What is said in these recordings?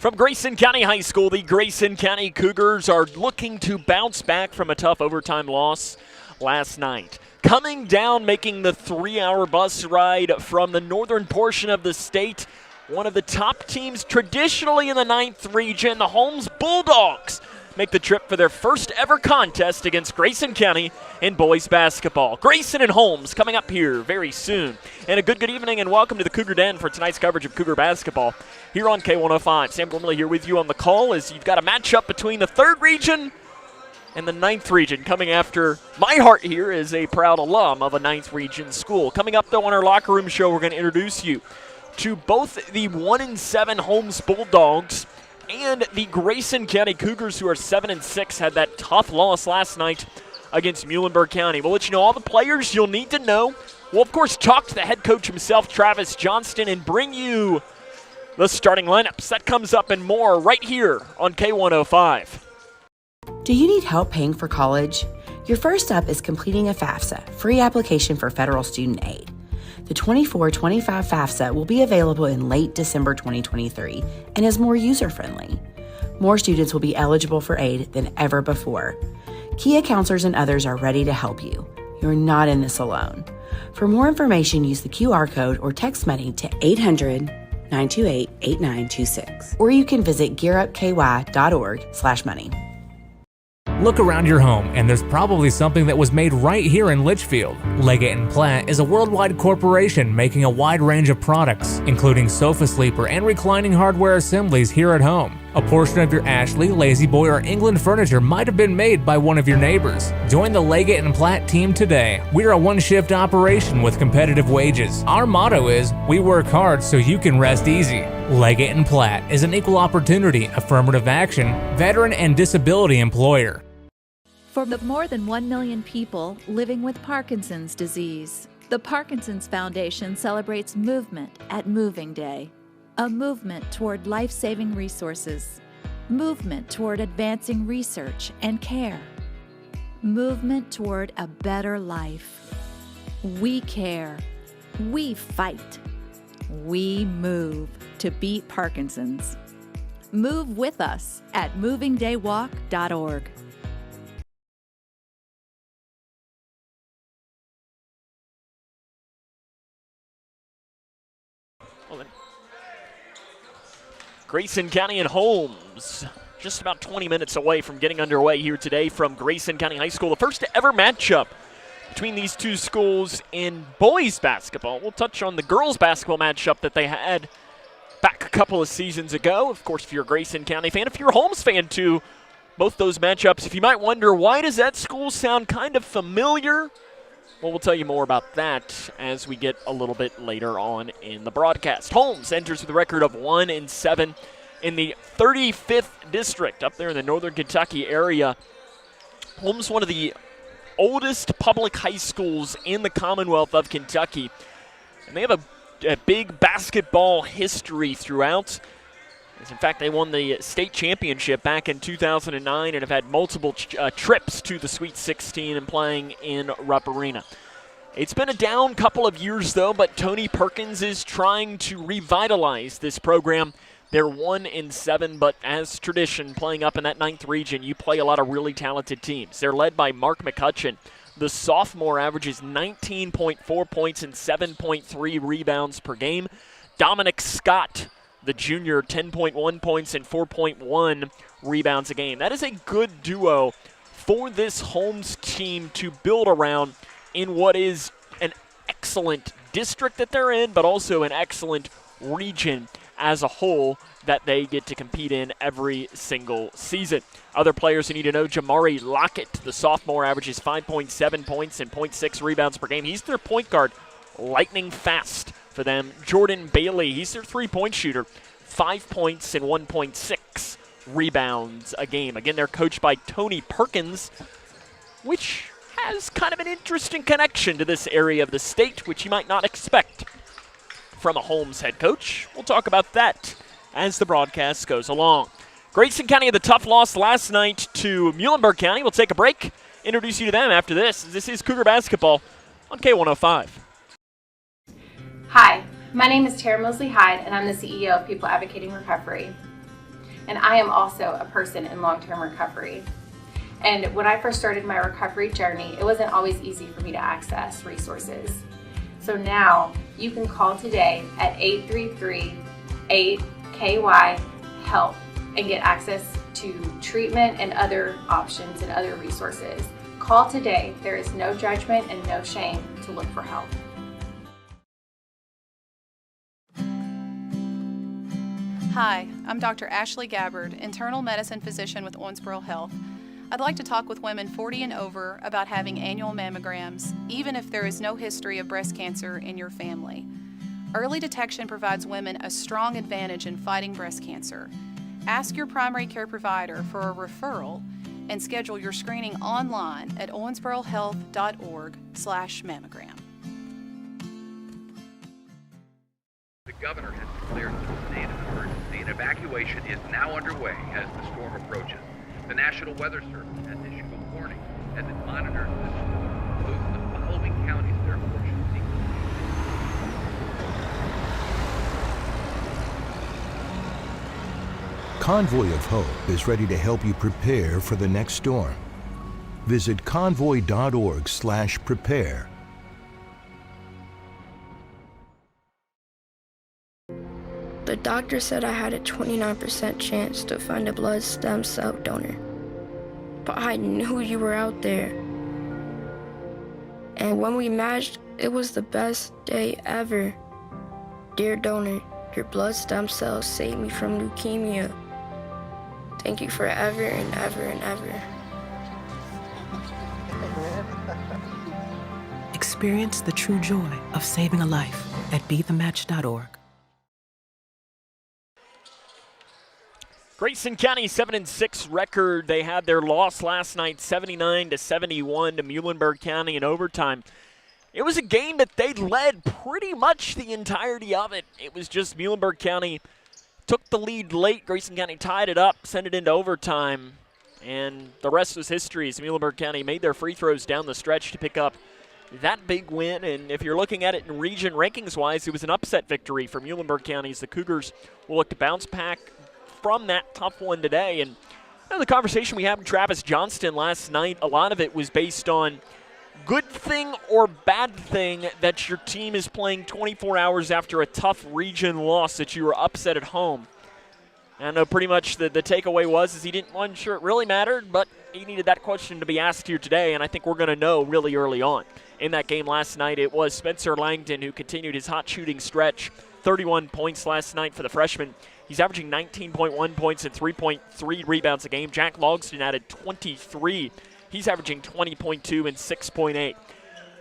From Grayson County High School, the Grayson County Cougars are looking to bounce back from a tough overtime loss last night. Coming down, making the 3-hour bus ride from the northern portion of the state, one of the top teams traditionally in the 9th region, the Holmes Bulldogs, make the trip for their first ever contest against Grayson County in boys basketball. Grayson and Holmes coming up here very soon. And a good evening and welcome to the Cougar Den for tonight's coverage of Cougar basketball here on K105. Sam Gormley here with you on the call as you've got a matchup between the 3rd region and the 9th region. Coming after my heart here is a proud alum of a 9th region school. Coming up though on our locker room show, we're going to introduce you to both the 1-7 Holmes Bulldogs and the Grayson County Cougars, who are 7-6, had that tough loss last night against Muhlenberg County. We'll let you know all the players you'll need to know. We'll, of course, talk to the head coach himself, Travis Johnston, and bring you the starting lineups. That comes up and more right here on K105. Do you need help paying for college? Your first step is completing a FAFSA, free application for federal student aid. The 24-25 FAFSA will be available in late December 2023 and is more user-friendly. More students will be eligible for aid than ever before. Kia counselors and others are ready to help you. You're not in this alone. For more information, use the QR code or text money to 800-928-8926. Or you can visit gearupky.org/money. Look around your home, and there's probably something that was made right here in Litchfield. Leggett & Platt is a worldwide corporation making a wide range of products, including sofa sleeper and reclining hardware assemblies here at home. A portion of your Ashley, Lazy Boy, or England furniture might have been made by one of your neighbors. Join the Leggett & Platt team today. We're a one-shift operation with competitive wages. Our motto is, we work hard so you can rest easy. Leggett & Platt is an equal opportunity, affirmative action, veteran and disability employer. For the more than 1 million people living with Parkinson's disease, the Parkinson's Foundation celebrates movement at Moving Day. A movement toward life-saving resources. Movement toward advancing research and care. Movement toward a better life. We care. We fight. We move to beat Parkinson's. Move with us at movingdaywalk.org. Grayson County and Holmes, just about 20 minutes away from getting underway here today from Grayson County High School. The first ever matchup between these two schools in boys basketball. We'll touch on the girls basketball matchup that they had back a couple of seasons ago. Of course, if you're a Grayson County fan, if you're a Holmes fan too, both those matchups, if you might wonder, why does that school sound kind of familiar? Well, we'll tell you more about that as we get a little bit later on in the broadcast. Holmes enters with a record of 1-7 in the 35th district up there in the northern Kentucky area. Holmes, one of the oldest public high schools in the Commonwealth of Kentucky. And they have a big basketball history throughout. In fact, they won the state championship back in 2009 and have had multiple trips to the Sweet 16 and playing in Rupp Arena. It's been a down couple of years, though, but Tony Perkins is trying to revitalize this program. They're 1-7, but as tradition, playing up in that 9th region, you play a lot of really talented teams. They're led by Mark McCutcheon. The sophomore averages 19.4 points and 7.3 rebounds per game. Dominic Scott, the junior, 10.1 points and 4.1 rebounds a game. That is a good duo for this Holmes team to build around in what is an excellent district that they're in, but also an excellent region as a whole that they get to compete in every single season. Other players you need to know, Jamari Lockett, the sophomore, averages 5.7 points and 0.6 rebounds per game. He's their point guard, lightning fast for them. Jordan Bailey, he's their three-point shooter, 5 points and 1.6 rebounds a game. Again, they're coached by Tony Perkins, which has kind of an interesting connection to this area of the state, which you might not expect from a Holmes head coach. We'll talk about that as the broadcast goes along. Grayson County had the tough loss last night to Muhlenberg County. We'll take a break, introduce you to them after this. This is Cougar Basketball on K105. Hi, my name is Tara Mosley Hyde, and I'm the CEO of People Advocating Recovery. and I am also a person in long-term recovery. And when I first started my recovery journey, it wasn't always easy for me to access resources. So now you can call today at 833-8KY-HELP and get access to treatment and other options and other resources. Call today. There is no judgment and no shame to look for help. Hi, I'm Dr. Ashley Gabbard, internal medicine physician with Owensboro Health. I'd like to talk with women 40 and over about having annual mammograms, even if there is no history of breast cancer in your family. Early detection provides women a strong advantage in fighting breast cancer. Ask your primary care provider for a referral and schedule your screening online at owensborohealth.org/mammogram. The governor has declared a state of emergency and evacuation is now underway as the storm approaches. The National Weather Service has issued a warning as it monitors the storm. Those in the following counties therefore should seek Convoy of Hope is ready to help you prepare for the next storm. Visit convoy.org/prepare. The doctor said I had a 29% chance to find a blood stem cell donor. But I knew you were out there. And when we matched, it was the best day ever. Dear donor, your blood stem cells saved me from leukemia. Thank you forever and ever and ever. Experience the true joy of saving a life at BeTheMatch.org. Grayson County 7-6 record. They had their loss last night, 79-71 to Muhlenberg County in overtime. It was a game that they led pretty much the entirety of it. It was just Muhlenberg County took the lead late. Grayson County tied it up, sent it into overtime, and the rest was history as Muhlenberg County made their free throws down the stretch to pick up that big win. And if you're looking at it in region rankings-wise, it was an upset victory for Muhlenberg County as the Cougars will look to bounce back from that tough one today. And the conversation we had with Travis Johnston last night, a lot of it was based on good thing or bad thing that your team is playing 24 hours after a tough region loss that you were upset at home. And I know pretty much the takeaway was he wasn't sure it really mattered, but he needed that question to be asked here today, and I think we're going to know really early on. In that game last night, it was Spencer Langdon who continued his hot shooting stretch. 31 points last night for the freshman. He's averaging 19.1 points and 3.3 rebounds a game. Jack Logston added 23. He's averaging 20.2 and 6.8.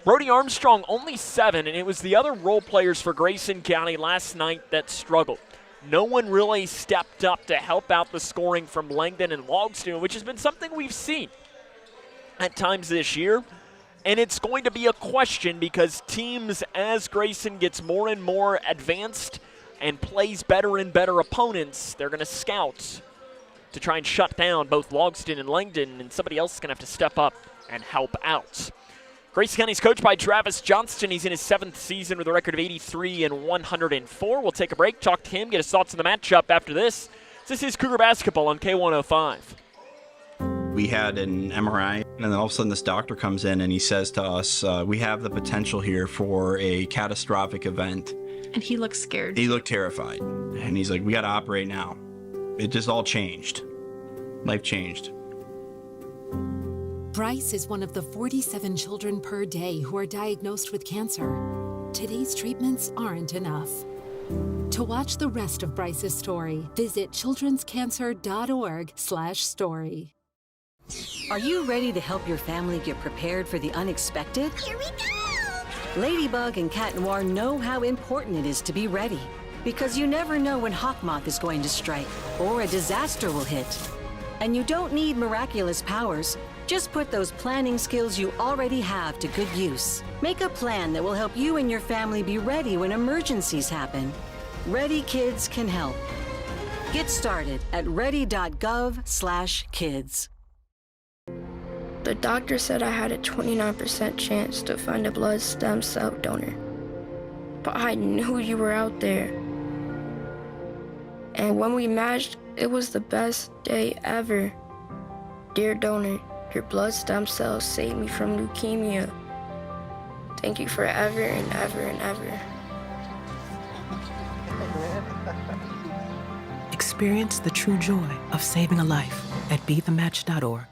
Brody Armstrong only 7, and it was the other role players for Grayson County last night that struggled. No one really stepped up to help out the scoring from Langdon and Logston, which has been something we've seen at times this year. And it's going to be a question because teams, as Grayson gets more and more advanced and plays better and better opponents, they're going to scout to try and shut down both Logston and Langdon, and somebody else is going to have to step up and help out. Grayson County is coached by Travis Johnston. He's in his 7th season with a record of 83-104. We'll take a break, talk to him, get his thoughts on the matchup after this. This is Cougar Basketball on K105. We had an MRI, and then all of a sudden this doctor comes in and he says to us, we have the potential here for a catastrophic event. And he looked scared. He looked terrified. And he's like, we got to operate now. It just all changed. Life changed. Bryce is one of the 47 children per day who are diagnosed with cancer. Today's treatments aren't enough. To watch the rest of Bryce's story, visit childrenscancer.org/story. Are you ready to help your family get prepared for the unexpected? Here we go! Ladybug and Cat Noir know how important it is to be ready, because you never know when Hawkmoth is going to strike or a disaster will hit. And you don't need miraculous powers. Just put those planning skills you already have to good use. Make a plan that will help you and your family be ready when emergencies happen. Ready Kids can help. Get started at ready.gov/kids. The doctor said I had a 29% chance to find a blood stem cell donor. But I knew you were out there. And when we matched, it was the best day ever. Dear donor, your blood stem cells saved me from leukemia. Thank you forever and ever and ever. Experience the true joy of saving a life at BeTheMatch.org.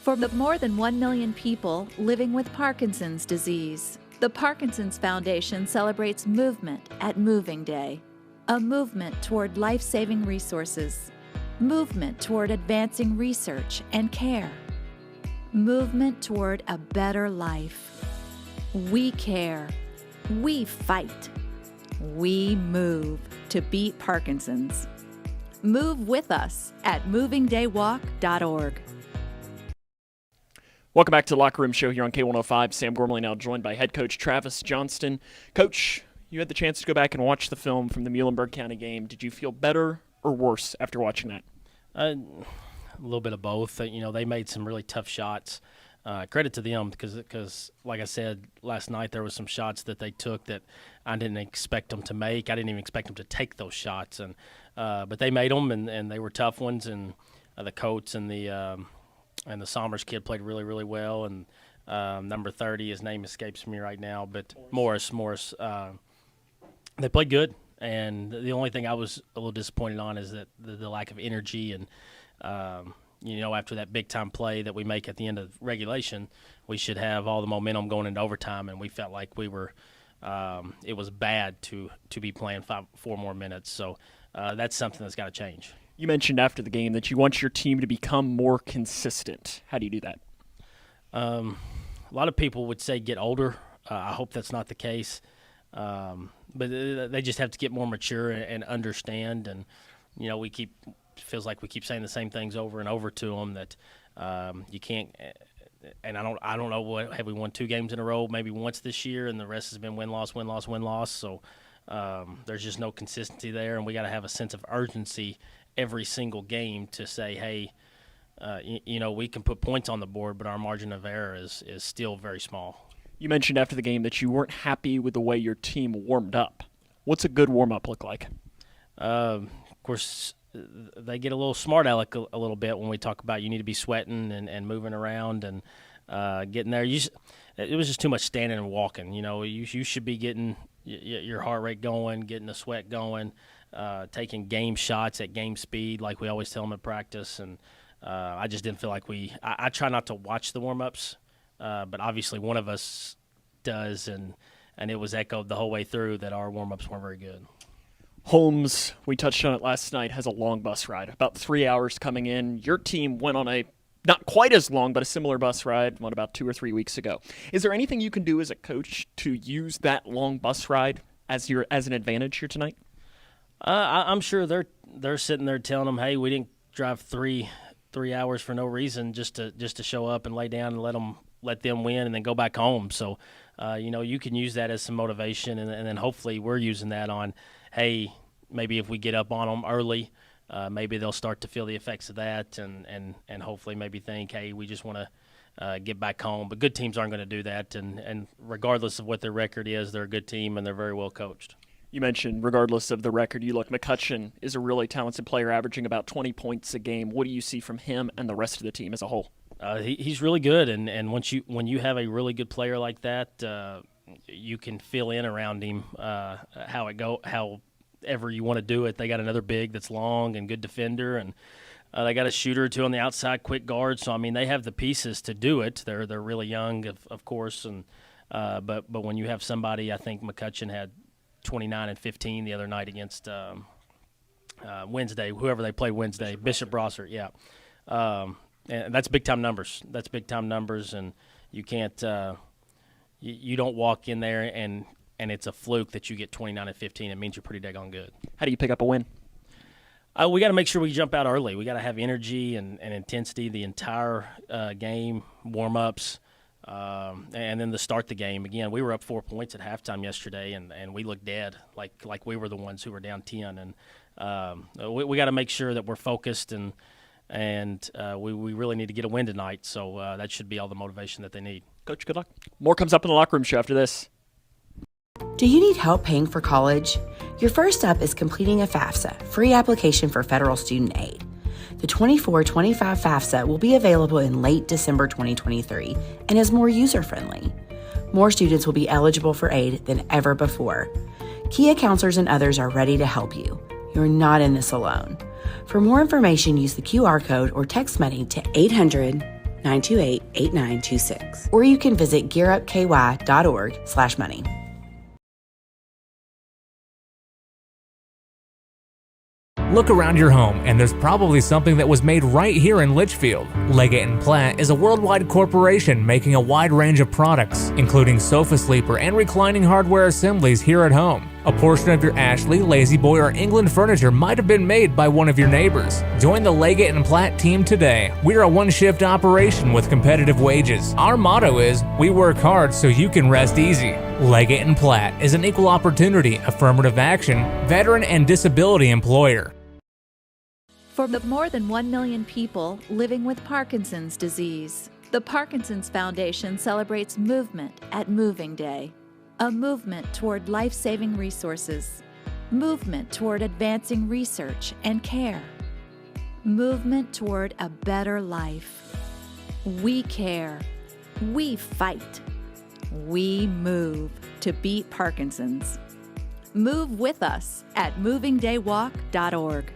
For the more than 1 million people living with Parkinson's disease, the Parkinson's Foundation celebrates movement at Moving Day. A movement toward life-saving resources. Movement toward advancing research and care. Movement toward a better life. We care. We fight. We move to beat Parkinson's. Move with us at movingdaywalk.org. Welcome back to the Locker Room Show here on K105. Sam Gormley now joined by head coach Travis Johnston. Coach, you had the chance to go back and watch the film from the Muhlenberg County game. Did you feel better or worse after watching that? A little bit of both. They made some really tough shots. Credit to them because, like I said last night, there was some shots that they took that I didn't expect them to make. I didn't even expect them to take those shots, but they made them, and they were tough ones. And the Coates and the Somers kid played really, really well. And number 30, his name escapes me right now, but Morris. They played good. And the only thing I was a little disappointed on is that the lack of energy and after that big-time play that we make at the end of regulation, we should have all the momentum going into overtime, and we felt like we were it was bad to be playing 4 more minutes. So that's something that's got to change. You mentioned after the game that you want your team to become more consistent. How do you do that? A lot of people would say get older. I hope that's not the case. But they just have to get more mature and understand. And, feels like we keep saying the same things over and over to them that you can't. And I don't know have we won 2 games in a row, maybe once this year, and the rest has been win-loss, win-loss, win-loss. So there's just no consistency there, and we got to have a sense of urgency every single game to say, hey, we can put points on the board, but our margin of error is still very small. You mentioned after the game that you weren't happy with the way your team warmed up. What's a good warm-up look like? Of course, they get a little smart aleck a little bit when we talk about you need to be sweating and moving around and getting there. It was just too much standing and walking. You should be getting your heart rate going, getting the sweat going, taking game shots at game speed like we always tell them at practice. And I just didn't feel like I try not to watch the warm-ups, but obviously one of us does, and it was echoed the whole way through that our warm-ups weren't very good. Holmes, we touched on it last night, has a long bus ride, about 3 hours coming in. Your team went on a not quite as long, but a similar bus ride, about 2 or 3 weeks ago. Is there anything you can do as a coach to use that long bus ride as an advantage here tonight? I'm sure they're sitting there telling them, hey, we didn't drive three hours for no reason just to show up and lay down and let them win and then go back home. So, you can use that as some motivation, and then hopefully we're using that on, hey, maybe if we get up on them early, maybe they'll start to feel the effects of that and hopefully maybe think, hey, we just want to get back home. But good teams aren't going to do that, and regardless of what their record is, they're a good team and they're very well coached. You mentioned regardless of the record, McCutcheon is a really talented player, averaging about 20 points a game. What do you see from him and the rest of the team as a whole? He's really good, and when you have a really good player like that, you can fill in around him however you want to do it. They got another big that's long and good defender, and they got a shooter or two on the outside, quick guard. So they have the pieces to do it. They're really young, of course, and but when you have somebody, I think McCutcheon had 29 and 15 the other night against Wednesday, whoever they played Wednesday, Bishop Brossart, yeah. And that's big-time numbers. And you can't you don't walk in there and it's a fluke that you get 29 and 15. It means you're pretty daggone good. How do you pick up a win? We got to make sure we jump out early. We got to have energy and intensity the entire game, warm-ups, and then to start the game. Again, we were up 4 points at halftime yesterday, and we looked dead, like we were the ones who were down 10. And we got to make sure that we're focused and we really need to get a win tonight. So that should be all the motivation that they need. Coach, good luck. More comes up in the Locker Room Show after this. Do you need help paying for college? Your first step is completing a FAFSA, free application for federal student aid. The 24-25 FAFSA will be available in late December 2023 and is more user-friendly. More students will be eligible for aid than ever before. Kia counselors and others are ready to help you. You're not in this alone. For more information, use the QR code or text money to 800-928-8926. Or you can visit gearupky.org/money. Look around your home, and there's probably something that was made right here in Litchfield. Leggett & Platt is a worldwide corporation making a wide range of products, including sofa sleeper and reclining hardware assemblies here at home. A portion of your Ashley, Lazy Boy, or England furniture might have been made by one of your neighbors. Join the Leggett & Platt team today. We're a one-shift operation with competitive wages. Our motto is, we work hard so you can rest easy. Leggett & Platt is an equal opportunity, affirmative action, veteran and disability employer. For the more than 1 million people living with Parkinson's disease, the Parkinson's Foundation celebrates movement at Moving Day. A movement toward life-saving resources. Movement toward advancing research and care. Movement toward a better life. We care. We fight. We move to beat Parkinson's. Move with us at movingdaywalk.org.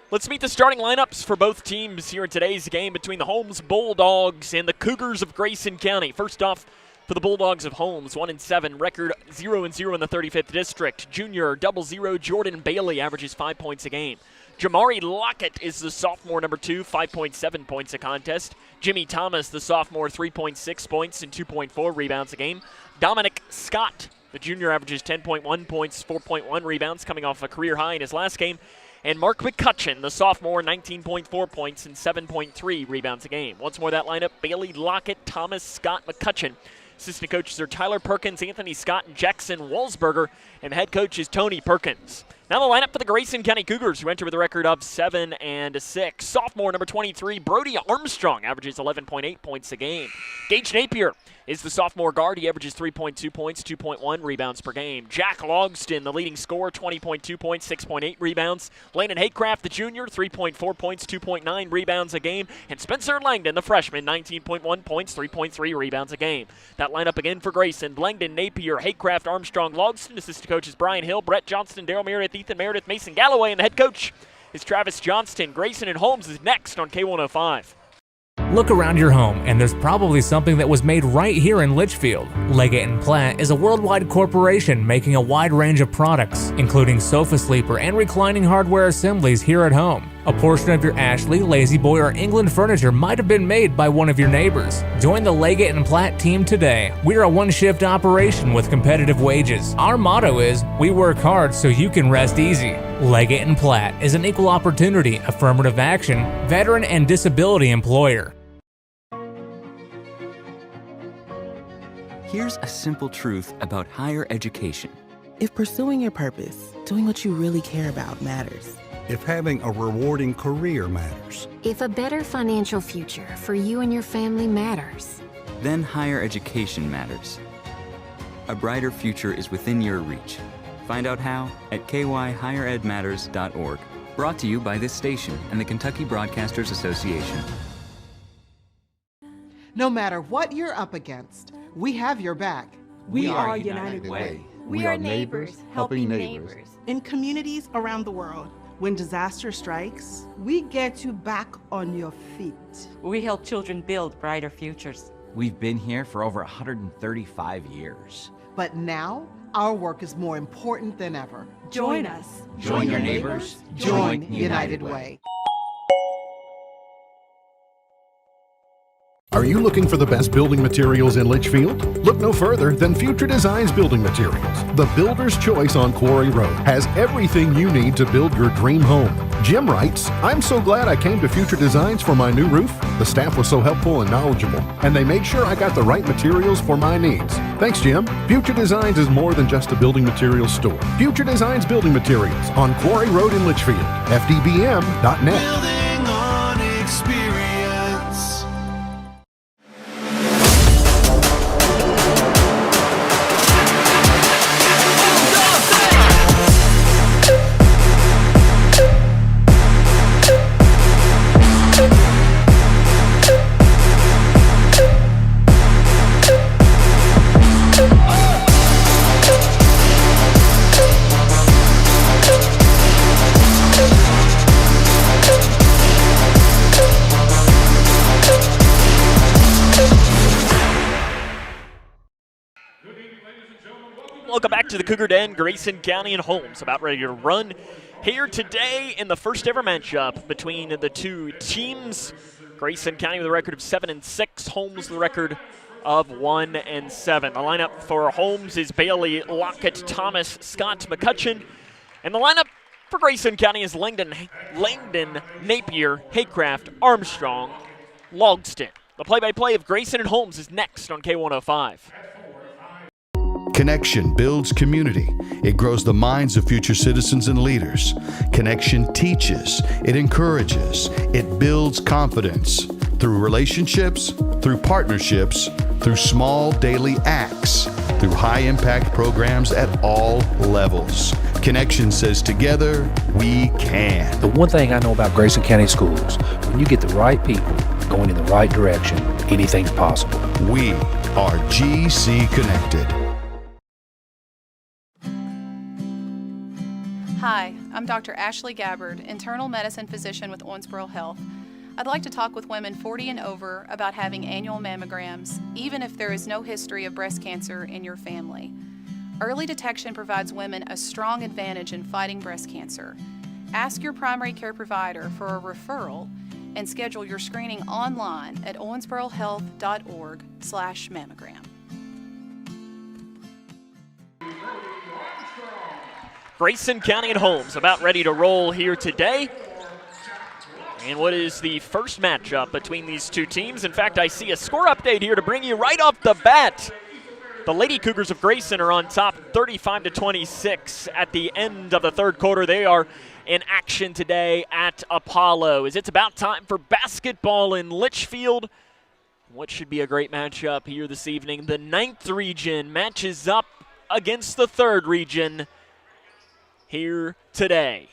Let's meet the starting lineups for both teams here in today's game between the Holmes Bulldogs and the Cougars of Grayson County. First off, for the Bulldogs of Holmes, 1-7, record 0-0 in the 35th District. Junior 00 Jordan Bailey averages 5 points a game. Jamari Lockett is the sophomore number 2, 5.7 points a contest. Jimmy Thomas, the sophomore, 3.6 points and 2.4 rebounds a game. Dominic Scott, the junior, averages 10.1 points, 4.1 rebounds, coming off a career high in his last game. And Mark McCutcheon, the sophomore, 19.4 points and 7.3 rebounds a game. Once more, that lineup: Bailey, Lockett, Thomas, Scott, McCutcheon. Assistant coaches are Tyler Perkins, Anthony Scott, and Jackson Walsberger. And the head coach is Tony Perkins. Now the lineup for the Grayson County Cougars, who enter with a record of 7-6. Sophomore number 23, Brody Armstrong, averages 11.8 points a game. Gage Napier is the sophomore guard. He averages 3.2 points, 2.1 rebounds per game. Jack Logston, the leading scorer, 20.2 points, 6.8 rebounds. Landon Haycraft, the junior, 3.4 points, 2.9 rebounds a game. And Spencer Langdon, the freshman, 19.1 points, 3.3 rebounds a game. That lineup again for Grayson: Langdon, Napier, Haycraft, Armstrong, Logston. Assistant coaches Brian Hill, Brett Johnston, Daryl Meredith, Ethan Meredith, Mason Galloway, and the head coach is Travis Johnston. Grayson and Holmes is next on K105. Look around your home, and there's probably something that was made right here in Litchfield. Leggett & Platt is a worldwide corporation making a wide range of products, including sofa sleeper and reclining hardware assemblies here at home. A portion of your Ashley, Lazy Boy, or England furniture might have been made by one of your neighbors. Join the Leggett & Platt team today. We're a one-shift operation with competitive wages. Our motto is, we work hard so you can rest easy. Leggett & Platt is an equal opportunity, affirmative action, veteran and disability employer. Here's a simple truth about higher education. If pursuing your purpose, doing what you really care about matters. If having a rewarding career matters. If a better financial future for you and your family matters. Then higher education matters. A brighter future is within your reach. Find out how at kyhigheredmatters.org. Brought to you by this station and the Kentucky Broadcasters Association. No matter what you're up against, we have your back. We are United Way. We are neighbors helping neighbors. In communities around the world, when disaster strikes, we get you back on your feet. We help children build brighter futures. We've been here for over 135 years. But now, our work is more important than ever. Join us. Join your neighbors. Join United Way. Are you looking for the best building materials in Litchfield? Look no further than Future Designs Building Materials. The builder's choice on Quarry Road has everything you need to build your dream home. Jim writes, I'm so glad I came to Future Designs for my new roof. The staff was so helpful and knowledgeable, and they made sure I got the right materials for my needs. Thanks, Jim. Future Designs is more than just a building materials store. Future Designs Building Materials on Quarry Road in Litchfield. FDBM.net. Building on experience. welcome back to the Cougar Den. Grayson County and Holmes about ready to run here today in the first ever matchup between the two teams. Grayson County with a record of 7-6, Holmes with a record of 1-7. The lineup for Holmes is Bailey, Lockett, Thomas, Scott, McCutcheon. And the lineup for Grayson County is Langdon, Napier, Haycraft, Armstrong, Logston. The play-by-play of Grayson and Holmes is next on K105. Connection builds community. It grows the minds of future citizens and leaders. Connection teaches. It encourages. It builds confidence through relationships, through partnerships, through small daily acts, through high-impact programs at all levels. Connection says together, we can. The one thing I know about Grayson County schools, when you get the right people going in the right direction, anything's possible. We are GC Connected. Hi, I'm Dr. Ashley Gabbard, internal medicine physician with Owensboro Health. I'd like to talk with women 40 and over about having annual mammograms, even if there is no history of breast cancer in your family. Early detection provides women a strong advantage in fighting breast cancer. Ask your primary care provider for a referral and schedule your screening online at owensborohealth.org/mammogram. Grayson County and Holmes about ready to roll here today. And what is the first matchup between these two teams? In fact, I see a score update here to bring you right off the bat. The Lady Cougars of Grayson are on top 35-26 at the end of the third quarter. They are in action today at Apollo as it's about time for basketball in Litchfield. What should be a great matchup here this evening. The 9th region matches up against the 3rd region here today.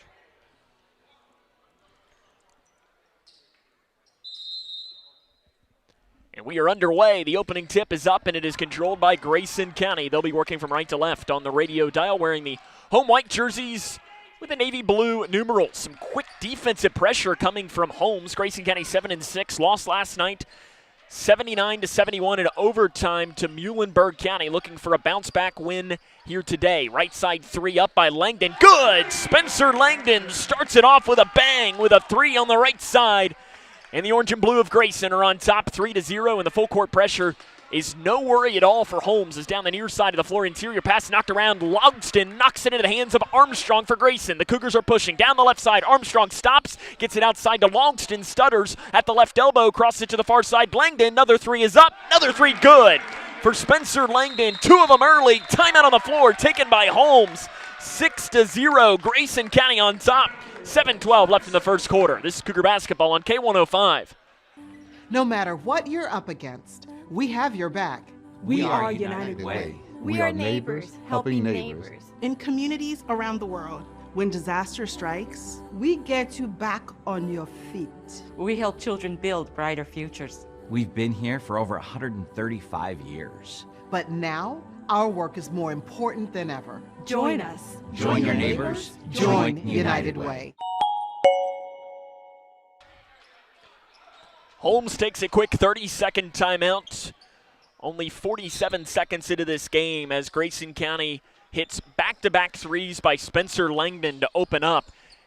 And we are underway. The opening tip is up, and it is controlled by Grayson County. They'll be working from right to left on the radio dial, wearing the home white jerseys with the navy blue numerals. Some quick defensive pressure coming from Holmes. Grayson County 7-6, lost last night 79-71 in overtime to Muhlenberg County, looking for a bounce-back win here today. Right side three up by Langdon. Good! Spencer Langdon starts it off with a bang with a three on the right side. And the orange and blue of Grayson are on top 3-0, and the full court pressure is no worry at all for Holmes. Is down the near side of the floor. Interior pass knocked around. Logston knocks it into the hands of Armstrong for Grayson. The Cougars are pushing down the left side. Armstrong stops, gets it outside to Logston. Stutters at the left elbow, crosses it to the far side. Langdon, another three is up. Another three good for Spencer Langdon. Two of them early. Timeout on the floor taken by Holmes. 6-0. Grayson County on top. 7:12 left in the first quarter. This is Cougar basketball on K105. No matter what you're up against, we have your back. We are United Way. We are neighbors helping neighbors. In communities around the world, when disaster strikes, we get you back on your feet. We help children build brighter futures. We've been here for over 135 years. But now, our work is more important than ever. Join us. Join your neighbors. Join United Way. Holmes takes a quick 30-second timeout. Only 47 seconds into this game as Grayson County hits back-to-back threes by Spencer Langdon to open up.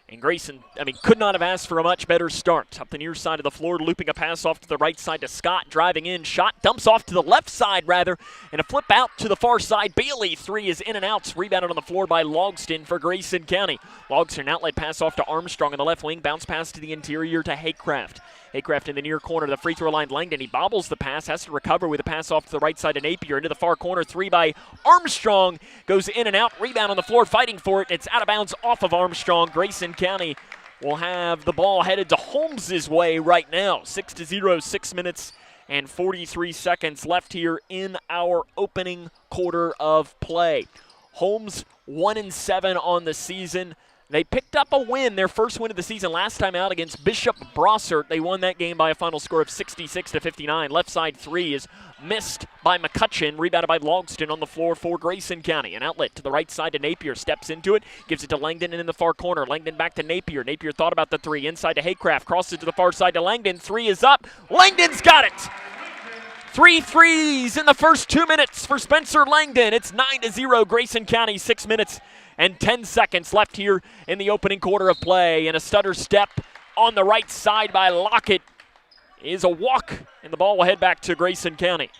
And Grayson, could not have asked for a much better start. Up the near side of the floor, looping a pass off to the right side to Scott, driving in, shot, dumps off to the left side rather, and a flip out to the far side. Bailey, three is in and out, rebounded on the floor by Logston for Grayson County. Logston, outlet pass off to Armstrong on the left wing, bounce pass to the interior to Haycraft. Haycraft in the near corner, the free throw line, Langdon. He bobbles the pass, has to recover with a pass off to the right side to Napier. Into the far corner, three by Armstrong. Goes in and out, rebound on the floor, fighting for it. It's out of bounds off of Armstrong. Grayson County will have the ball headed to Holmes' way right now. 6-0, 6 minutes and 43 seconds left here in our opening quarter of play. Holmes 1-7 on the season. They picked up a win, their first win of the season last time out against Bishop Brossart. They won that game by a final score of 66-59. Left side three is missed by McCutcheon, rebounded by Logston on the floor for Grayson County. An outlet to the right side to Napier, steps into it, gives it to Langdon and in the far corner. Langdon back to Napier. Napier thought about the three, inside to Haycraft, crosses it to the far side to Langdon. Three is up. Langdon's got it! 3 threes in the first 2 minutes for Spencer Langdon. It's 9-0 Grayson County, 6 minutes and 10 seconds left here in the opening quarter of play. And a stutter step on the right side by Lockett is a walk, and the ball will head back to Grayson County.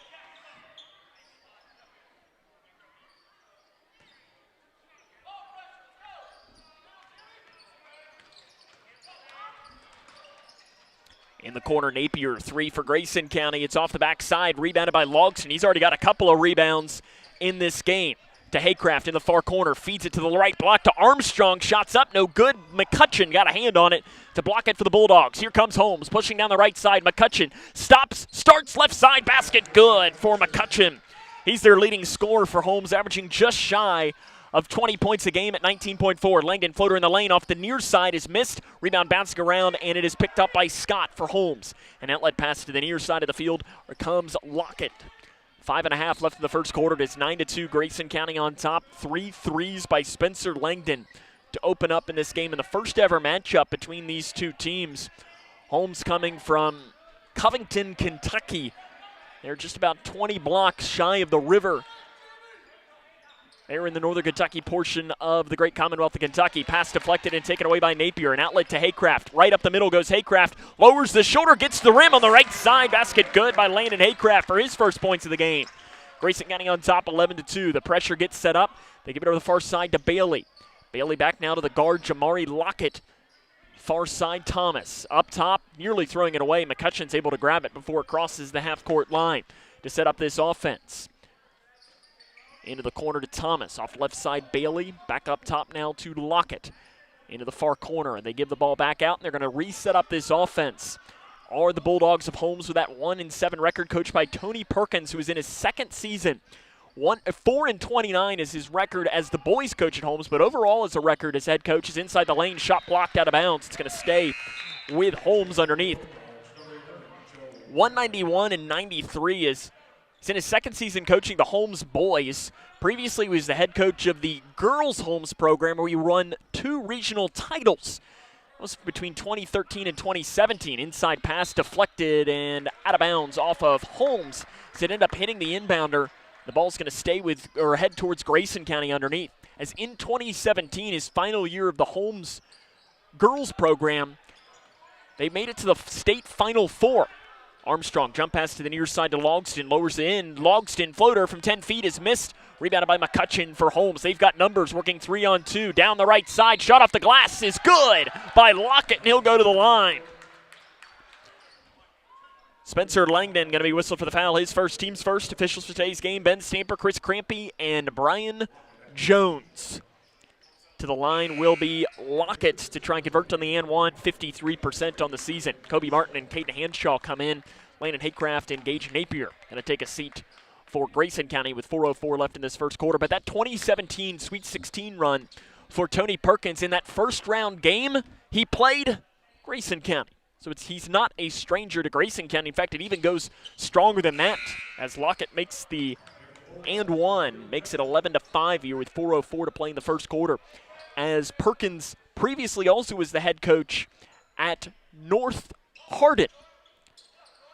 In the corner, Napier, 3 for Grayson County. It's off the backside, rebounded by Logston. He's already got a couple of rebounds in this game. To Haycraft in the far corner, feeds it to the right block to Armstrong. Shots up, no good. McCutcheon got a hand on it to block it for the Bulldogs. Here comes Holmes, pushing down the right side. McCutcheon stops, starts left side, basket good for McCutcheon. He's their leading scorer for Holmes, averaging just shy of 20 points a game at 19.4. Langdon floater in the lane off the near side is missed. Rebound bouncing around, and it is picked up by Scott for Holmes. An outlet pass to the near side of the field. Here comes Lockett. 5.5 left in the first quarter. It's 9-2 Grayson County on top. 3 threes by Spencer Langdon to open up in this game in the first ever matchup between these two teams. Holmes coming from Covington, Kentucky. They're just about 20 blocks shy of the river. They're in the northern Kentucky portion of the great Commonwealth of Kentucky. Pass deflected and taken away by Napier. An outlet to Haycraft. Right up the middle goes Haycraft. Lowers the shoulder, gets the rim on the right side. Basket good by Landon Haycraft for his first points of the game. Grayson County on top, 11-2. The pressure gets set up. They give it over the far side to Bailey. Bailey back now to the guard, Jamari Lockett. Far side, Thomas. Up top, nearly throwing it away. McCutcheon's able to grab it before it crosses the half-court line to set up this offense. Into the corner to Thomas. Off left side, Bailey. Back up top now to Lockett. Into the far corner, and they give the ball back out, and they're going to reset up this offense. Are the Bulldogs of Holmes with that 1-7 record, coached by Tony Perkins, who is in his second season. 4-29 is his record as the boys coach at Holmes, but overall as a record as head coach is inside the lane, shot blocked out of bounds. It's going to stay with Holmes underneath. 191-93 is he's in his second season coaching the Holmes boys. Previously, he was the head coach of the girls Holmes program, where he won 2 regional titles. That was between 2013 and 2017. Inside pass deflected and out of bounds off of Holmes. As it ended up hitting the inbounder. The ball's going to stay with, or head towards Grayson County underneath. As in 2017, his final year of the Holmes girls program, they made it to the state Final Four. Armstrong, jump pass to the near side to Logston, lowers it in. Logston floater from 10 feet is missed. Rebounded by McCutcheon for Holmes. They've got numbers working 3-on-2. Down the right side, shot off the glass is good by Lockett, and he'll go to the line. Spencer Langdon going to be whistled for the foul. His first, team's first. Officials for today's game, Ben Stamper, Chris Crampy, and Brian Jones. To the line will be Lockett to try and convert on the and one, 53% on the season. Kobe Martin and Caden Hanshaw come in. Landon Haycraft and Gage Napier going to take a seat for Grayson County with 4:04 left in this first quarter. But that 2017 Sweet 16 run for Tony Perkins in that first round game, he played Grayson County. So he's not a stranger to Grayson County. In fact, it even goes stronger than that as Lockett makes the and one, makes it 11-5 here with 4:04 to play in the first quarter. As Perkins previously also was the head coach at North Hardin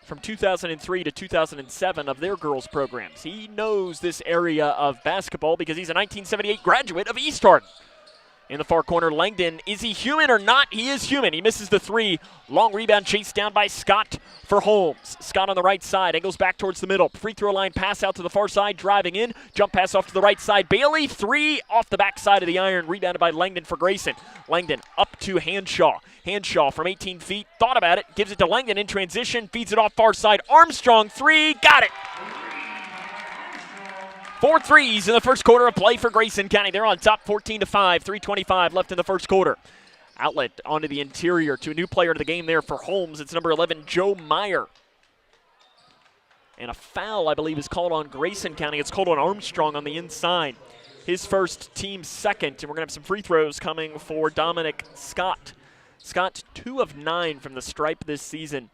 from 2003 to 2007 of their girls programs. He knows this area of basketball because he's a 1978 graduate of East Hardin. In the far corner, Langdon, is he human or not? He is human. He misses the 3. Long rebound chased down by Scott for Holmes. Scott on the right side, angles back towards the middle. Free throw line pass out to the far side, driving in. Jump pass off to the right side. Bailey, 3 off the back side of the iron. Rebounded by Langdon for Grayson. Langdon up to Hanshaw. Hanshaw from 18 feet, thought about it, gives it to Langdon in transition, feeds it off far side. Armstrong, 3, got it. 4 threes in the first quarter of play for Grayson County. They're on top 14-5, 3:25 left in the first quarter. Outlet onto the interior to a new player to the game there for Holmes. It's number 11, Joe Meyer. And a foul, I believe, is called on Grayson County. It's called on Armstrong on the inside. His first, team second. And we're going to have some free throws coming for Dominic Scott. Scott, 2 of 9 from the stripe this season.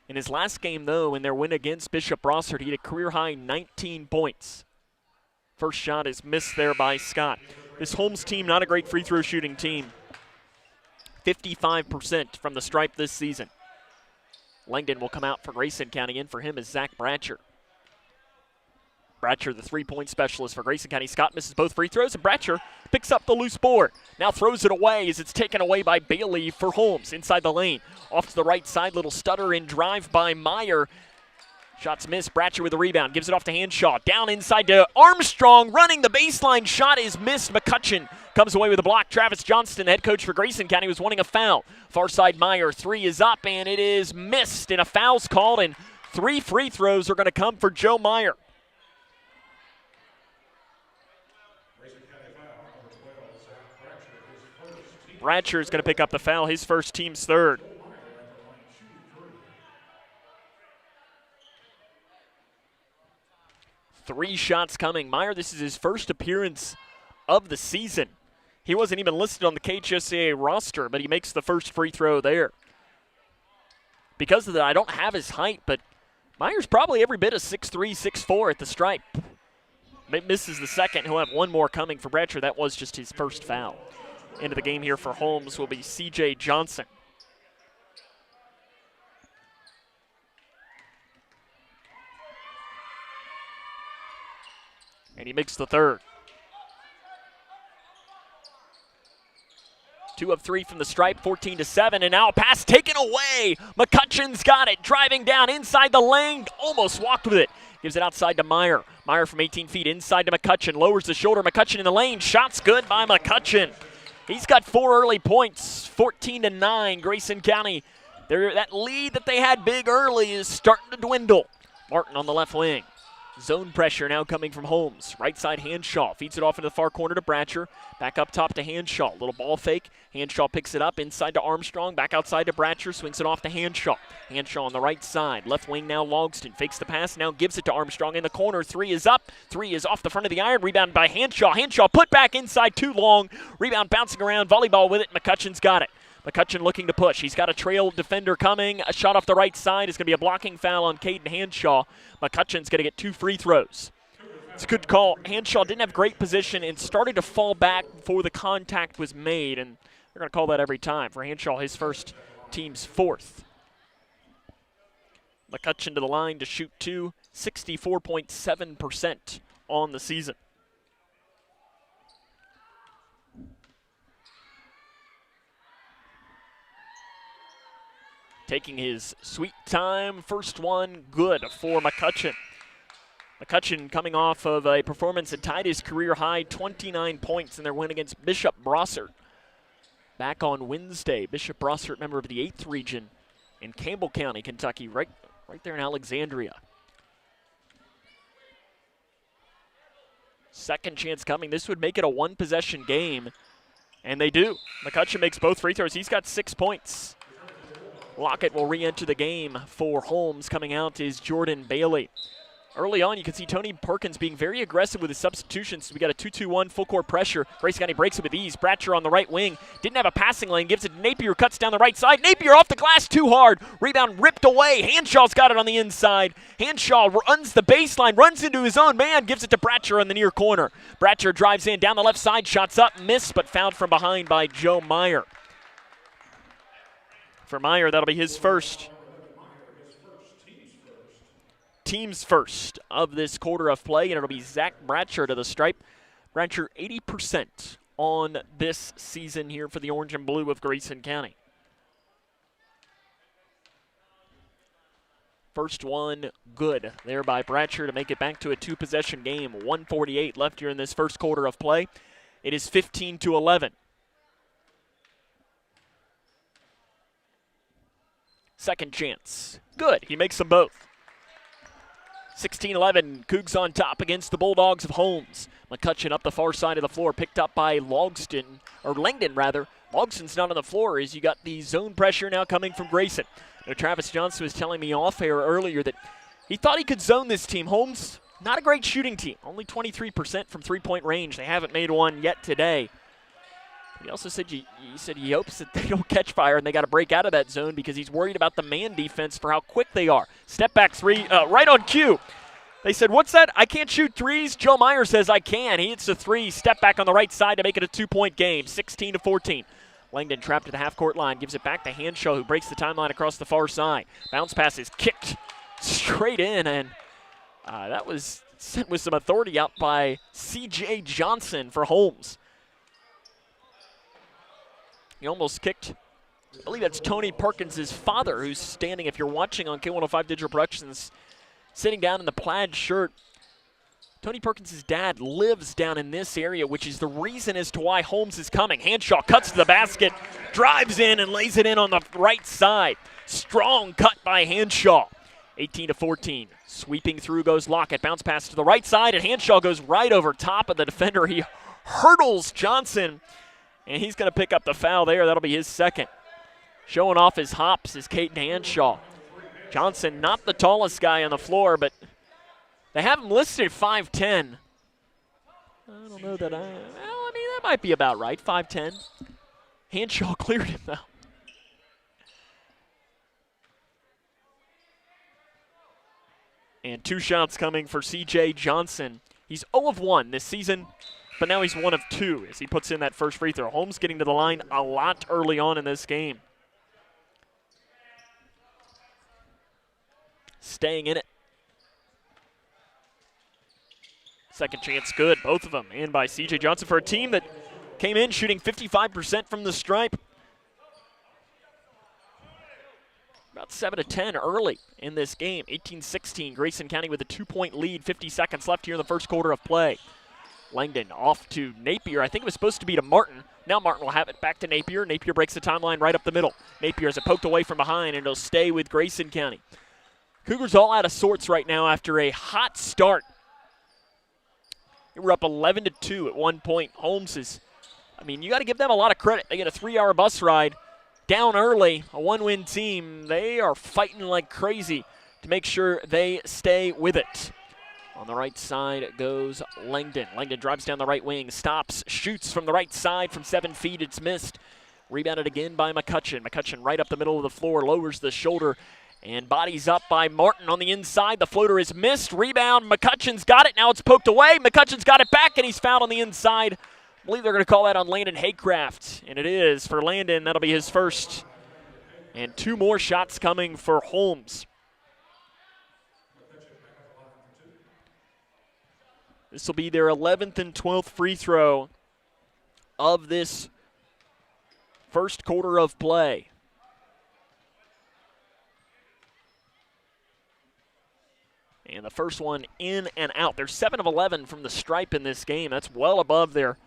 In his last game, though, in their win against Bishop Brossard, he had a career-high 19 points. First shot is missed there by Scott. This Holmes team, not a great free throw shooting team. 55% from the stripe this season. Langdon will come out for Grayson County. In for him is Zach Bratcher. Bratcher, the three-point specialist for Grayson County. Scott misses both free throws, and Bratcher picks up the loose board. Now throws it away as it's taken away by Bailey for Holmes inside the lane. Off to the right side, little stutter in drive by Meyer. Shots missed. Bratcher with the rebound. Gives it off to Hanshaw. Down inside to Armstrong. Running the baseline. Shot is missed. McCutcheon comes away with a block. Travis Johnston, head coach for Grayson County, was wanting a foul. Far side Meyer. Three is up, and it is missed. And a foul's called, and 3 free throws are going to come for Joe Meyer. Bratcher is going to pick up the foul, his first, team's third. Three shots coming. Meyer, this is his first appearance of the season. He wasn't even listed on the KHSAA roster, but he makes the first free throw there. Because of that, I don't have his height, but Meyer's probably every bit of 6'3", 6'4" at the stripe. Misses the second. He'll have one more coming for Bratcher. That was just his first foul. Into the game here for Holmes will be C.J. Johnson. And he makes the third. 2 of 3 from the stripe, 14-7, and now a pass taken away. McCutcheon's got it, driving down inside the lane, almost walked with it. Gives it outside to Meyer. Meyer from 18 feet inside to McCutcheon, lowers the shoulder. McCutcheon in the lane, shot's good by McCutcheon. He's got 4 early points, 14-9. Grayson County, that lead that they had big early is starting to dwindle. Martin on the left wing. Zone pressure now coming from Holmes. Right side, Hanshaw. Feeds it off into the far corner to Bratcher. Back up top to Hanshaw. Little ball fake. Hanshaw picks it up inside to Armstrong. Back outside to Bratcher. Swings it off to Hanshaw. Hanshaw on the right side. Left wing now Logston. Fakes the pass. Now gives it to Armstrong in the corner. 3 is up. 3 is off the front of the iron. Rebound by Hanshaw. Hanshaw put back inside too long. Rebound bouncing around. Volleyball with it. McCutcheon's got it. McCutcheon looking to push. He's got a trail defender coming. A shot off the right side is going to be a blocking foul on Caden Hanshaw. McCutcheon's going to get 2 free throws. It's a good call. Hanshaw didn't have great position and started to fall back before the contact was made, and they're going to call that every time. For Hanshaw, his first, team's 4th. McCutcheon to the line to shoot 2, 64.7% on the season. Taking his sweet time. First one good for McCutcheon. McCutcheon coming off of a performance that tied his career high, 29 points in their win against Bishop Brossart back on Wednesday. Bishop Brossart, member of the 8th region in Campbell County, Kentucky, right there in Alexandria. Second chance coming. This would make it a 1-possession game, and they do. McCutcheon makes both free throws. He's got 6 points. Lockett will re-enter the game for Holmes. Coming out is Jordan Bailey. Early on, you can see Tony Perkins being very aggressive with his substitutions. We got a 2-2-1 full court pressure. Grayson County breaks it with ease. Bratcher on the right wing. Didn't have a passing lane. Gives it to Napier. Cuts down the right side. Napier off the glass too hard. Rebound ripped away. Hanshaw's got it on the inside. Hanshaw runs the baseline. Runs into his own man. Gives it to Bratcher on the near corner. Bratcher drives in down the left side. Shots up. Missed, but fouled from behind by Joe Meyer. For Meyer, that'll be his first. Team's first of this quarter of play, and it'll be Zach Bratcher to the stripe. Bratcher 80% on this season here for the Orange and Blue of Grayson County. First one good there by Bratcher to make it back to a 2-possession game. 1:48 left here in this first quarter of play. It is 15-11. Second chance. Good. He makes them both. 16-11. Cougs on top against the Bulldogs of Holmes. McCutcheon up the far side of the floor, picked up by Langdon. Logston's not on the floor as you got the zone pressure now coming from Grayson. Now, Travis Johnson was telling me off air earlier that he thought he could zone this team. Holmes, not a great shooting team. Only 23% from three-point range. They haven't made one yet today. He also said he hopes that they don't catch fire and they got to break out of that zone because he's worried about the man defense for how quick they are. Step back 3, right on cue. They said, what's that? I can't shoot threes. Joe Meyer says I can. He hits the 3, step back on the right side to make it a 2-point game, 16-14. Langdon trapped at the half-court line, gives it back to Hanshaw, who breaks the timeline across the far side. Bounce pass is kicked straight in, and that was Sent with some authority out by C.J. Johnson for Holmes. He almost kicked, I believe that's Tony Perkins' father, who's standing, if you're watching on K105 Digital Productions, sitting down in the plaid shirt. Tony Perkins' dad lives down in this area, which is the reason as to why Holmes is coming. Hanshaw cuts to the basket, drives in and lays it in on the right side. Strong cut by Hanshaw. 18-14. Sweeping through goes Lockett. Bounce pass to the right side, and Hanshaw goes right over top of the defender. He hurdles Johnson, and he's going to pick up the foul there. That'll be his second. Showing off his hops is Caden Hanshaw. Johnson, not the tallest guy on the floor, but they have him listed at 5'10". I don't know that that might be about right, 5'10". Hanshaw cleared him, though. And 2 shots coming for C.J. Johnson. He's 0 of 1 this season, but now he's 1 of 2 as he puts in that first free throw. Holmes getting to the line a lot early on in this game. Staying in it. Second chance good, both of them in by C.J. Johnson for a team that came in shooting 55% from the stripe. About 7 of 10 early in this game. 18-16, Grayson County with a 2-point lead. 50 seconds left here in the first quarter of play. Langdon off to Napier. I think it was supposed to be to Martin. Now Martin will have it back to Napier. Napier breaks the timeline right up the middle. Napier has it poked away from behind, and it'll stay with Grayson County. Cougars all out of sorts right now after a hot start. They were up 11-2 at one point. Holmes is, you got to give them a lot of credit. They get a 3-hour bus ride down early, a 1-win team. They are fighting like crazy to make sure they stay with it. On the right side goes Langdon. Langdon drives down the right wing, stops, shoots from the right side from 7 feet. It's missed. Rebounded again by McCutcheon. McCutcheon right up the middle of the floor, lowers the shoulder, and bodies up by Martin on the inside. The floater is missed. Rebound. McCutcheon's got it. Now it's poked away. McCutcheon's got it back, and he's fouled on the inside. I believe they're going to call that on Landon Haycraft, and it is for Landon. That'll be his first. And 2 more shots coming for Holmes. This will be their 11th and 12th free throw of this first quarter of play. And the first one in and out. They're 7 of 11 from the stripe in this game. That's well above their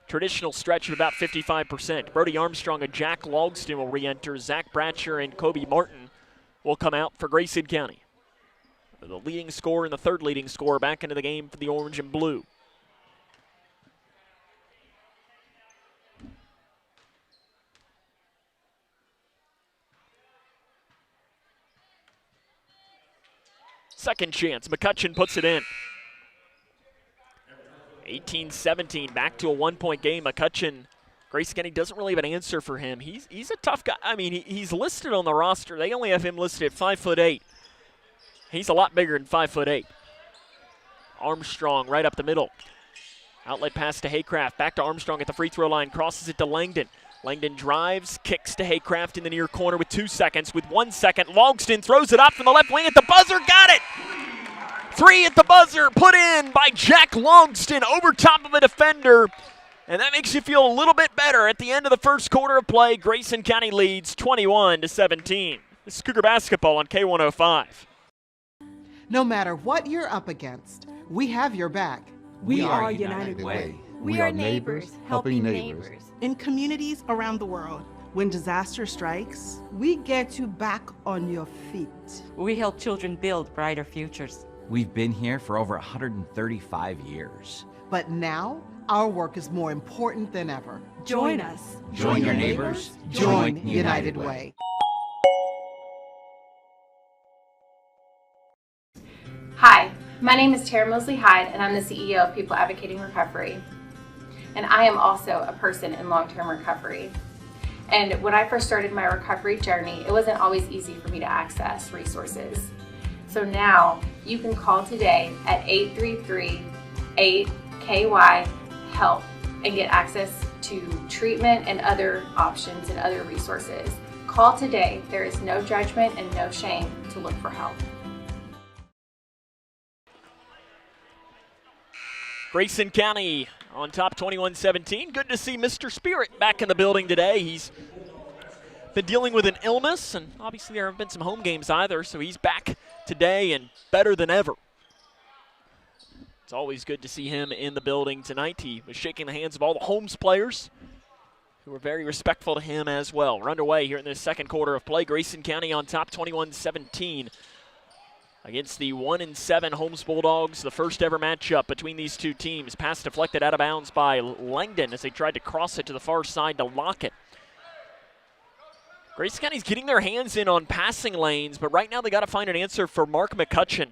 traditional stretch of about 55%. Brody Armstrong and Jack Logston will re-enter. Zach Bratcher and Kobe Martin will come out for Grayson County. The leading scorer and the third leading scorer back into the game for the orange and blue. Second chance. McCutcheon puts it in. 18-17, back to a 1-point game. McCutcheon, Grayson County doesn't really have an answer for him. He's a tough guy. He's listed on the roster. They only have him listed at 5'8". He's a lot bigger than 5'8". Armstrong right up the middle. Outlet pass to Haycraft. Back to Armstrong at the free throw line. Crosses it to Langdon. Langdon drives, kicks to Haycraft in the near corner with 2 seconds. With 1 second, Logston throws it up from the left wing at the buzzer. Got it! 3 at the buzzer, put in by Jack Logston over top of a defender. And that makes you feel a little bit better at the end of the first quarter of play. Grayson County leads 21-17. This is Cougar basketball on K105. No matter what you're up against, we have your back. We are United Way. We are neighbors helping neighbors. In communities around the world, when disaster strikes, we get you back on your feet. We help children build brighter futures. We've been here for over 135 years. But now, our work is more important than ever. Join us. Join your neighbors. Join United Way. Hi, my name is Tara Mosley Hyde, and I'm the CEO of People Advocating Recovery. And I am also a person in long-term recovery. And when I first started my recovery journey, it wasn't always easy for me to access resources. So now you can call today at 833-8KY-HELP and get access to treatment and other options and other resources. Call today. There is no judgment and no shame to look for help. Grayson County on top 21-17. Good to see Mr. Spirit back in the building today. He's been dealing with an illness, and obviously there haven't been some home games either, so he's back today and better than ever. It's always good to see him in the building tonight. He was shaking the hands of all the Holmes players, who were very respectful to him as well. We're underway here in this second quarter of play. Grayson County on top 21-17 against the 1-7 Holmes Bulldogs. The first ever matchup between these two teams. Pass deflected out of bounds by Langdon as they tried to cross it to the far side to Lockett. Grayson County's getting their hands in on passing lanes, but right now they got to find an answer for Mark McCutcheon.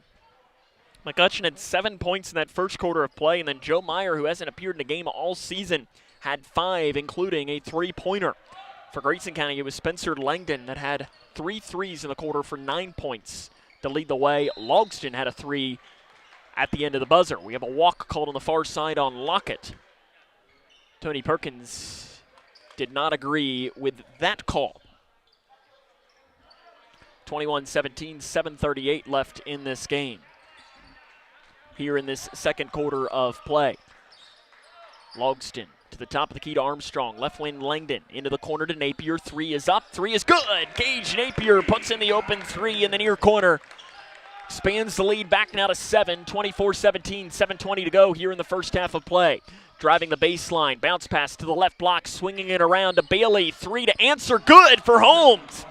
McCutcheon had 7 points in that first quarter of play, and then Joe Meyer, who hasn't appeared in a game all season, had 5, including a 3-pointer. For Grayson County, it was Spencer Langdon that had 3 threes in the quarter for 9 points to lead the way. Logston had a 3 at the end of the buzzer. We have a walk called on the far side on Lockett. Tony Perkins did not agree with that call. 21-17, 7:38 left in this game. Here in this second quarter of play. Logston to the top of the key to Armstrong. Left wing Langdon into the corner to Napier. 3 is up. 3 is good. Gage Napier puts in the open 3 in the near corner. Expands the lead back now to 7. 24-17, 7:20 to go here in the first half of play. Driving the baseline. Bounce pass to the left block. Swinging it around to Bailey. 3 to answer. Good for Holmes.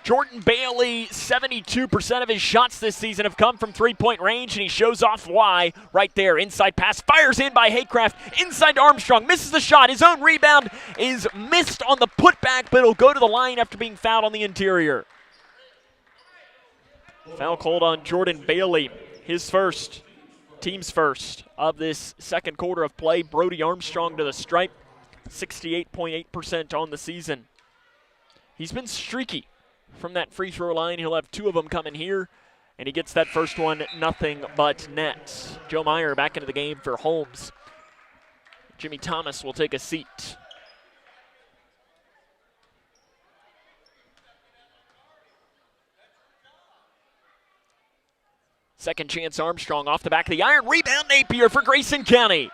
Jordan Bailey, 72% of his shots this season have come from three-point range, and he shows off why right there. Inside pass, fires in by Haycraft, inside to Armstrong, misses the shot. His own rebound is missed on the putback, but it'll go to the line after being fouled on the interior. Foul called on Jordan Bailey, his first, team's first of this second quarter of play. Brody Armstrong to the stripe, 68.8% on the season. He's been streaky from that free throw line. He'll have 2 of them coming here, and he gets that first one nothing but net. Joe Meyer back into the game for Holmes. Jimmy Thomas will take a seat. Second chance Armstrong off the back of the iron. Rebound Napier for Grayson County.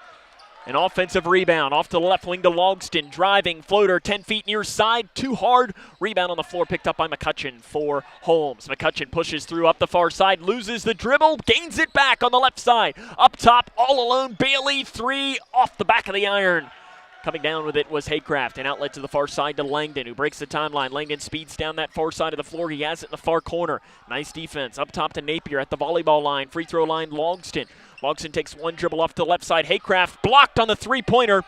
An offensive rebound off to the left wing to Logston. Driving floater 10 feet near side. Too hard. Rebound on the floor picked up by McCutcheon for Holmes. McCutcheon pushes through up the far side. Loses the dribble. Gains it back on the left side. Up top all alone. Bailey 3 off the back of the iron. Coming down with it was Haycraft. An outlet to the far side to Langdon, who breaks the timeline. Langdon speeds down that far side of the floor. He has it in the far corner. Nice defense. Up top to Napier at the volleyball line. Free throw line, Logston. Logston takes one dribble off to the left side. Haycraft blocked on the three-pointer.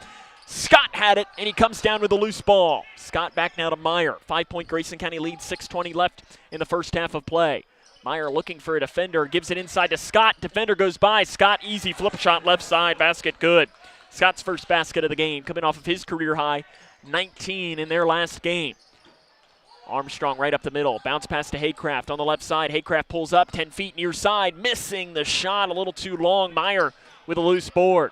Scott had it, and he comes down with a loose ball. Scott back now to Meyer. 5-point Grayson County lead, 6:20 left in the first half of play. Meyer looking for a defender, gives it inside to Scott. Defender goes by. Scott, easy flip shot left side, basket good. Scott's first basket of the game, coming off of his career high, 19 in their last game. Armstrong right up the middle. Bounce pass to Haycraft on the left side. Haycraft pulls up 10 feet near side, missing the shot a little too long. Meyer with a loose board.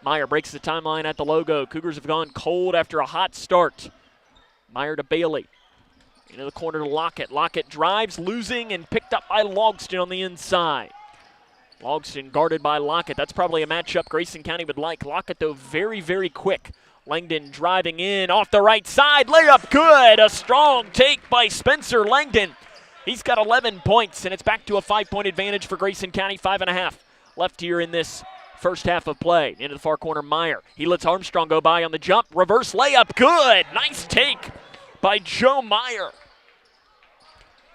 Meyer breaks the timeline at the logo. Cougars have gone cold after a hot start. Meyer to Bailey. Into the corner to Lockett. Lockett drives, losing, and picked up by Logston on the inside. Logston guarded by Lockett. That's probably a matchup Grayson County would like. Lockett, though, very, very quick. Langdon driving in off the right side. Layup good. A strong take by Spencer Langdon. He's got 11 points, and it's back to a 5-point advantage for Grayson County. 5.5 left here in this first half of play. Into the far corner, Meyer. He lets Armstrong go by on the jump. Reverse layup good. Nice take by Joe Meyer.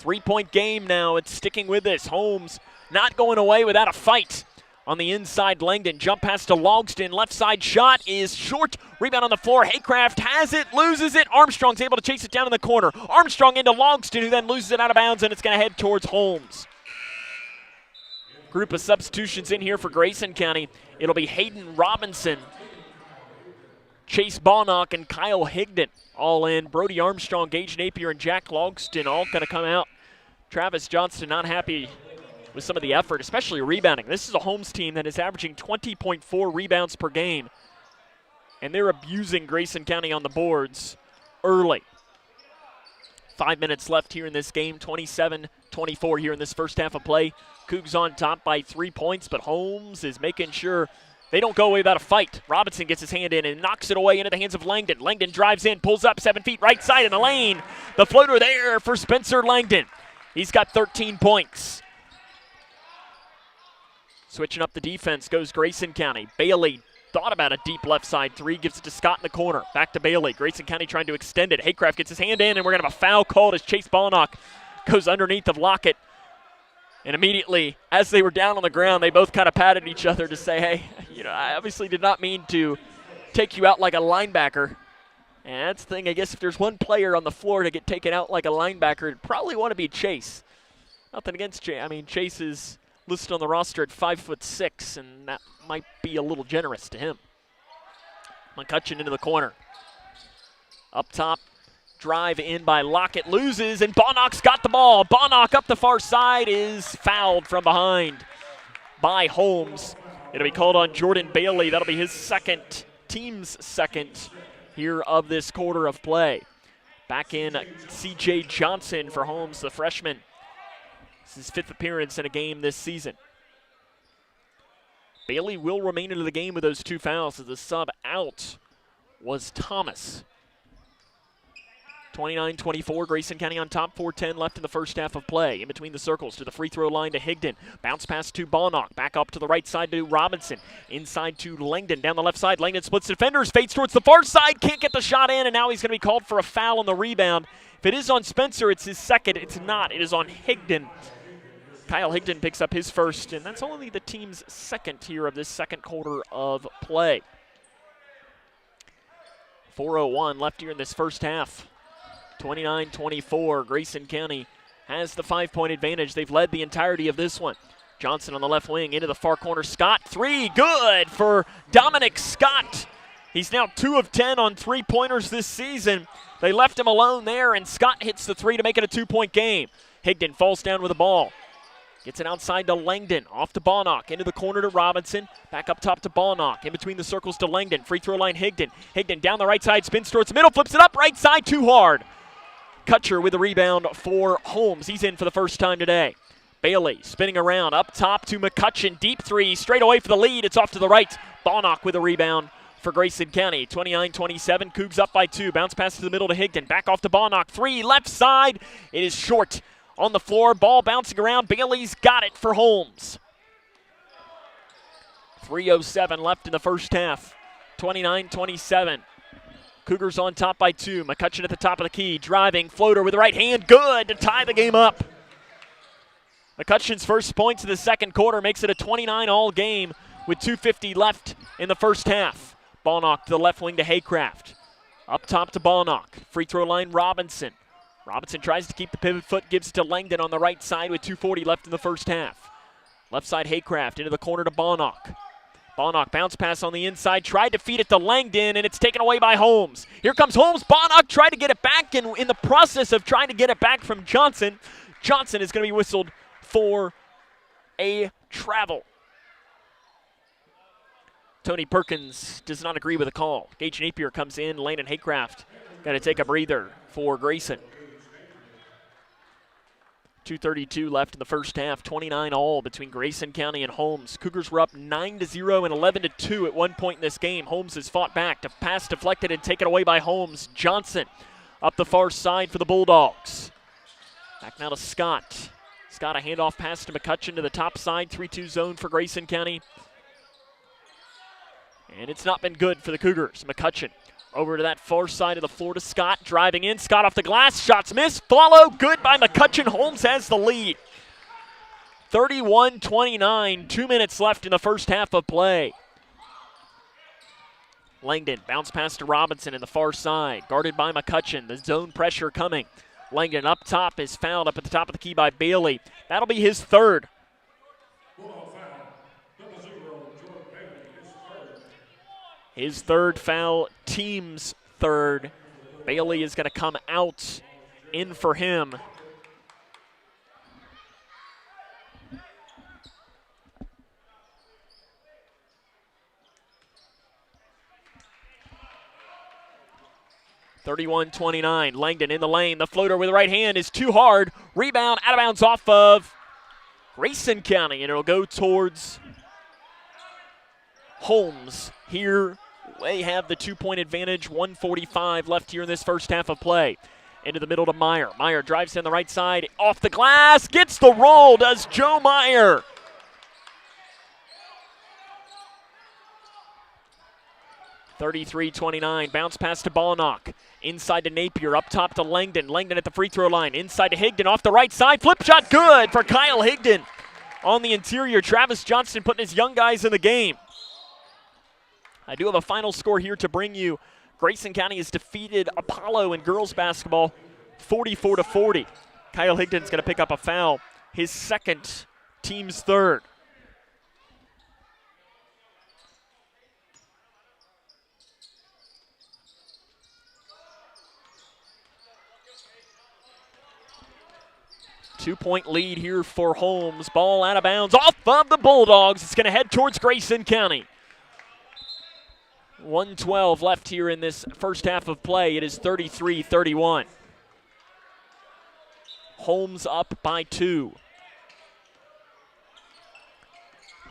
3-point game now. It's sticking with this. Holmes not going away without a fight. On the inside, Langdon, jump pass to Logston. Left side shot is short. Rebound on the floor. Haycraft has it, loses it. Armstrong's able to chase it down in the corner. Armstrong into Logston, who then loses it out of bounds, and it's going to head towards Holmes. Group of substitutions in here for Grayson County. It'll be Hayden Robinson, Chase Bonnock, and Kyle Higdon all in. Brody Armstrong, Gage Napier, and Jack Logston all going to come out. Travis Johnston not happy with some of the effort, especially rebounding. This is a Holmes team that is averaging 20.4 rebounds per game, and they're abusing Grayson County on the boards early. 5 minutes left here in this game, 27-24 here in this first half of play. Cougs on top by 3 points, but Holmes is making sure They don't go away without a fight. Robinson gets his hand in and knocks it away into the hands of Langdon. Langdon drives in, pulls up 7 feet, right side in the lane. The floater there for Spencer Langdon. He's got 13 points. Switching up the defense goes Grayson County. Bailey thought about a deep left side three, gives it to Scott in the corner. Back to Bailey. Grayson County trying to extend it. Haycraft gets his hand in, and we're going to have a foul called as Chase Balnock goes underneath of Lockett. And immediately, as they were down on the ground, they both kind of patted each other to say, hey, I obviously did not mean to take you out like a linebacker. And that's the thing, I guess if there's one player on the floor to get taken out like a linebacker, it'd probably want to be Chase. Nothing against Chase. I mean, Chase is listed on the roster at 5'6", and that might be a little generous to him. McCutcheon into the corner. Up top, drive in by Lockett, loses, and Balnock's got the ball. Balnock up the far side is fouled from behind by Holmes. It'll be called on Jordan Bailey. That'll be his second, team's second here of this quarter of play. Back in C.J. Johnson for Holmes, the freshman. This is his 5th appearance in a game this season. Bailey will remain into the game with those 2 fouls, as the sub out was Thomas. 29-24, Grayson County on top, 4:10 left in the first half of play. In between the circles to the free throw line to Higdon. Bounce pass to Balnock, back up to the right side to Robinson. Inside to Langdon, down the left side. Langdon splits defenders, fades towards the far side, can't get the shot in, and now he's going to be called for a foul on the rebound. If it is on Spencer, it's his second. It's not. It is on Higdon. Kyle Higdon picks up his first, and that's only the team's second here of this second quarter of play. 4:01 left here in this first half. 29-24, Grayson County has the 5-point advantage. They've led the entirety of this one. Johnson on the left wing into the far corner. Scott, 3, good for Dominic Scott. He's now 2 of 10 on 3-pointers this season. They left him alone there, and Scott hits the 3 to make it a 2-point game. Higdon falls down with the ball. Gets it outside to Langdon, off to Balnock, into the corner to Robinson, back up top to Balnock, in between the circles to Langdon, free throw line Higdon. Higdon down the right side, spins towards the middle, flips it up, right side, too hard. Kutcher with the rebound for Holmes. He's in for the first time today. Bailey spinning around, up top to McCutcheon, deep 3, straight away for the lead, it's off to the right. Balnock with a rebound for Grayson County. 29-27, Cougs up by 2, bounce pass to the middle to Higdon, back off to Balnock, 3, left side, it is short. On the floor, ball bouncing around. Bailey's got it for Holmes. 3:07 left in the first half. 29-27. Cougars on top by 2. McCutcheon at the top of the key. Driving, floater with the right hand. Good to tie the game up. McCutcheon's first points of the second quarter makes it a 29-all game with 2:50 left in the first half. Balnock to the left wing to Haycraft. Up top to Balnock. Free throw line Robinson. Robinson tries to keep the pivot foot, gives it to Langdon on the right side with 2:40 left in the first half. Left side Haycraft into the corner to Balnock. Balnock bounce pass on the inside, tried to feed it to Langdon, and it's taken away by Holmes. Here comes Holmes. Balnock tried to get it back, and in the process of trying to get it back from Johnson, Johnson is going to be whistled for a travel. Tony Perkins does not agree with the call. Gage Napier comes in. Landon Haycraft got to take a breather for Grayson. 2:32 left in the first half, 29-all between Grayson County and Holmes. Cougars were up 9-0 and 11-2 at one point in this game. Holmes has fought back. To pass deflected and taken away by Holmes. Johnson up the far side for the Bulldogs. Back now to Scott. Scott, a handoff pass to McCutcheon to the top side, 3-2 zone for Grayson County. And it's not been good for the Cougars. McCutcheon over to that far side of the floor to Scott, driving in. Scott off the glass, shots missed, follow, good by McCutcheon. Holmes has the lead. 31-29, 2 minutes left in the first half of play. Langdon, bounce pass to Robinson in the far side, guarded by McCutcheon. The zone pressure coming. Langdon up top is fouled up at the top of the key by Bailey. That'll be his third. His third foul, team's third. Bailey is going to come out in for him. (31-29). Langdon in the lane. The floater with the right hand is too hard. Rebound out of bounds off of Grayson County, and it'll go towards Holmes here. They have the 2-point advantage. 1:45 left here in this first half of play. Into the middle to Meyer. Meyer drives down the right side. Off the glass. Gets the roll. Does Joe Meyer. (33-29). Bounce pass to Ballnock. Inside to Napier. Up top to Langdon. Langdon at the free throw line. Inside to Higdon. Off the right side. Flip shot good for Kyle Higdon. On the interior, Travis Johnston putting his young guys in the game. I do have a final score here to bring you. Grayson County has defeated Apollo in girls basketball 44-40. Kyle Higdon's going to pick up a foul, his second, team's third. Two-point lead here for Holmes. Ball out of bounds off of the Bulldogs. It's going to head towards Grayson County. 1:12 left here in this first half of play. It is 33-31. Holmes up by 2.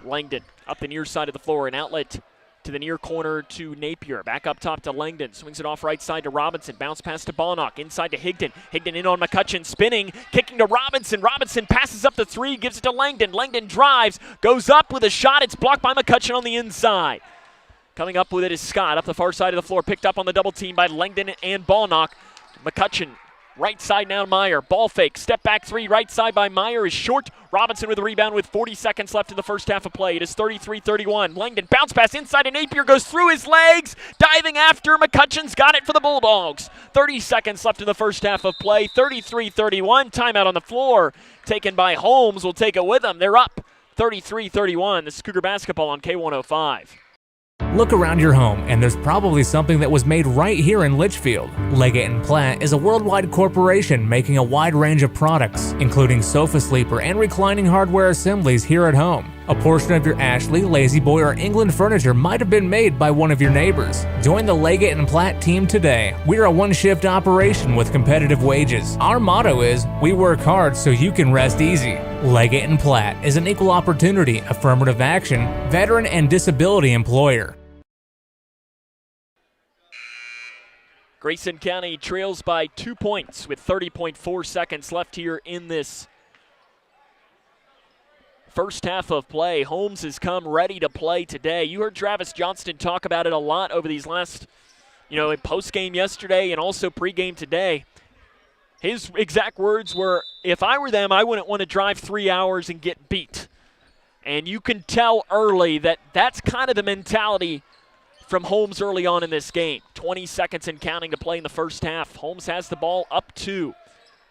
Langdon up the near side of the floor. An outlet to the near corner to Napier. Back up top to Langdon. Swings it off right side to Robinson. Bounce pass to Ballnock. Inside to Higdon. Higdon in on McCutcheon. Spinning. Kicking to Robinson. Robinson passes up the 3. Gives it to Langdon. Langdon drives. Goes up with a shot. It's blocked by McCutcheon on the inside. Coming up with it is Scott up the far side of the floor. Picked up on the double team by Langdon and Ballnock. McCutcheon right side now Meyer. Ball fake. Step back 3 right side by Meyer is short. Robinson with the rebound with 40 seconds left in the first half of play. It is 33-31. Langdon bounce pass inside and Napier goes through his legs. Diving after. McCutcheon's got it for the Bulldogs. 30 seconds left in the first half of play. 33-31. Timeout on the floor taken by Holmes. Will take it with them. They're up 33-31. This is Cougar basketball on K105. Look around your home, and there's probably something that was made right here in Litchfield. Leggett & Platt is a worldwide corporation making a wide range of products, including sofa sleeper and reclining hardware assemblies here at home. A portion of your Ashley, Lazy Boy, or England furniture might have been made by one of your neighbors. Join the Leggett & Platt team today. We're a one-shift operation with competitive wages. Our motto is, we work hard so you can rest easy. Leggett & Platt is an equal opportunity, affirmative action, veteran and disability employer. Grayson County trails by 2 points with 30.4 seconds left here in this first half of play. Holmes has come ready to play today. You heard Travis Johnston talk about it a lot over these last, in post-game yesterday and also pre-game today. His exact words were, if I were them, I wouldn't want to drive 3 hours and get beat. And you can tell early that that's kind of the mentality from Holmes early on in this game. 20 seconds and counting to play in the first half. Holmes has the ball up 2.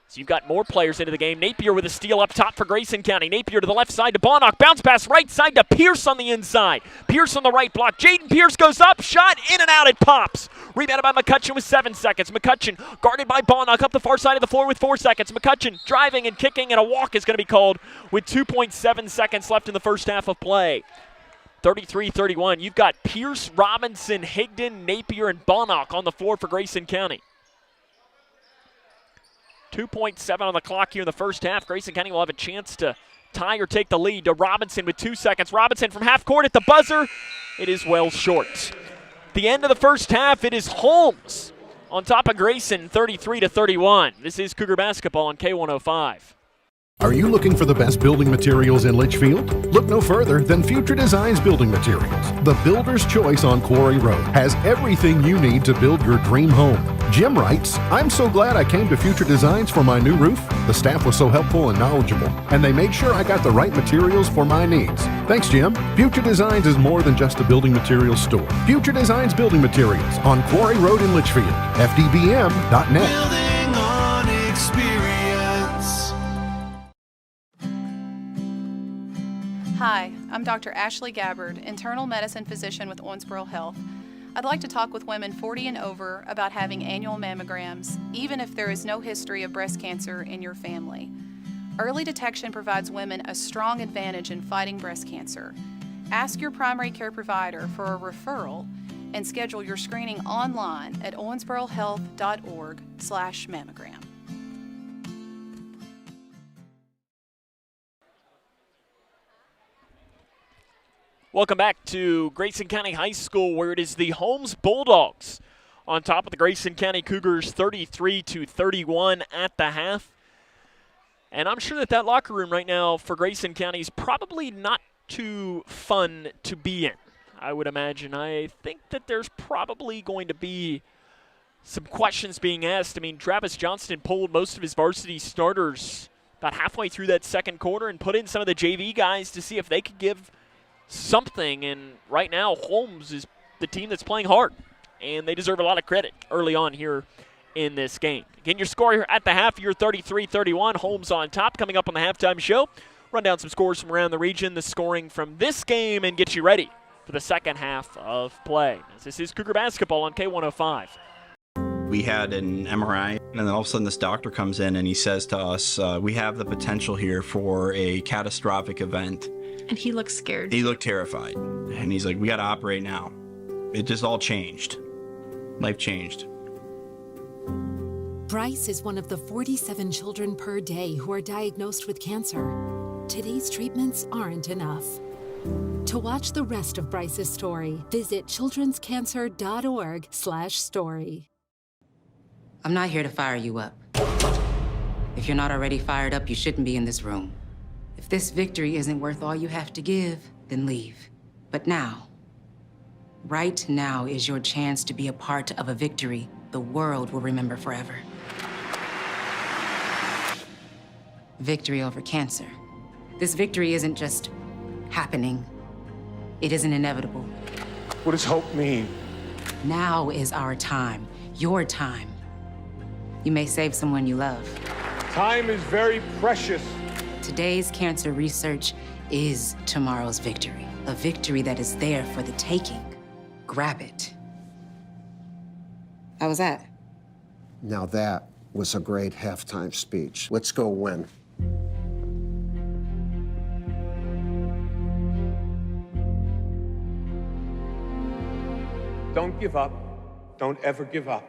So you've got more players into the game. Napier with a steal up top for Grayson County. Napier to the left side to Ballnock. Bounce pass right side to Pierce on the inside. Pierce on the right block. Jaden Pierce goes up. Shot in and out. It pops. Rebounded by McCutcheon with 7 seconds. McCutcheon guarded by Ballnock up the far side of the floor with 4 seconds. McCutcheon driving and kicking, and a walk is going to be called with 2.7 seconds left in the first half of play. 33-31. You've got Pierce, Robinson, Higdon, Napier, and Ballnock on the floor for Grayson County. 2.7 on the clock here in the first half. Grayson County will have a chance to tie or take the lead to Robinson with 2 seconds. Robinson from half court at the buzzer. It is well short. The end of the first half, it is Holmes on top of Grayson, 33-31. This is Cougar basketball on K105. Are you looking for the best building materials in Litchfield? Look no further than Future Designs Building Materials. The builder's choice on Quarry Road has everything you need to build your dream home. Jim writes, I'm so glad I came to Future Designs for my new roof. The staff was so helpful and knowledgeable, and they made sure I got the right materials for my needs. Thanks, Jim. Future Designs is more than just a building materials store. Future Designs Building Materials on Quarry Road in Litchfield. FDBM.net. Building on experience. Hi, I'm Dr. Ashley Gabbard, internal medicine physician with Owensboro Health. I'd like to talk with women 40 and over about having annual mammograms, even if there is no history of breast cancer in your family. Early detection provides women a strong advantage in fighting breast cancer. Ask your primary care provider for a referral and schedule your screening online at owensborohealth.org/mammogram. Welcome back to Grayson County High School, where it is the Holmes Bulldogs on top of the Grayson County Cougars 33-31 at the half. And I'm sure that locker room right now for Grayson County is probably not too fun to be in, I would imagine. I think that there's probably going to be some questions being asked. I mean, Travis Johnston pulled most of his varsity starters about halfway through that second quarter and put in some of the JV guys to see if they could give something. And right now, Holmes is the team that's playing hard, and they deserve a lot of credit early on here in this game. Again, your score here at the half, you're 33-31. Holmes on top. Coming up on the halftime show, run down some scores from around the region, the scoring from this game, and get you ready for the second half of play. This is Cougar basketball on K105. We had an MRI, and then all of a sudden this doctor comes in and he says to us, we have the potential here for a catastrophic event. And he looked scared. He looked terrified. And he's like, we got to operate now. It just all changed. Life changed. Bryce is one of the 47 children per day who are diagnosed with cancer. Today's treatments aren't enough. To watch the rest of Bryce's story, visit childrenscancer.org/story. I'm not here to fire you up. If you're not already fired up, you shouldn't be in this room. If this victory isn't worth all you have to give, then leave. But now, right now is your chance to be a part of a victory the world will remember forever. Victory over cancer. This victory isn't just happening. It isn't inevitable. What does hope mean? Now is our time, your time. You may save someone you love. Time is very precious. Today's cancer research is tomorrow's victory. A victory that is there for the taking. Grab it. How was that? Now that was a great halftime speech. Let's go win. Don't give up. Don't ever give up.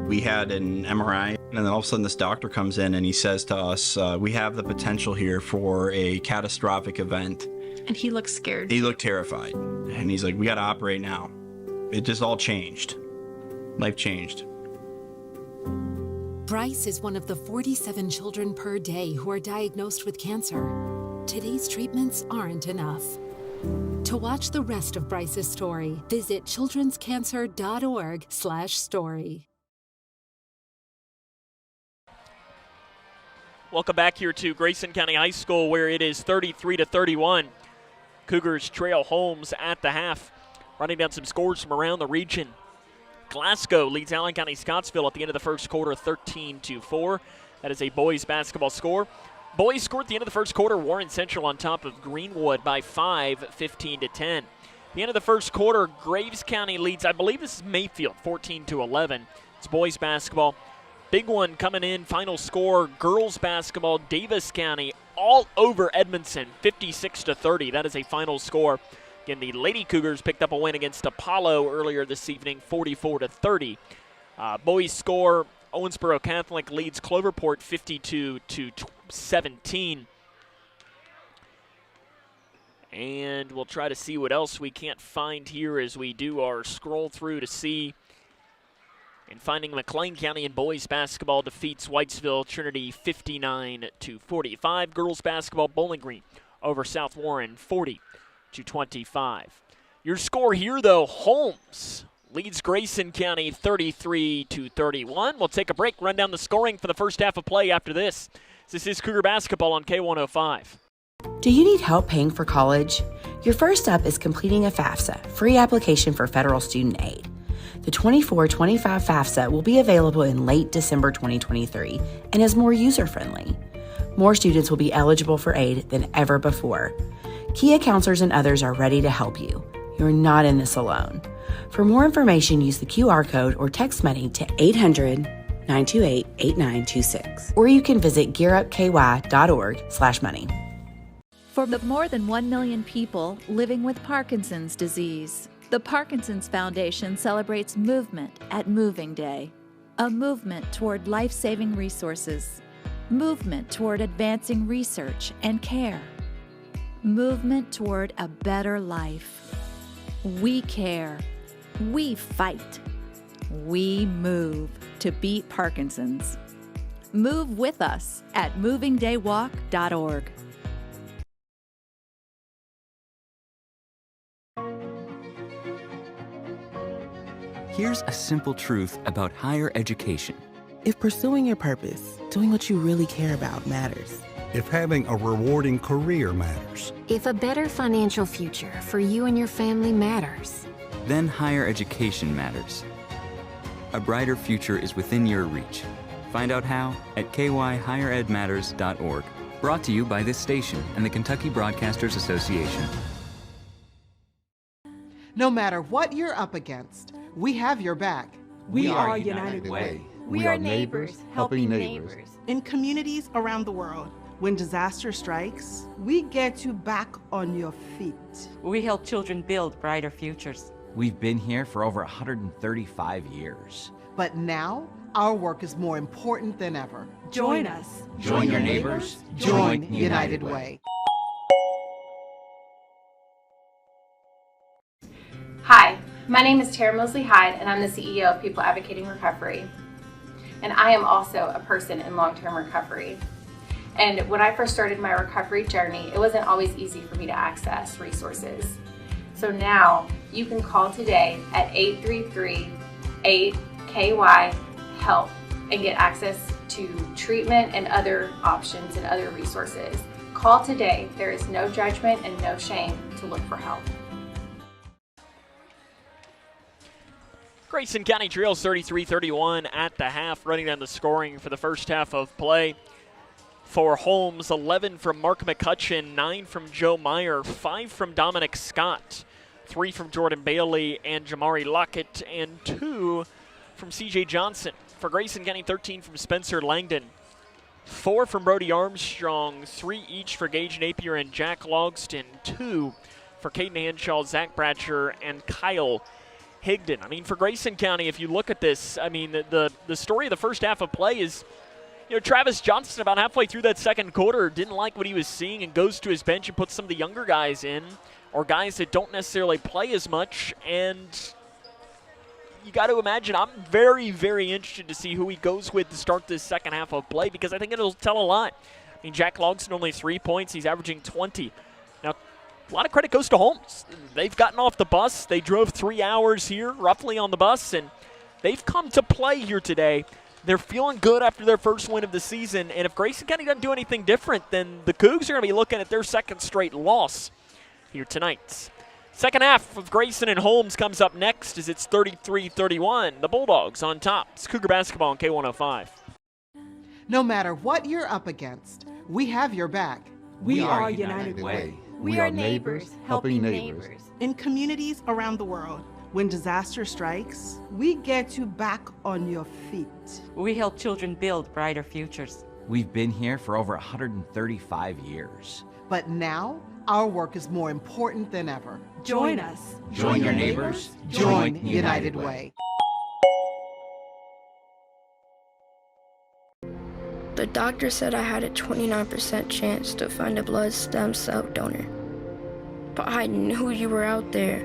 We had an MRI, and then all of a sudden this doctor comes in and he says to us, we have the potential here for a catastrophic event. And he looked scared. He looked terrified. And he's like, we got to operate now. It just all changed. Life changed. Bryce is one of the 47 children per day who are diagnosed with cancer. Today's treatments aren't enough. To watch the rest of Bryce's story, visit childrenscancer.org/story. Welcome back here to Grayson County High School, where it is 33-31. Cougars trail Holmes at the half. Running down some scores from around the region. Glasgow leads Allen County Scottsville at the end of the first quarter, 13-4. That is a boys basketball score. Boys scored at the end of the first quarter. Warren Central on top of Greenwood by 5, 15-10. The end of the first quarter, Graves County leads, I believe this is Mayfield, 14-11. It's boys basketball. Big one coming in, final score, girls basketball, Davis County all over Edmondson, 56-30. That is a final score. Again, the Lady Cougars picked up a win against Apollo earlier this evening, 44-30. Boys score, Owensboro Catholic leads Cloverport 52-17. And we'll try to see what else we can't find here as we do our scroll through to see. And finding McLean County in boys basketball defeats Whitesville Trinity 59-45. Girls basketball, Bowling Green over South Warren 40-25. Your score here, though, Holmes leads Grayson County 33-31. We'll take a break, run down the scoring for the first half of play after this. This is Cougar basketball on K105. Do you need help paying for college? Your first step is completing a FAFSA, free application for federal student aid. The 24-25 FAFSA will be available in late December 2023 and is more user-friendly. More students will be eligible for aid than ever before. Kia counselors and others are ready to help you. You're not in this alone. For more information, use the QR code or text money to 800-928-8926. Or you can visit gearupky.org/money. For the more than 1 million people living with Parkinson's disease, the Parkinson's Foundation celebrates movement at Moving Day, a movement toward life-saving resources, movement toward advancing research and care, Movement toward a better life. We care. We fight. We move to beat Parkinson's. Move with us at movingdaywalk.org. Here's a simple truth about higher education. If pursuing your purpose, doing what you really care about matters. If having a rewarding career matters. If a better financial future for you and your family matters. Then higher education matters. A brighter future is within your reach. Find out how at kyhigheredmatters.org. Brought to you by this station and the Kentucky Broadcasters Association. No matter what you're up against, we have your back. We are United Way. We are neighbors helping neighbors. In communities around the world, when disaster strikes, we get you back on your feet. We help children build brighter futures. We've been here for over 135 years. But now, our work is more important than ever. Join us. Join your neighbors. Join United Way. Hi, my name is Tara Mosley Hyde, and I'm the CEO of People Advocating Recovery. And I am also a person in long-term recovery. And when I first started my recovery journey, it wasn't always easy for me to access resources. So now you can call today at 833-8KY-HELP and get access to treatment and other options and other resources. Call today. There is no judgment and no shame to look for help. Grayson County trails 33-31 at the half, running down the scoring for the first half of play. For Holmes, 11 from Mark McCutcheon, 9 from Joe Meyer, 5 from Dominic Scott, 3 from Jordan Bailey and Jamari Lockett, and 2 from C.J. Johnson. For Grayson County, 13 from Spencer Langdon, 4 from Brody Armstrong, 3 each for Gage Napier and Jack Logston, 2 for Caden Hanshaw, Zach Bratcher, and Kyle Higdon. I mean, for Grayson County, if you look at this, I mean, the story of the first half of play is, you know, Travis Johnson about halfway through that second quarter didn't like what he was seeing and goes to his bench and puts some of the younger guys in, or guys that don't necessarily play as much, and you got to imagine I'm very, very interested to see who he goes with to start this second half of play, because I think it'll tell a lot. I mean, Jack Logston only 3 points. He's averaging 20. Now, a lot of credit goes to Holmes. They've gotten off the bus. They drove 3 hours here, roughly, on the bus, and they've come to play here today. They're feeling good after their first win of the season, and if Grayson County doesn't do anything different, then the Cougs are going to be looking at their second straight loss here tonight. Second half of Grayson and Holmes comes up next as it's 33-31. The Bulldogs on top. It's Cougar basketball on K105. No matter what you're up against, we have your back. We are United Way. We are neighbors helping neighbors. In communities around the world, when disaster strikes, we get you back on your feet. We help children build brighter futures. We've been here for over 135 years. But now, our work is more important than ever. Join us. Join your neighbors. Join United Way. The doctor said I had a 29% chance to find a blood stem cell donor. But I knew you were out there.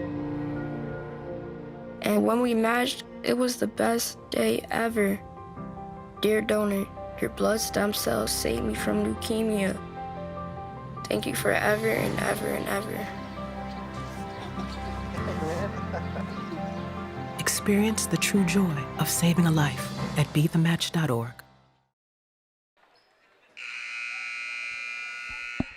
And when we matched, it was the best day ever. Dear donor, your blood stem cells saved me from leukemia. Thank you forever and ever and ever. Experience the true joy of saving a life at BeTheMatch.org.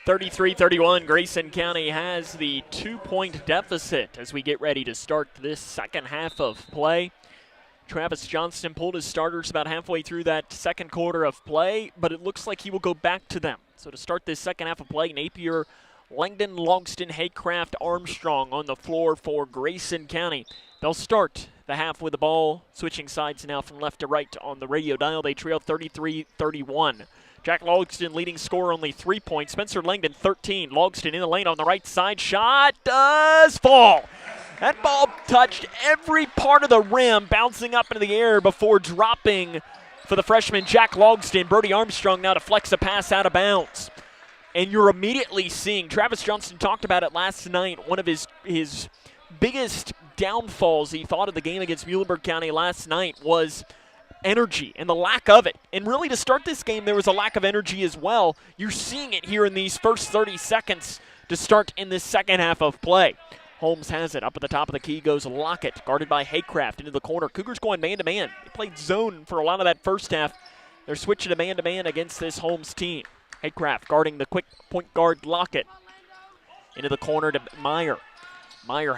33-31, Grayson County has the 2-point deficit as we get ready to start this second half of play. Travis Johnston pulled his starters about halfway through that second quarter of play, but it looks like he will go back to them. So to start this second half of play, Napier, Langdon, Logston, Haycraft, Armstrong on the floor for Grayson County. They'll start the half with the ball, switching sides now from left to right on the radio dial. They trail 33-31. Jack Logston leading scorer, only 3 points. Spencer Langdon, 13. Logston in the lane on the right side. Shot does fall. That ball touched every part of the rim, bouncing up into the air before dropping for the freshman Jack Logston. Brody Armstrong now to flex a pass out of bounds. And you're immediately seeing, Travis Johnston talked about it last night, one of his biggest downfalls he thought of the game against Muhlenberg County last night was energy and the lack of it. And really to start this game, there was a lack of energy as well. You're seeing it here in these first 30 seconds to start in this second half of play. Holmes has it. Up at the top of the key goes Lockett, guarded by Haycraft into the corner. Cougars going man-to-man. They played zone for a lot of that first half. They're switching to man-to-man against this Holmes team. Haycraft guarding the quick point guard Lockett. Into the corner to Meyer. Meyer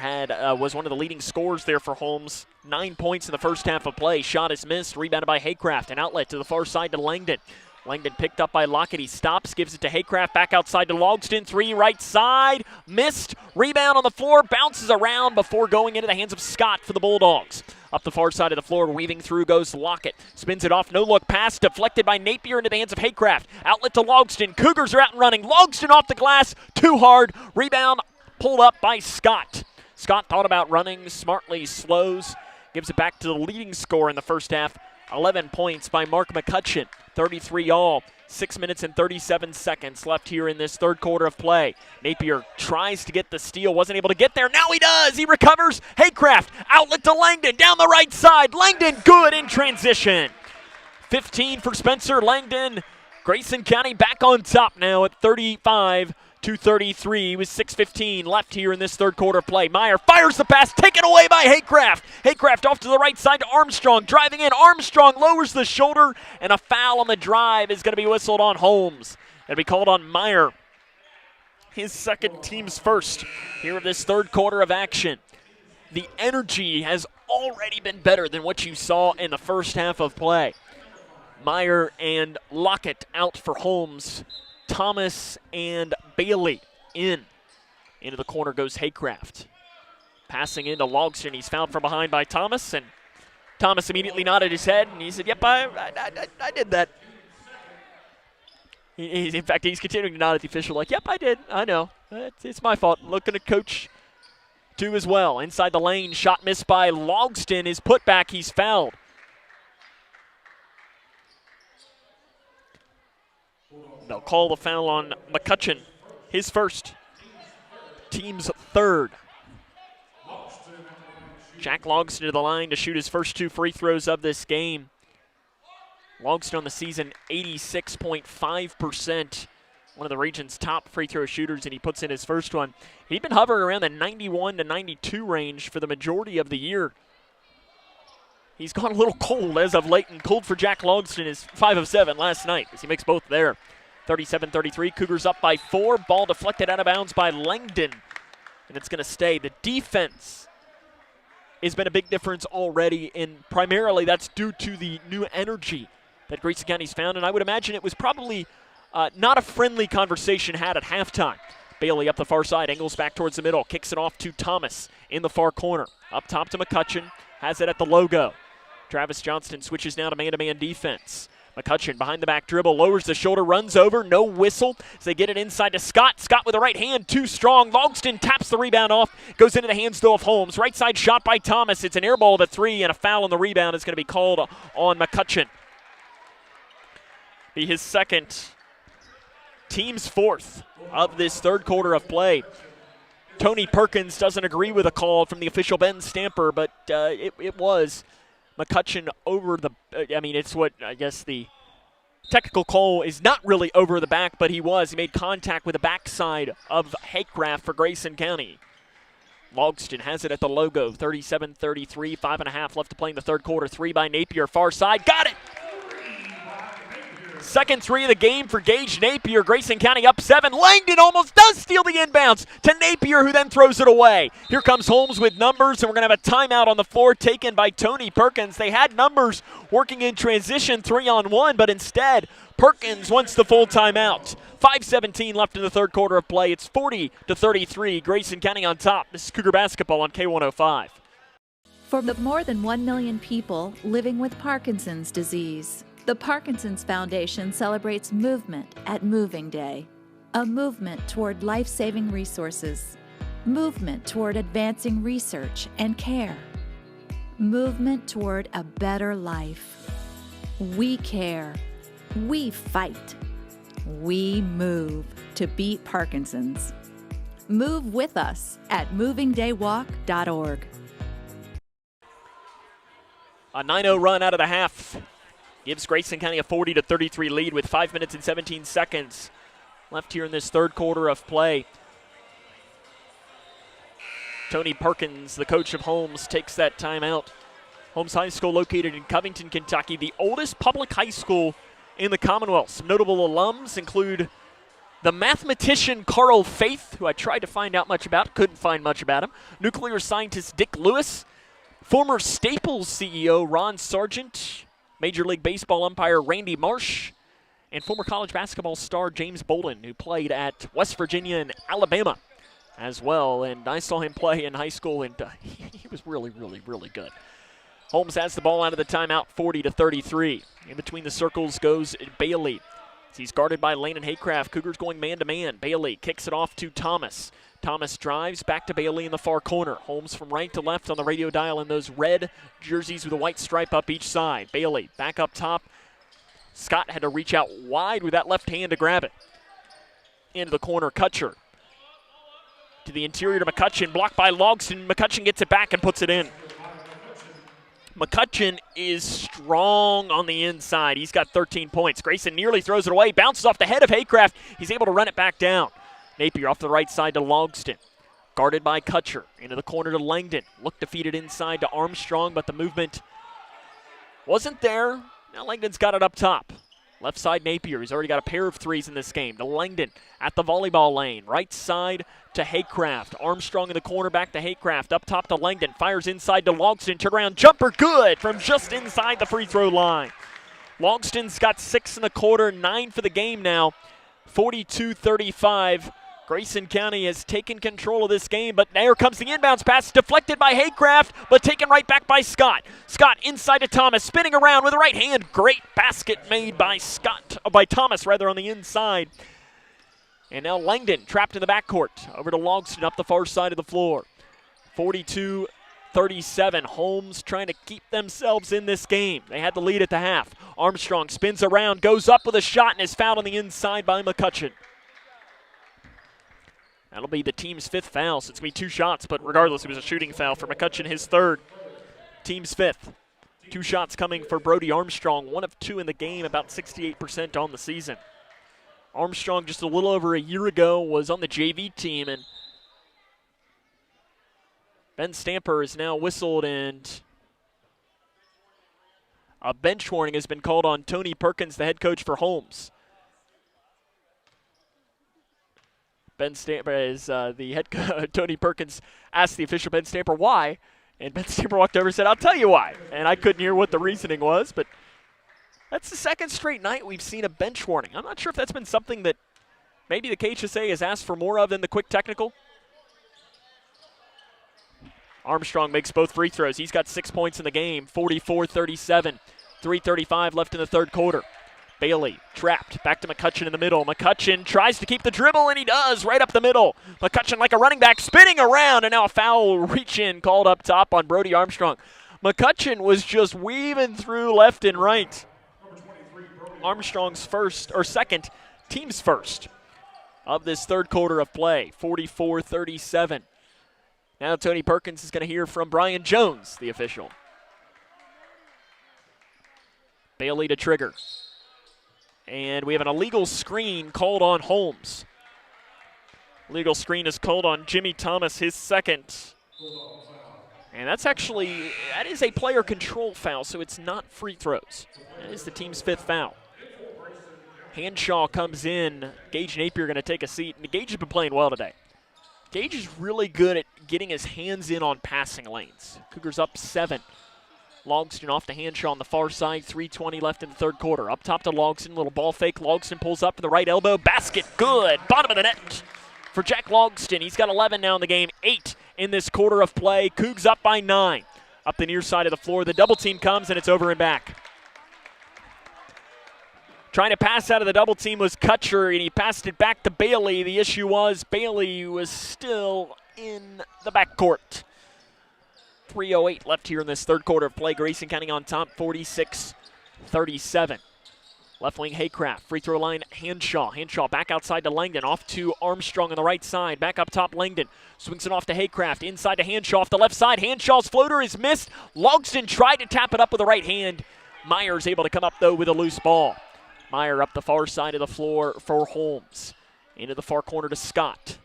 was one of the leading scorers there for Holmes. 9 points in the first half of play. Shot is missed. Rebounded by Haycraft. An outlet to the far side to Langdon. Langdon picked up by Lockett. He stops, gives it to Haycraft. Back outside to Logston. 3 right side. Missed. Rebound on the floor. Bounces around before going into the hands of Scott for the Bulldogs. Up the far side of the floor, weaving through goes Lockett. Spins it off. No look pass. Deflected by Napier into the hands of Haycraft. Outlet to Logston. Cougars are out and running. Logston off the glass. Too hard. Rebound pulled up by Scott. Scott thought about running. Smartly slows. Gives it back to the leading scorer in the first half. 11 points by Mark McCutcheon. 33 all. 6 minutes and 37 seconds left here in this third quarter of play. Napier tries to get the steal. Wasn't able to get there. Now he does. He recovers. Haycraft. Outlet to Langdon. Down the right side. Langdon good in transition. 15 for Spencer Langdon. Grayson County back on top now at 35-33 with 6:15 left here in this third quarter play. Meyer fires the pass, taken away by Haycraft. Haycraft off to the right side to Armstrong, driving in. Armstrong lowers the shoulder, and a foul on the drive is going to be whistled on Holmes. It'll be called on Meyer. His second, team's first here of this third quarter of action. The energy has already been better than what you saw in the first half of play. Meyer and Lockett out for Holmes. Thomas and Bailey in. Into the corner goes Haycraft. Passing into Logston. He's fouled from behind by Thomas, and Thomas immediately nodded his head, and he said, yep, I did that. In fact, he's continuing to nod at the official like, yep, I did. I know. It's my fault. Looking at Coach too as well. Inside the lane, shot missed by Logston. His putback, he's fouled. They'll call the foul on McCutcheon, his first, team's third. Jack Logston to the line to shoot his first 2 free throws of this game. Logston on the season, 86.5%, one of the region's top free throw shooters, and he puts in his first one. He'd been hovering around the 91 to 92 range for the majority of the year. He's gone a little cold as of late, and cold for Jack Logston is 5 of 7 last night as he makes both there. 37-33, Cougars up by 4. Ball deflected out of bounds by Langdon, and it's going to stay. The defense has been a big difference already, and primarily that's due to the new energy that Grayson County's found, and I would imagine it was probably not a friendly conversation had at halftime. Bailey up the far side, angles back towards the middle, kicks it off to Thomas in the far corner. Up top to McCutcheon, has it at the logo. Travis Johnston switches now to man-to-man defense. McCutcheon behind the back dribble, lowers the shoulder, runs over, no whistle as they get it inside to Scott. Scott with the right hand, too strong. Logston taps the rebound off, goes into the hands though of Holmes. Right side shot by Thomas. It's an air ball to 3, and a foul on the rebound is going to be called on McCutcheon. Be his second, team's fourth of this third quarter of play. Tony Perkins doesn't agree with a call from the official Ben Stamper, but it was McCutcheon over the, it's what I guess the technical call is not really over the back, but he made contact with the backside of Haycraft for Grayson County. Logston has it at the logo, 37-33, 5.5 left to play in the third quarter. 3 by Napier, far side, got it! Second 3 of the game for Gage Napier. Grayson County up 7. Langdon almost does steal the inbounds to Napier, who then throws it away. Here comes Holmes with numbers, and we're going to have a timeout on the floor taken by Tony Perkins. They had numbers working in transition 3-on-1, but instead Perkins wants the full timeout. 5:17 left in the third quarter of play. It's 40-33. Grayson County on top. This is Cougar basketball on K105. For the more than 1 million people living with Parkinson's disease, the Parkinson's Foundation celebrates movement at Moving Day, a movement toward life-saving resources, movement toward advancing research and care, movement toward a better life. We care. We fight. We move. to beat Parkinson's. Move with us at movingdaywalk.org. A 9-0 run out of the half gives Grayson County a 40-33 lead with 5 minutes and 17 seconds left here in this third quarter of play. Tony Perkins, the coach of Holmes, takes that timeout. Holmes High School, located in Covington, Kentucky, the oldest public high school in the Commonwealth. Some notable alums include the mathematician Carl Faith, who I tried to find out much about, couldn't find much about him. Nuclear scientist Dick Lewis, former Staples CEO Ron Sargent, Major League Baseball umpire Randy Marsh, and former college basketball star James Bolden, who played at West Virginia and Alabama as well. And I saw him play in high school, and he was really, really, really good. Holmes has the ball out of the timeout, 40-33. In between the circles goes Bailey. He's guarded by Landon Haycraft. Cougars going man-to-man. Bailey kicks it off to Thomas. Thomas drives back to Bailey in the far corner. Holmes from right to left on the radio dial in those red jerseys with a white stripe up each side. Bailey back up top. Scott had to reach out wide with that left hand to grab it. Into the corner, Kutcher. To the interior to McCutcheon, blocked by Logston. McCutcheon gets it back and puts it in. McCutcheon is strong on the inside. He's got 13 points. Grayson nearly throws it away, bounces off the head of Haycraft. He's able to run it back down. Napier off the right side to Logston. Guarded by Kutcher. Into the corner to Langdon. Looked to feed it inside to Armstrong, but the movement wasn't there. Now Langdon's got it up top. Left side Napier. He's already got a pair of threes in this game. To Langdon at the volleyball lane. Right side to Haycraft. Armstrong in the corner, back to Haycraft. Up top to Langdon. Fires inside to Logston. Turnaround jumper good from just inside the free throw line. Logston's got 6 in the quarter, 9 for the game now. 42-35. Grayson County has taken control of this game, but there comes the inbounds pass, deflected by Haycraft, but taken right back by Scott. Scott inside to Thomas, spinning around with the right hand. Great basket made by Thomas on the inside. And now Langdon trapped in the backcourt. Over to Logston up the far side of the floor. 42-37. Holmes trying to keep themselves in this game. They had the lead at the half. Armstrong spins around, goes up with a shot, and is fouled on the inside by McCutcheon. That'll be the team's 5th foul, so it's going to be 2 shots, but regardless, it was a shooting foul for McCutcheon, his 3rd. Team's 5th. 2 shots coming for Brody Armstrong, 1 of 2 in the game, about 68% on the season. Armstrong, just a little over a year ago, was on the JV team, and Ben Stamper is now whistled, and a bench warning has been called on Tony Perkins, the head coach for Holmes. Ben Stamper is the head coach. Tony Perkins asked the official Ben Stamper why, and Ben Stamper walked over and said, "I'll tell you why." And I couldn't hear what the reasoning was, but that's the 2nd straight night we've seen a bench warning. I'm not sure if that's been something that maybe the KHSA has asked for more of than the quick technical. Armstrong makes both free throws. He's got 6 points in the game, 44-37. 3:35 left in the third quarter. Bailey trapped, back to McCutcheon in the middle. McCutcheon tries to keep the dribble, and he does, right up the middle. McCutcheon like a running back, spinning around, and now a foul reach-in called up top on Brody Armstrong. McCutcheon was just weaving through left and right. Armstrong's second, team's first of this third quarter of play, 44-37. Now Tony Perkins is going to hear from Brian Jones, the official. Bailey to trigger. And we have an illegal screen called on Holmes. Illegal screen is called on Jimmy Thomas, his 2nd. And that is a player control foul, so it's not free throws. That is the team's 5th foul. Hanshaw comes in. Gage Napier going to take a seat. And Gage has been playing well today. Gage is really good at getting his hands in on passing lanes. Cougars up 7. Logston off to Hanshaw on the far side. 3:20 left in the third quarter. Up top to Logston. Little ball fake. Logston pulls up to the right elbow. Basket good. Bottom of the net for Jack Logston. He's got 11 now in the game. 8 in this quarter of play. Cougs up by 9. Up the near side of the floor. The double team comes, and it's over and back. Trying to pass out of the double team was Kutcher, and he passed it back to Bailey. The issue was Bailey was still in the backcourt. 3:08 left here in this third quarter of play. Grayson County on top, 46-37. Left wing Haycraft, free throw line Hanshaw. Hanshaw back outside to Langdon, off to Armstrong on the right side. Back up top Langdon, swings it off to Haycraft, inside to Hanshaw off the left side. Hanshaw's floater is missed. Logston tried to tap it up with the right hand. Meyer's able to come up though with a loose ball. Meyer up the far side of the floor for Holmes. Into the far corner to Scott.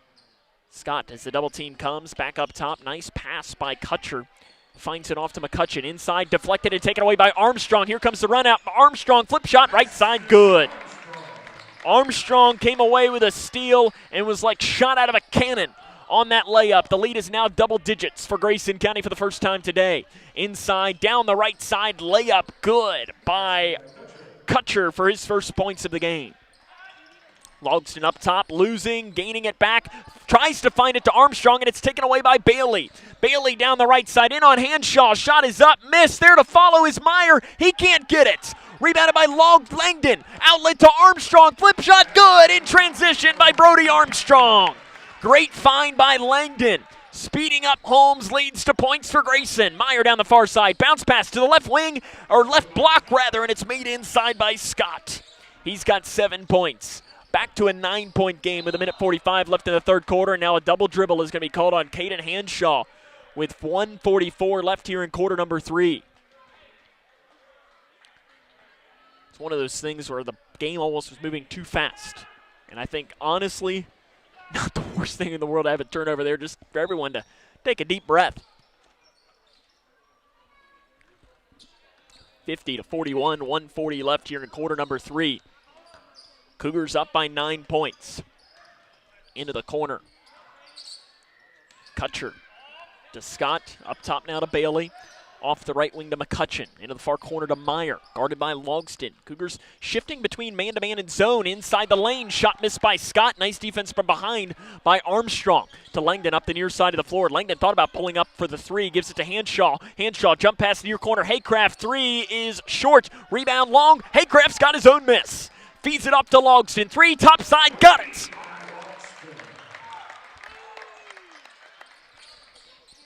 Scott, as the double team comes, back up top. Nice pass by Kutcher. Finds it off to McCutcheon. Inside, deflected and taken away by Armstrong. Here comes the run out. Armstrong, flip shot, right side, good. Armstrong came away with a steal and was like shot out of a cannon on that layup. The lead is now double digits for Grayson County for the first time today. Inside, down the right side, layup, good by Kutcher for his first points of the game. Logston up top, losing, gaining it back, tries to find it to Armstrong, and it's taken away by Bailey. Bailey down the right side, in on Hanshaw, shot is up, missed, there to follow is Meyer, he can't get it. Rebounded by Langdon, outlet to Armstrong, flip shot good, in transition by Brody Armstrong. Great find by Langdon. Speeding up Holmes, leads to points for Grayson. Meyer down the far side, bounce pass to the left wing, or left block rather, and it's made inside by Scott. He's got 7 points. Back to a 9-point game with 1:45 left in the third quarter, and now a double dribble is going to be called on Caden Hanshaw with 1:44 left here in quarter number 3. It's one of those things where the game almost was moving too fast. And I think, honestly, not the worst thing in the world to have a turnover there, just for everyone to take a deep breath. 50-41, 1:40 left here in quarter number 3. Cougars up by 9 points. Into the corner. Kutcher to Scott. Up top now to Bailey. Off the right wing to McCutcheon. Into the far corner to Meyer. Guarded by Logston. Cougars shifting between man-to-man and zone. Inside the lane. Shot missed by Scott. Nice defense from behind by Armstrong. To Langdon up the near side of the floor. Langdon thought about pulling up for the 3. Gives it to Hanshaw. Hanshaw jump pass near corner. Haycraft 3 is short. Rebound long. Haycraft's got his own miss. Feeds it up to Logston. 3, top side, got it.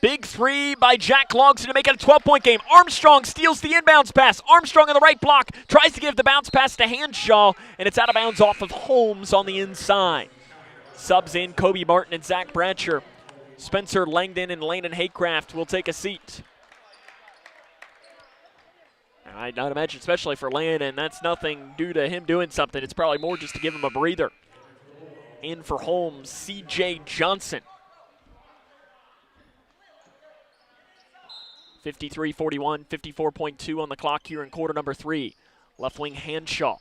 Big 3 by Jack Logston to make it a 12-point game. Armstrong steals the inbounds pass. Armstrong on the right block, tries to give the bounce pass to Hanshaw, and it's out of bounds off of Holmes on the inside. Subs in Kobe Martin and Zach Bratcher. Spencer Langdon and Landon Haycraft will take a seat. I'd not imagine, especially for Landon, that's nothing due to him doing something. It's probably more just to give him a breather. In for Holmes, C.J. Johnson. 53-41, 54.2 on the clock here in quarter number 3. Left wing Hanshaw.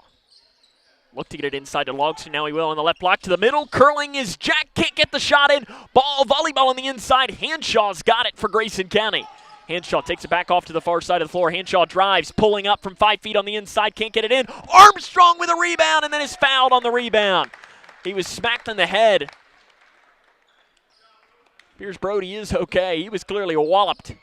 Look to get it inside to Logston. Now he will on the left block to the middle. Curling is Jack. Can't get the shot in. Volleyball on the inside. Hanshaw's got it for Grayson County. Hanshaw takes it back off to the far side of the floor. Hanshaw drives, pulling up from 5 feet on the inside. Can't get it in. Armstrong with a rebound and then is fouled on the rebound. He was smacked in the head. Here's Brody is okay. He was clearly walloped.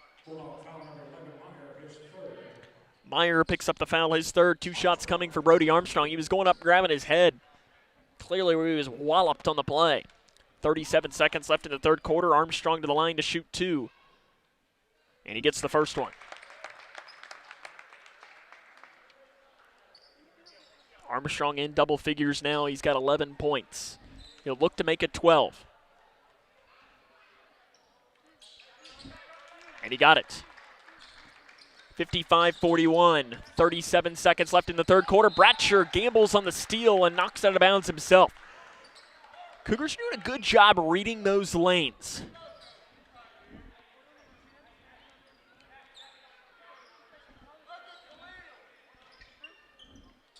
Meyer picks up the foul, his third. 2 shots coming for Brody Armstrong. He was going up grabbing his head. Clearly he was walloped on the play. 37 seconds left in the third quarter. Armstrong to the line to shoot 2. And he gets the first one. Armstrong in double figures now. He's got 11 points. He'll look to make it 12. And he got it. 55-41, 37 seconds left in the third quarter. Bratcher gambles on the steal and knocks it out of bounds himself. Cougars are doing a good job reading those lanes.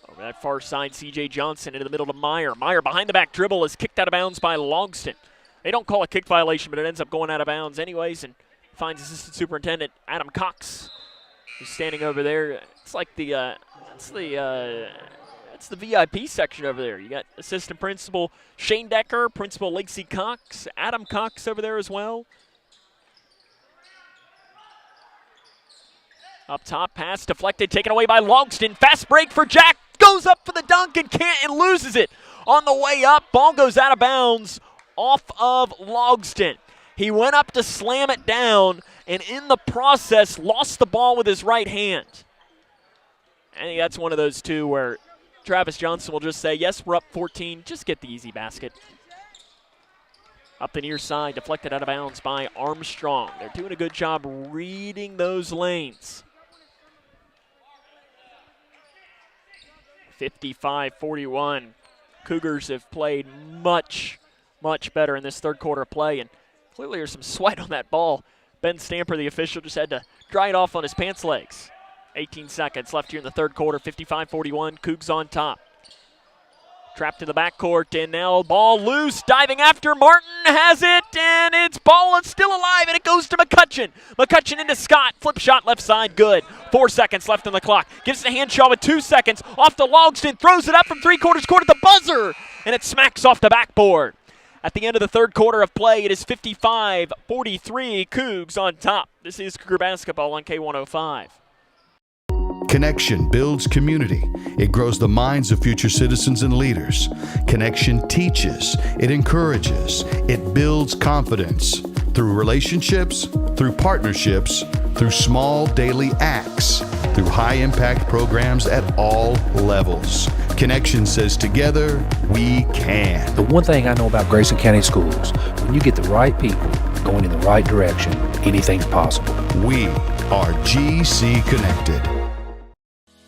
Over that far side, C.J. Johnson into the middle to Meyer. Meyer behind the back dribble is kicked out of bounds by Logston. They don't call a kick violation, but it ends up going out of bounds anyways, and finds Assistant Superintendent Adam Cox, who's standing over there. It's like the that's the VIP section over there. You got Assistant Principal Shane Decker, Principal Lacey Cox, Adam Cox over there as well. Up top, pass deflected, taken away by Logston. Fast break for Jack. Goes up for the dunk and can't and loses it. On the way up, ball goes out of bounds off of Logston. He went up to slam it down and in the process lost the ball with his right hand. I think that's one of those two where Travis Johnson will just say, yes, we're up 14. Just get the easy basket. Up the near side, deflected out of bounds by Armstrong. They're doing a good job reading those lanes. 55-41. Cougars have played much, much better in this third quarter of play, and clearly there's some sweat on that ball. Ben Stamper, the official, just had to dry it off on his pants legs. 18 seconds left here in the third quarter, 55-41, Cougs on top. Trapped to the backcourt, and now ball loose, diving after, Martin has it, and it's ball is still alive, and it goes to McCutcheon. McCutcheon into Scott, flip shot left side, good. 4 seconds left on the clock. Gives it to Hanshaw with 2 seconds, off to Logston, throws it up from three-quarters court at the buzzer, and it smacks off the backboard. At the end of the third quarter of play, it is 55-43, Cougs on top. This is Cougar basketball on K105. Connection builds community. It grows the minds of future citizens and leaders. Connection teaches. It encourages. It builds confidence through relationships, through partnerships, through small daily acts, through high-impact programs at all levels. Connection says together, we can. The one thing I know about Grayson County Schools, when you get the right people going in the right direction, anything's possible. We are GC Connected.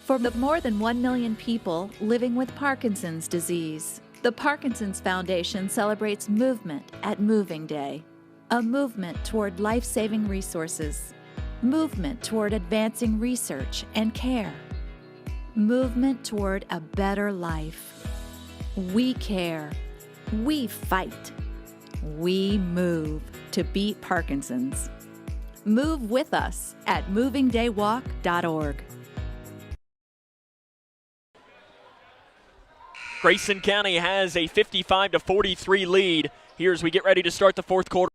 For the more than 1 million people living with Parkinson's disease, the Parkinson's Foundation celebrates movement at Moving Day. A movement toward life-saving resources. Movement toward advancing research and care. Movement toward a better life. We care. We fight. We move to beat Parkinson's. Move with us at movingdaywalk.org. Grayson County has a 55-43 lead here as we get ready to start the fourth quarter.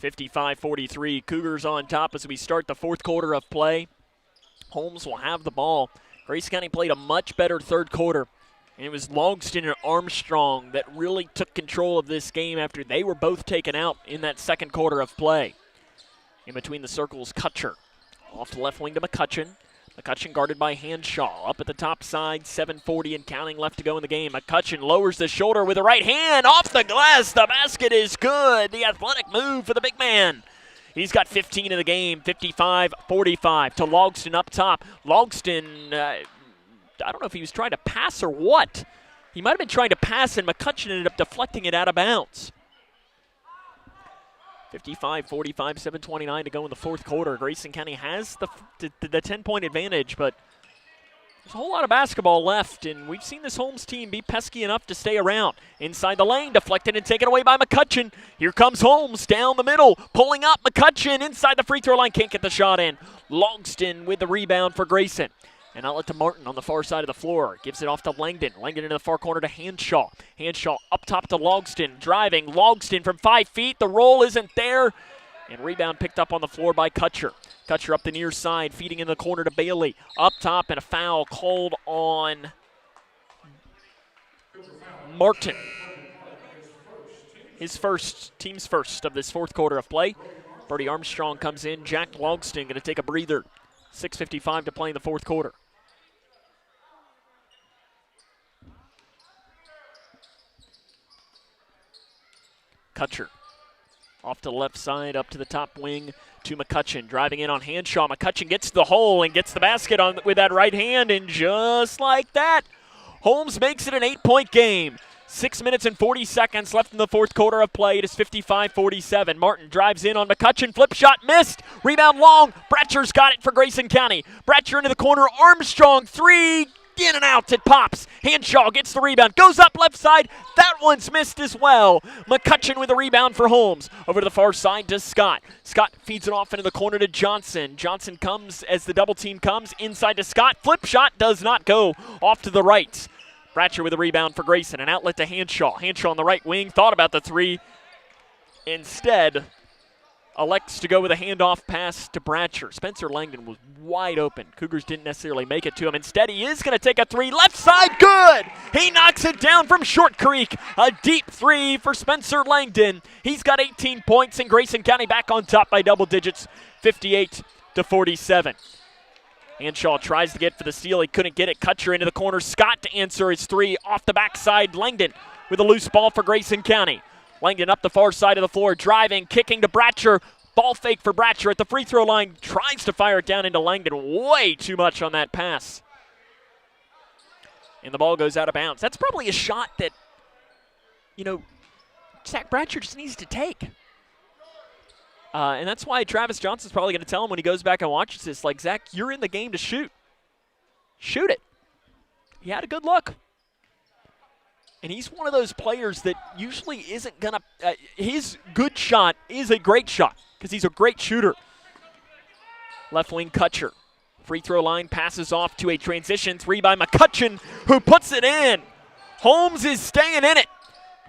(55-43) Cougars on top as we start the fourth quarter of play. Holmes will have the ball. Grayson County played a much better third quarter, and it was Logston and Armstrong that really took control of this game after they were both taken out in that second quarter of play. In between the circles, Kutcher. Off the left wing to McCutcheon. McCutcheon guarded by Hanshaw. Up at the top side, 7:40 and counting left to go in the game. McCutcheon lowers the shoulder with the right hand. Off the glass, the basket is good. The athletic move for the big man. He's got 15 in the game, 55-45 to Logston up top. Logston, I don't know if he was trying to pass or what. He might have been trying to pass, and McCutcheon ended up deflecting it out of bounds. 55-45, 7:29 to go in the fourth quarter. Grayson County has the 10-point advantage, but there's a whole lot of basketball left, and we've seen this Holmes team be pesky enough to stay around. Inside the lane, deflected and taken away by McCutcheon. Here comes Holmes down the middle, pulling up McCutcheon inside the free throw line, can't get the shot in. Logston with the rebound for Grayson. An outlet to Martin on the far side of the floor. Gives it off to Langdon. Langdon into the far corner to Hanshaw. Hanshaw up top to Logston. Driving. Logston from 5 feet. The roll isn't there. And rebound picked up on the floor by Kutcher. Kutcher up the near side, feeding in the corner to Bailey. Up top, and a foul called on Martin. His first, team's first of this fourth quarter of play. Brody Armstrong comes in. Jack Logston going to take a breather. 6:55 to play in the fourth quarter. Kutcher off to the left side, up to the top wing to McCutcheon. Driving in on Hanshaw. McCutcheon gets to the hole and gets the basket on with that right hand, and just like that, Holmes makes it an 8-point game. 6 minutes and 40 seconds left in the fourth quarter of play. It is 55-47. Martin drives in on McCutcheon. Flip shot missed. Rebound long. Bratcher's got it for Grayson County. Bratcher into the corner. Armstrong, three. In and out. It pops. Hanshaw gets the rebound. Goes up left side. That one's missed as well. McCutcheon with the rebound for Holmes. Over to the far side to Scott. Scott feeds it off into the corner to Johnson. Johnson comes as the double team comes. Inside to Scott. Flip shot does not go. Off to the right. Bratcher with a rebound for Grayson. An outlet to Hanshaw. Hanshaw on the right wing. Thought about the three. Instead, elects to go with a handoff pass to Bratcher. Spencer Langdon was wide open. Cougars didn't necessarily make it to him. Instead, he is going to take a three. Left side, good! He knocks it down from Short Creek. A deep three for Spencer Langdon. He's got 18 points, and Grayson County back on top by double digits, 58-47. Hanshaw tries to get for the steal. He couldn't get it. Kutcher into the corner. Scott to answer his three off the backside. Langdon with a loose ball for Grayson County. Langdon up the far side of the floor, driving, kicking to Bratcher. Ball fake for Bratcher at the free throw line. Tries to fire it down into Langdon. Way too much on that pass. And the ball goes out of bounds. That's probably a shot that, Zach Bratcher just needs to take. And that's why Travis Johnson's probably going to tell him when he goes back and watches this, like, Zach, you're in the game to shoot. Shoot it. He had a good look. And he's one of those players that usually isn't going to his good shot is a great shot because he's a great shooter. Left wing Kutcher. Free throw line passes off to a transition three by McCutcheon, who puts it in. Holmes is staying in it.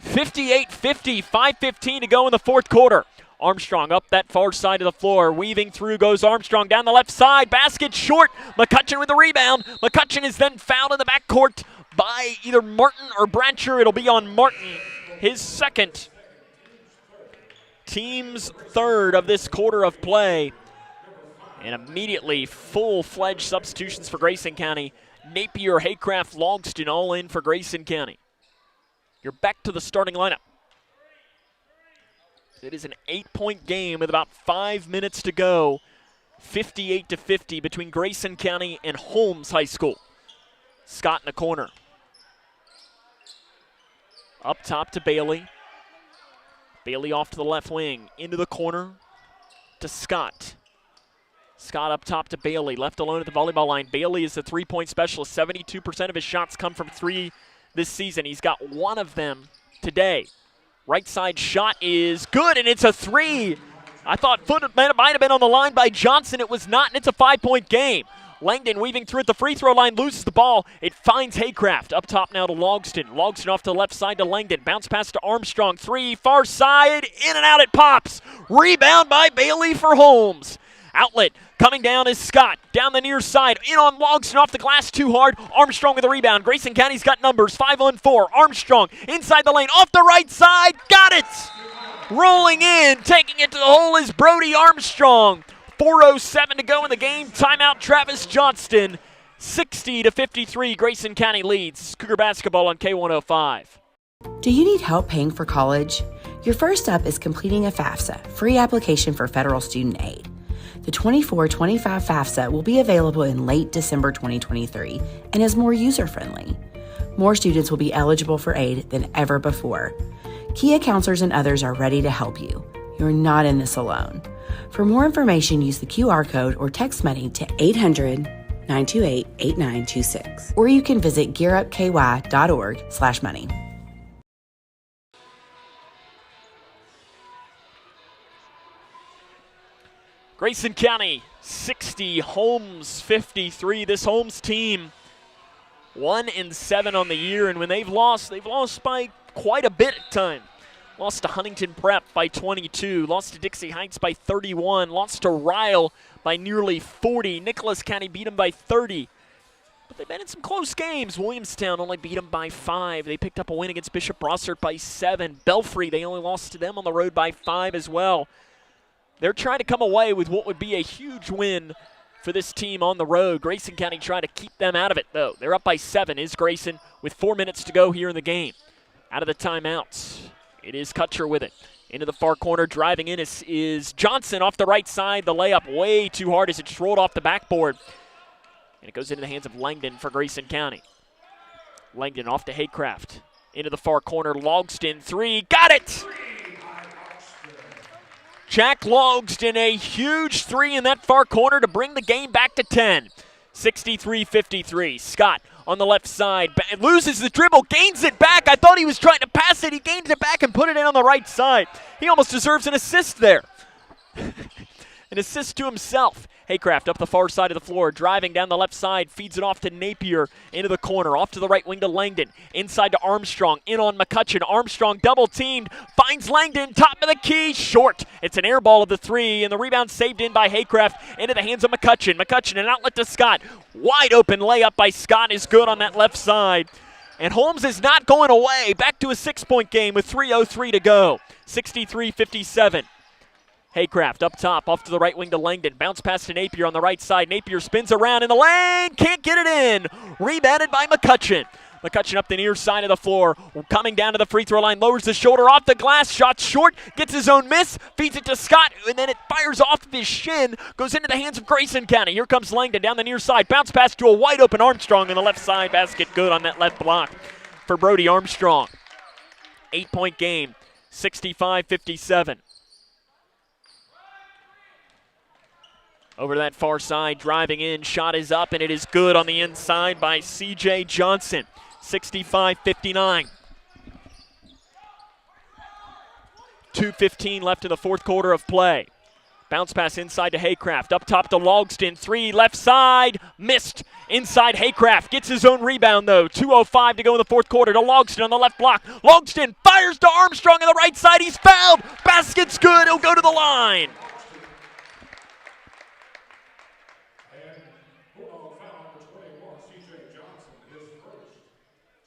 58-50, 5:15 to go in the fourth quarter. Armstrong up that far side of the floor. Weaving through goes Armstrong down the left side. Basket short. McCutcheon with the rebound. McCutcheon is then fouled in the backcourt by either Martin or Bratcher. It'll be on Martin, his second. Team's third of this quarter of play. And immediately full-fledged substitutions for Grayson County. Napier, Haycraft, Logston all in for Grayson County. You're back to the starting lineup. It is an 8-point game with about 5 minutes to go. 58-50 between Grayson County and Holmes High School. Scott in the corner. Up top to Bailey. Bailey off to the left wing. Into the corner to Scott. Scott up top to Bailey. Left alone at the volleyball line. Bailey is the three-point specialist. 72% of his shots come from three this season. He's got one of them today. Right side shot is good, and it's a three. I thought foot might have been on the line by Johnson. It was not, and it's a 5-point game. Langdon weaving through at the free throw line, loses the ball. It finds Haycraft. Up top now to Logston. Logston off to the left side to Langdon. Bounce pass to Armstrong. Three, far side, in and out it pops. Rebound by Bailey for Holmes. Outlet coming down is Scott. Down the near side. In on Logston off the glass too hard. Armstrong with the rebound. Grayson County's got numbers. 5-on-4. Armstrong inside the lane. Off the right side. Got it! Rolling in. Taking it to the hole is Brody Armstrong. 4:07 to go in the game. Timeout Travis Johnston. 60-53. Grayson County leads. Cougar basketball on K105. Do you need help paying for college? Your first step is completing a FAFSA, free application for federal student aid. The 24-25 FAFSA will be available in late December 2023 and is more user-friendly. More students will be eligible for aid than ever before. Kia counselors and others are ready to help you. You're not in this alone. For more information, use the QR code or text money to 800-928-8926. Or you can visit gearupky.org/money. Grayson County 60, Holmes 53. This Holmes team 1-7 on the year, and when they've lost by quite a bit at time. Lost to Huntington Prep by 22, lost to Dixie Heights by 31, lost to Ryle by nearly 40. Nicholas County beat them by 30. But they've been in some close games. Williamstown only beat them by 5. They picked up a win against Bishop Brossart by 7. Belfry, they only lost to them on the road by 5 as well. They're trying to come away with what would be a huge win for this team on the road. Grayson County trying to keep them out of it, though. They're up by 7, is Grayson, with 4 minutes to go here in the game. Out of the timeouts, it is Kutcher with it. Into the far corner, driving in is Johnson off the right side. The layup way too hard as it's rolled off the backboard. And it goes into the hands of Langdon for Grayson County. Langdon off to Haycraft. Into the far corner, Logston, three, got it! Jack Logston, a huge three in that far corner to bring the game back to 10. 63-53. Scott on the left side, loses the dribble, gains it back. I thought he was trying to pass it. He gains it back and put it in on the right side. He almost deserves an assist there. An assist to himself. Haycraft up the far side of the floor, driving down the left side, feeds it off to Napier into the corner, off to the right wing to Langdon, inside to Armstrong, in on McCutcheon. Armstrong double teamed, finds Langdon, top of the key, short. It's an air ball of the three, and the rebound saved in by Haycraft into the hands of McCutcheon. McCutcheon, an outlet to Scott. Wide open layup by Scott is good on that left side. And Holmes is not going away. Back to a 6-point game with 3:03 to go. 63-57. Haycraft up top, off to the right wing to Langdon. Bounce pass to Napier on the right side. Napier spins around in the lane. Can't get it in. Rebounded by McCutcheon. McCutcheon up the near side of the floor. Coming down to the free throw line. Lowers the shoulder off the glass. Shot short. Gets his own miss. Feeds it to Scott. And then it fires off of his shin. Goes into the hands of Grayson County. Here comes Langdon down the near side. Bounce pass to a wide open Armstrong in the left side. Basket good on that left block for Brody Armstrong. 8-point game. 65-57. Over to that far side, driving in, shot is up, and it is good on the inside by C.J. Johnson. 65-59. 2:15 left in the fourth quarter of play. Bounce pass inside to Haycraft. Up top to Logston. Three left side. Missed. Inside Haycraft. Gets his own rebound though. 2:05 to go in the fourth quarter to Logston on the left block. Logston fires to Armstrong on the right side. He's fouled. Basket's good. He'll go to the line.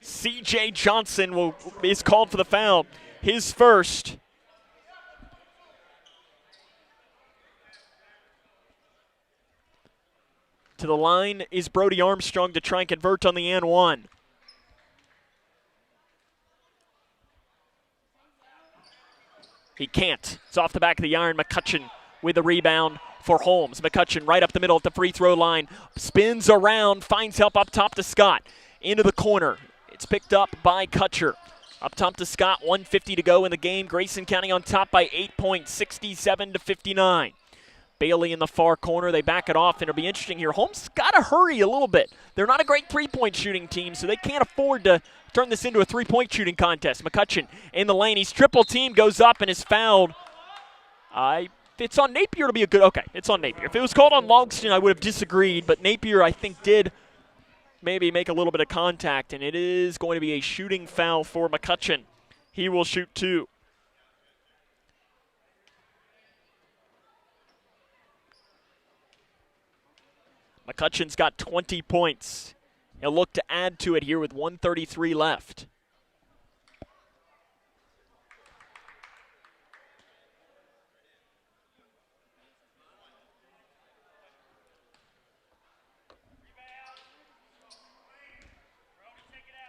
C.J. Johnson is called for the foul. His first. To the line is Brody Armstrong to try and convert on the and one. He can't. It's off the back of the iron. McCutcheon with the rebound for Holmes. McCutcheon right up the middle at the free throw line. Spins around, finds help up top to Scott. Into the corner. It's picked up by Kutcher. Up top to Scott, 1:50 to go in the game. Grayson County on top by 8 points, 67-59. Bailey in the far corner, they back it off, and it'll be interesting here. Holmes got to hurry a little bit. They're not a great three-point shooting team, so they can't afford to turn this into a three-point shooting contest. McCutcheon in the lane, he's triple teamed, goes up and is fouled. If it's on Napier, it'll be a good, okay, it's on Napier. If it was called on Logston, I would have disagreed, but Napier, I think, did maybe make a little bit of contact, and it is going to be a shooting foul for McCutcheon. He will shoot two. McCutcheon's got 20 points. He'll look to add to it here with 1:33 left.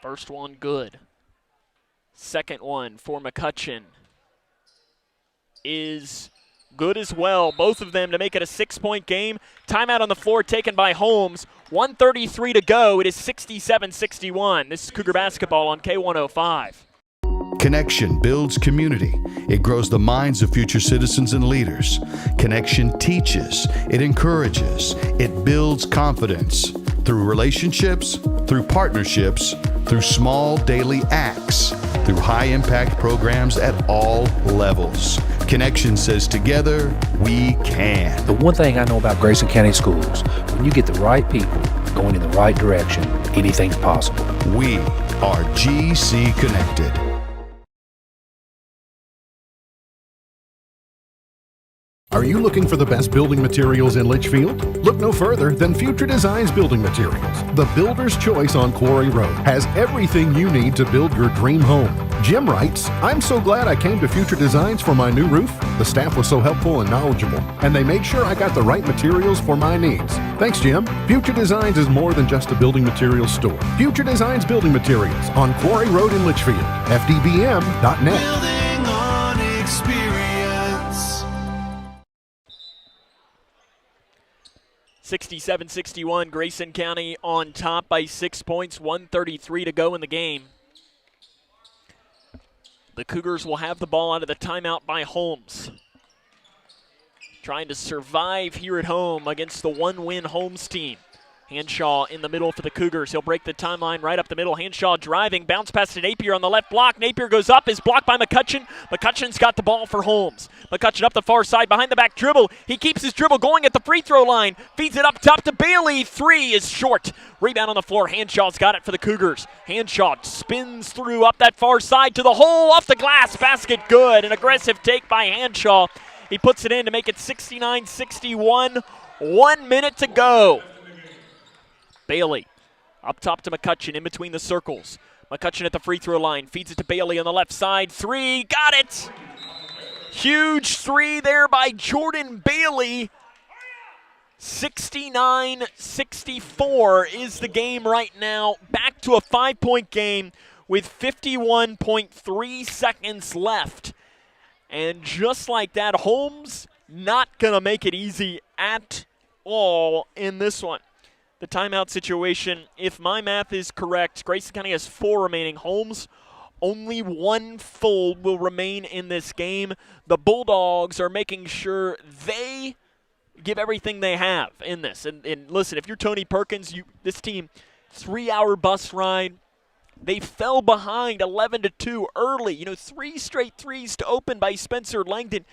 First one good. Second one for McCutcheon is good as well. Both of them to make it a 6-point game. Timeout on the floor taken by Holmes. 1:33 to go. It is 67-61. This is Cougar basketball on K105. Connection builds community. It grows the minds of future citizens and leaders. Connection teaches. It encourages. It builds confidence. Through relationships, through partnerships, through small daily acts, through high-impact programs at all levels. Connection says together, we can. The one thing I know about Grayson County Schools, when you get the right people going in the right direction, anything's possible. We are GC Connected. Are you looking for the best building materials in Litchfield? Look no further than Future Designs Building Materials. The builder's choice on Quarry Road has everything you need to build your dream home. Jim writes, I'm so glad I came to Future Designs for my new roof. The staff was so helpful and knowledgeable, and they made sure I got the right materials for my needs. Thanks, Jim. Future Designs is more than just a building materials store. Future Designs Building Materials on Quarry Road in Litchfield. FDBM.net. Building on experience. 67-61, Grayson County on top by 6 points, 1:33 to go in the game. The Cougars will have the ball out of the timeout by Holmes. Trying to survive here at home against the one-win Holmes team. Hanshaw in the middle for the Cougars. He'll break the timeline right up the middle. Hanshaw driving, bounce pass to Napier on the left block. Napier goes up, is blocked by McCutcheon. McCutcheon's got the ball for Holmes. McCutcheon up the far side, behind the back dribble. He keeps his dribble going at the free throw line. Feeds it up top to Bailey. 3 is short. Rebound on the floor. Hanshaw's got it for the Cougars. Hanshaw spins through up that far side to the hole, off the glass. Basket good. An aggressive take by Hanshaw. He puts it in to make it 69-61. 1 minute to go. Bailey up top to McCutcheon in between the circles. McCutcheon at the free throw line. Feeds it to Bailey on the left side. 3. Got it! Huge 3 there by Jordan Bailey. 69-64 is the game right now. Back to a 5-point game with 51.3 seconds left. And just like that, Holmes not going to make it easy at all in this one. The timeout situation, if my math is correct, Grayson County has 4 remaining. Holmes, only 1 full will remain in this game. The Bulldogs are making sure they give everything they have in this. And listen, if you're Tony Perkins, this team, 3-hour bus ride. They fell behind 11-2 early. 3 straight threes to open by Spencer Langdon.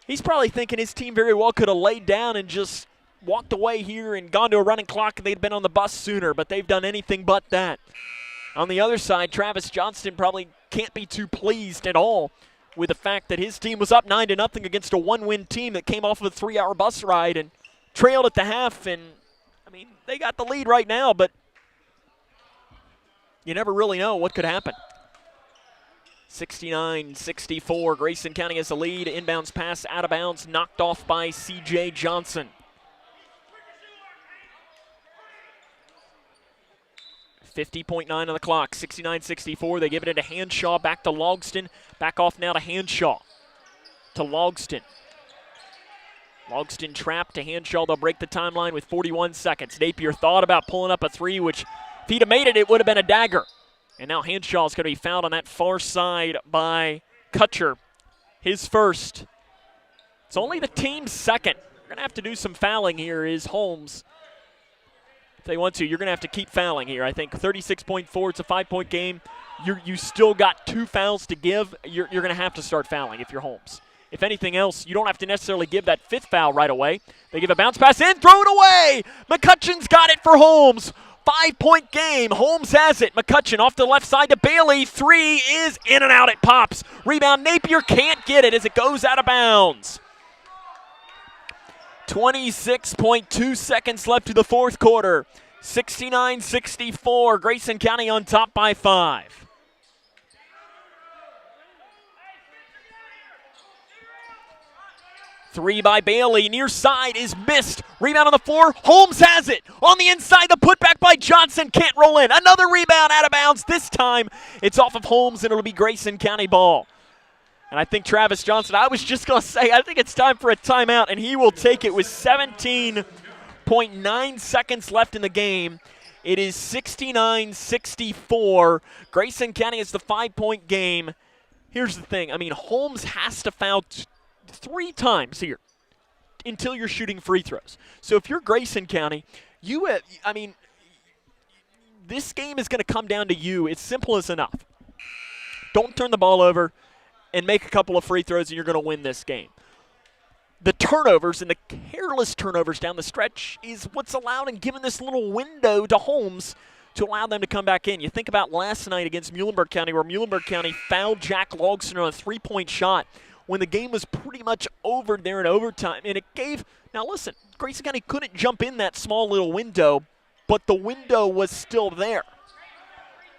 He's probably thinking his team very well could have laid down and just walked away here and gone to a running clock and they'd been on the bus sooner, but they've done anything but that. On the other side, Travis Johnston probably can't be too pleased at all with the fact that his team was up 9-0 against a 1-win team that came off of a 3-hour bus ride and trailed at the half. And, they got the lead right now, but you never really know what could happen. 69-64, Grayson County has the lead. Inbounds pass out of bounds, knocked off by C.J. Johnson. 50.9 on the clock, 69-64. They give it into Hanshaw, back to Logston. Back off now to Hanshaw. To Logston. Logston trapped to Hanshaw. They'll break the timeline with 41 seconds. Napier thought about pulling up a 3, which if he'd have made it, it would have been a dagger. And now Hanshaw's going to be fouled on that far side by Kutcher. His first. It's only the team's second. We're going to have to do some fouling here is Holmes. If they want to, you're going to have to keep fouling here. I think 36.4, it's a 5-point game. You still got 2 fouls to give. You're going to have to start fouling if you're Holmes. If anything else, you don't have to necessarily give that 5th foul right away. They give a bounce pass in, throw it away. McCutcheon's got it for Holmes. 5-point game. Holmes has it. McCutcheon off the left side to Bailey. 3 is in and out. It pops. Rebound. Napier can't get it as it goes out of bounds. 26.2 seconds left to the 4th quarter. 69-64. Grayson County on top by 5. Three by Bailey, near side is missed. Rebound on the floor, Holmes has it. On the inside, the putback by Johnson, can't roll in. Another rebound out of bounds. This time, it's off of Holmes and it'll be Grayson County ball. And I think Travis Johnson, I was just going to say, I think it's time for a timeout, and he will take it with 17.9 seconds left in the game. It is 69-64. Grayson County is the 5-point game. Here's the thing. Holmes has to foul 3 times here until you're shooting free throws. So if you're Grayson County, this game is going to come down to you. It's simple as enough. Don't turn the ball over and make a couple of free throws and you're going to win this game. The turnovers and the careless turnovers down the stretch is what's allowed and given this little window to Holmes to allow them to come back in. You think about last night against Muhlenberg County where Muhlenberg County fouled Jack Logston on a 3-point shot when the game was pretty much over there in overtime. And it gave, now listen, Grayson County couldn't jump in that small little window, but the window was still there.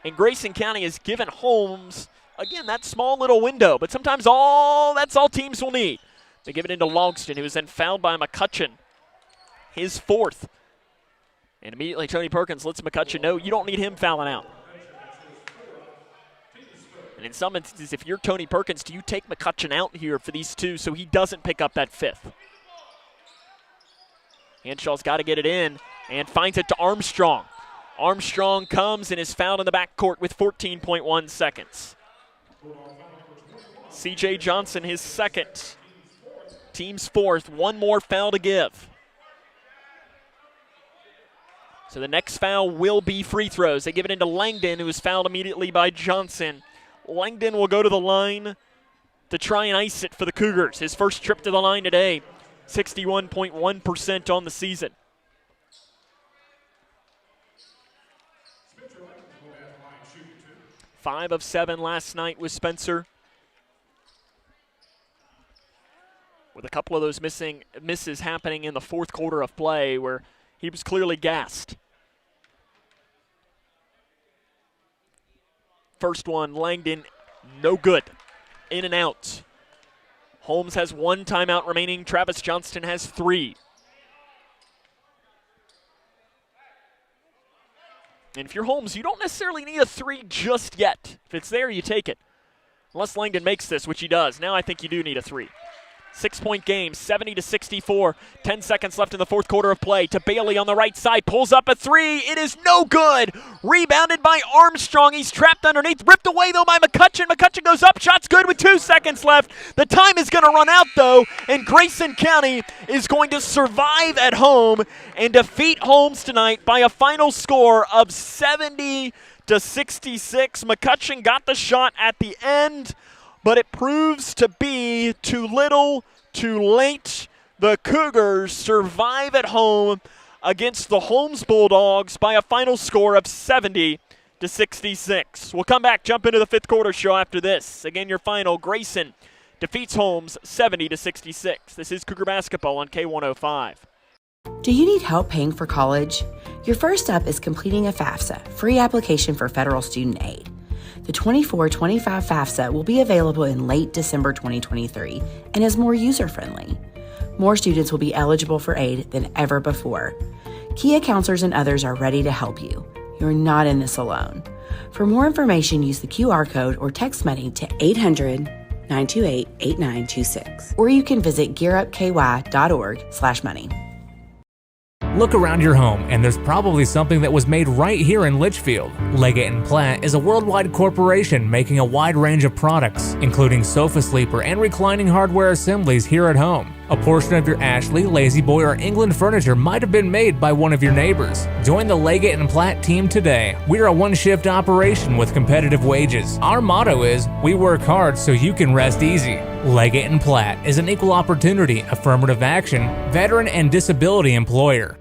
And Grayson County has given Holmes, again, that small little window, but sometimes that's all teams will need. They give it into Logston, who was then fouled by McCutcheon, his 4th. And immediately Tony Perkins lets McCutcheon know you don't need him fouling out. And in some instances, if you're Tony Perkins, do you take McCutcheon out here for these 2 so he doesn't pick up that 5th? Hanshaw's got to get it in and finds it to Armstrong. Armstrong comes and is fouled in the backcourt with 14.1 seconds. C.J. Johnson, his 2nd. Team's 4th. 1 more foul to give. So the next foul will be free throws. They give it into Langdon, who is fouled immediately by Johnson. Langdon will go to the line to try and ice it for the Cougars. His first trip to the line today, 61.1% on the season. Five of 7 last night with Spencer, with a couple of those misses happening in the fourth quarter of play where he was clearly gassed. First one, Langdon, no good. In and out. Holmes has 1 timeout remaining. Travis Johnston has 3. And if you're Holmes, you don't necessarily need a 3 just yet. If it's there, you take it. Unless Langdon makes this, which he does. Now I think you do need a 3. 6-point game, 70-64. 10 seconds left in the fourth quarter of play. To Bailey on the right side, pulls up a 3. It is no good. Rebounded by Armstrong. He's trapped underneath. Ripped away, though, by McCutcheon. McCutcheon goes up. Shot's good with 2 seconds left. The time is going to run out, though, and Grayson County is going to survive at home and defeat Holmes tonight by a final score of 70-66. McCutcheon got the shot at the end, but it proves to be too little, too late. The Cougars survive at home against the Holmes Bulldogs by a final score of 70-66. We'll come back, jump into the fifth quarter show after this. Again, your final, Grayson defeats Holmes 70-66. This is Cougar Basketball on K105. Do you need help paying for college? Your first step is completing a FAFSA, free application for federal student aid. The 24-25 FAFSA will be available in late December 2023 and is more user-friendly. More students will be eligible for aid than ever before. Kia counselors and others are ready to help you. You're not in this alone. For more information, use the QR code or text money to 800-928-8926. Or you can visit gearupky.org/money. Look around your home, and there's probably something that was made right here in Litchfield. Leggett & Platt is a worldwide corporation making a wide range of products, including sofa sleeper and reclining hardware assemblies here at home. A portion of your Ashley, Lazy Boy, or England furniture might have been made by one of your neighbors. Join the Leggett & Platt team today. We're a one-shift operation with competitive wages. Our motto is, we work hard so you can rest easy. Leggett & Platt is an equal opportunity, affirmative action, veteran and disability employer.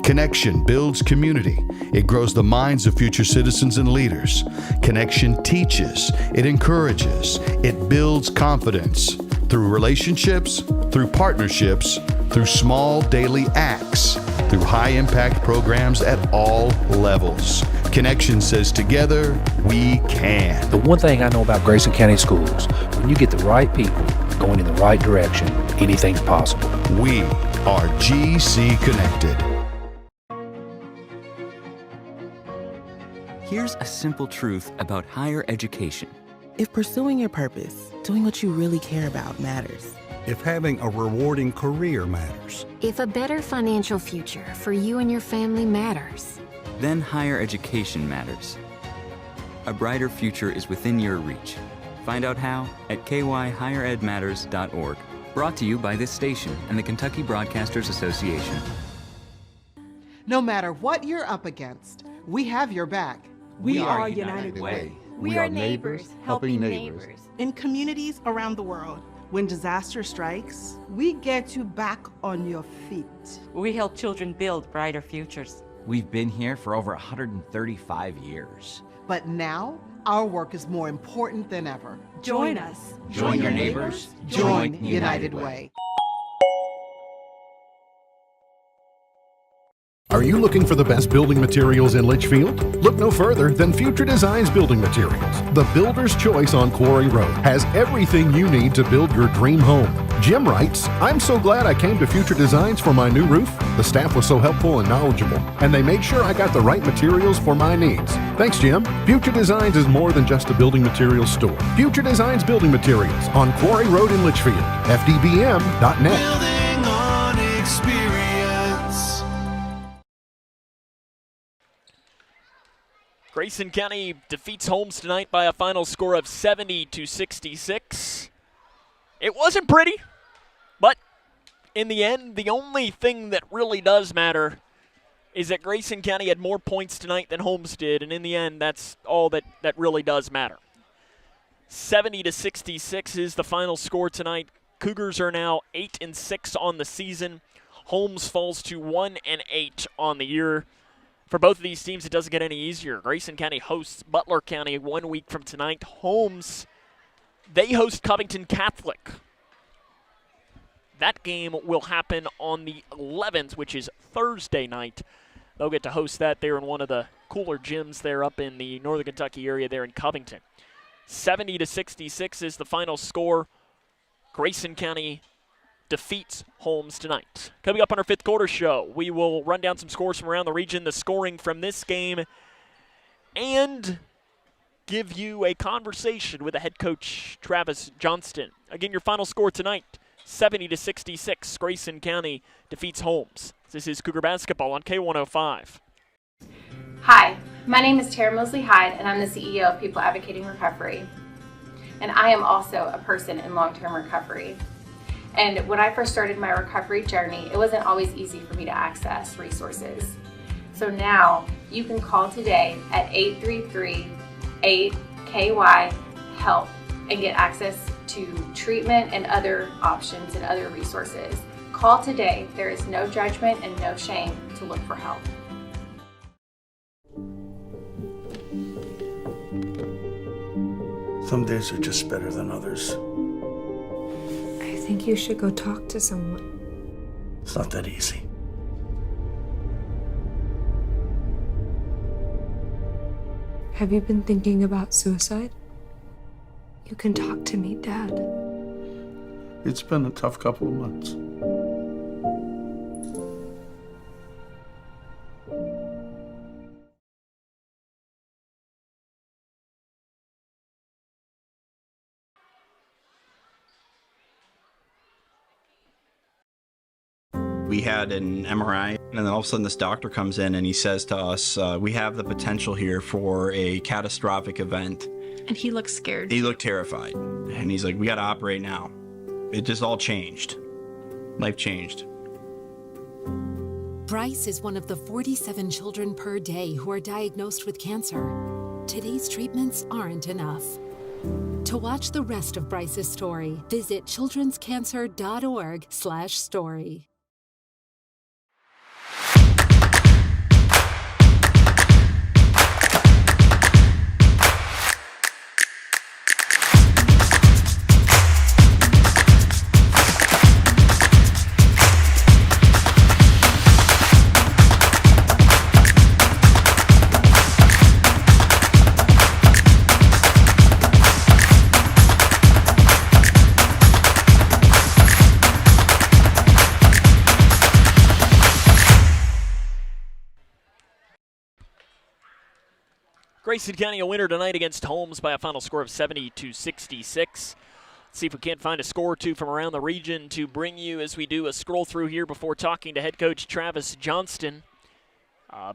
Connection builds community. It grows the minds of future citizens and leaders. Connection teaches. It encourages. It builds confidence. Through relationships, through partnerships, through small daily acts, through high-impact programs at all levels. Connection says together, we can. The one thing I know about Grayson County Schools, when you get the right people going in the right direction, anything's possible. We are GC Connected. Here's a simple truth about higher education. If pursuing your purpose, doing what you really care about matters. If having a rewarding career matters. If a better financial future for you and your family matters. Then higher education matters. A brighter future is within your reach. Find out how at kyhigheredmatters.org. Brought to you by this station and the Kentucky Broadcasters Association. No matter what you're up against, we have your back. We are United Way. We are neighbors helping neighbors. In communities around the world, when disaster strikes, we get you back on your feet. We help children build brighter futures. We've been here for over 135 years. But now, our work is more important than ever. Join us. Join your neighbors. Join United Way. Are you looking for the best building materials in Litchfield? Look no further than Future Designs Building Materials. The builder's choice on Quarry Road has everything you need to build your dream home. Jim writes, I'm so glad I came to Future Designs for my new roof. The staff was so helpful and knowledgeable, and they made sure I got the right materials for my needs. Thanks, Jim. Future Designs is more than just a building materials store. Future Designs Building Materials on Quarry Road in Litchfield. FDBM.net. Building on experience. Grayson County defeats Holmes tonight by a final score of 70-66. It wasn't pretty, but in the end, the only thing that really does matter is that Grayson County had more points tonight than Holmes did, and in the end, that's all that really does matter. 70-66 is the final score tonight. Cougars are now 8-6 on the season. Holmes falls to 1-8 on the year. For both of these teams, it doesn't get any easier. Grayson County hosts Butler County 1 week from tonight. Holmes, they host Covington Catholic. That game will happen on the 11th, which is Thursday night. They'll get to host that there in one of the cooler gyms there up in the Northern Kentucky area there in Covington. 70-66 is the final score. Grayson County defeats Holmes tonight. Coming up on our fifth quarter show, we will run down some scores from around the region, the scoring from this game, and give you a conversation with the head coach, Travis Johnston. Again, your final score tonight, 70-66. Grayson County defeats Holmes. This is Cougar Basketball on K105. Hi, my name is Tara Mosley Hyde, and I'm the CEO of People Advocating Recovery. And I am also a person in long-term recovery. And when I first started my recovery journey, it wasn't always easy for me to access resources. So now you can call today at 833-8KY-HELP and get access to treatment and other options and other resources. Call today. There is no judgment and no shame to look for help. Some days are just better than others. I think you should go talk to someone. It's not that easy. Have you been thinking about suicide? You can talk to me, Dad. It's been a tough couple of months. We had an MRI, and then all of a sudden this doctor comes in and he says to us, we have the potential here for a catastrophic event. And he looked scared. He looked terrified. And he's like, we got to operate now. It just all changed. Life changed. Bryce is one of the 47 children per day who are diagnosed with cancer. Today's treatments aren't enough. To watch the rest of Bryce's story, visit childrenscancer.org/story. Grayson County a winner tonight against Holmes by a final score of 70-66. Let's see if we can't find a score or two from around the region to bring you as we do a scroll through here before talking to head coach Travis Johnston.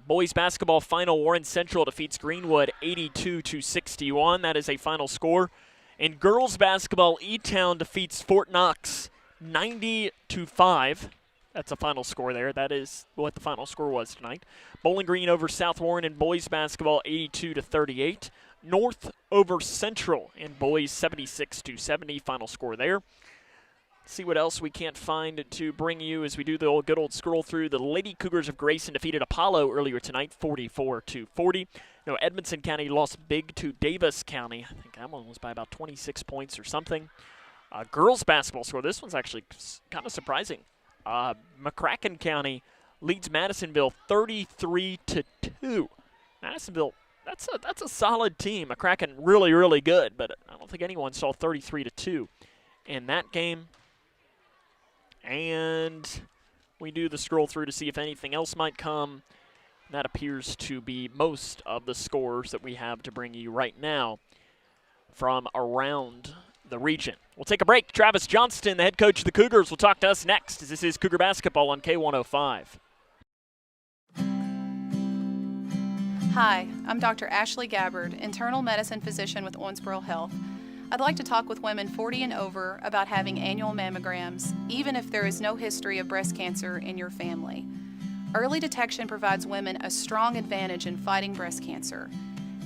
Boys basketball final, Warren Central defeats Greenwood 82-61. That is a final score. In girls basketball, E-Town defeats Fort Knox 90-5. That's a final score there. That is what the final score was tonight. Bowling Green over South Warren in boys basketball 82-38. North over Central in boys 76-70. Final score there. Let's see what else we can't find to bring you as we do the good old scroll through. The Lady Cougars of Grayson defeated Apollo earlier tonight 44-40. Edmondson County lost big to Davis County. I think that one was by about 26 points or something. Girls basketball score. This one's actually kind of surprising. McCracken County leads Madisonville 33-2. Madisonville, that's a solid team. McCracken really, really good, but I don't think anyone saw 33-2 in that game. And we do the scroll through to see if anything else might come. That appears to be most of the scores that we have to bring you right now from around the region. We'll take a break. Travis Johnston, the head coach of the Cougars, will talk to us next. This is Cougar Basketball on K105. Hi, I'm Dr. Ashley Gabbard, internal medicine physician with Owensboro Health. I'd like to talk with women 40 and over about having annual mammograms, even if there is no history of breast cancer in your family. Early detection provides women a strong advantage in fighting breast cancer.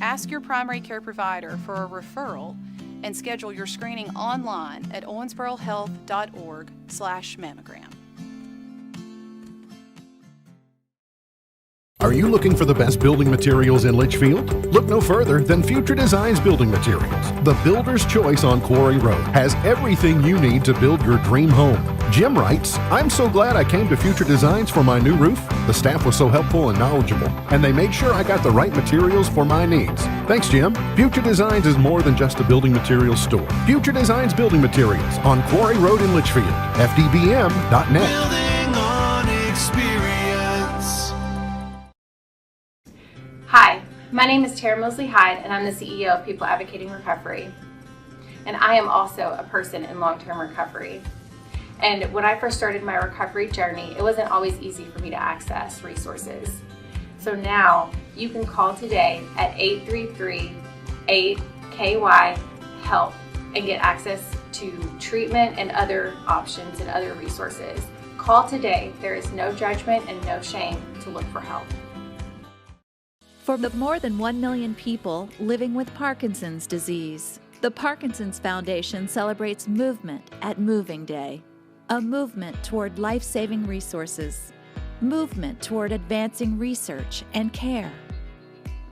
Ask your primary care provider for a referral and schedule your screening online at owensborohealth.org/mammogram. Are you looking for the best building materials in Litchfield? Look no further than Future Designs Building Materials. The builder's choice on Quarry Road has everything you need to build your dream home. Jim writes, "I'm so glad I came to Future Designs for my new roof. The staff was so helpful and knowledgeable, and they made sure I got the right materials for my needs. Thanks, Jim." Future Designs is more than just a building materials store. Future Designs Building Materials on Quarry Road in Litchfield. FDBM.net. Building on experience. Hi, my name is Tara Mosley Hyde, and I'm the CEO of People Advocating Recovery. And I am also a person in long-term recovery. And when I first started my recovery journey, it wasn't always easy for me to access resources. So now you can call today at 833-8KY-HELP and get access to treatment and other options and other resources. Call today. There is no judgment and no shame to look for help. For the more than 1 million people living with Parkinson's disease, the Parkinson's Foundation celebrates movement at Moving Day. A movement toward life-saving resources. Movement toward advancing research and care.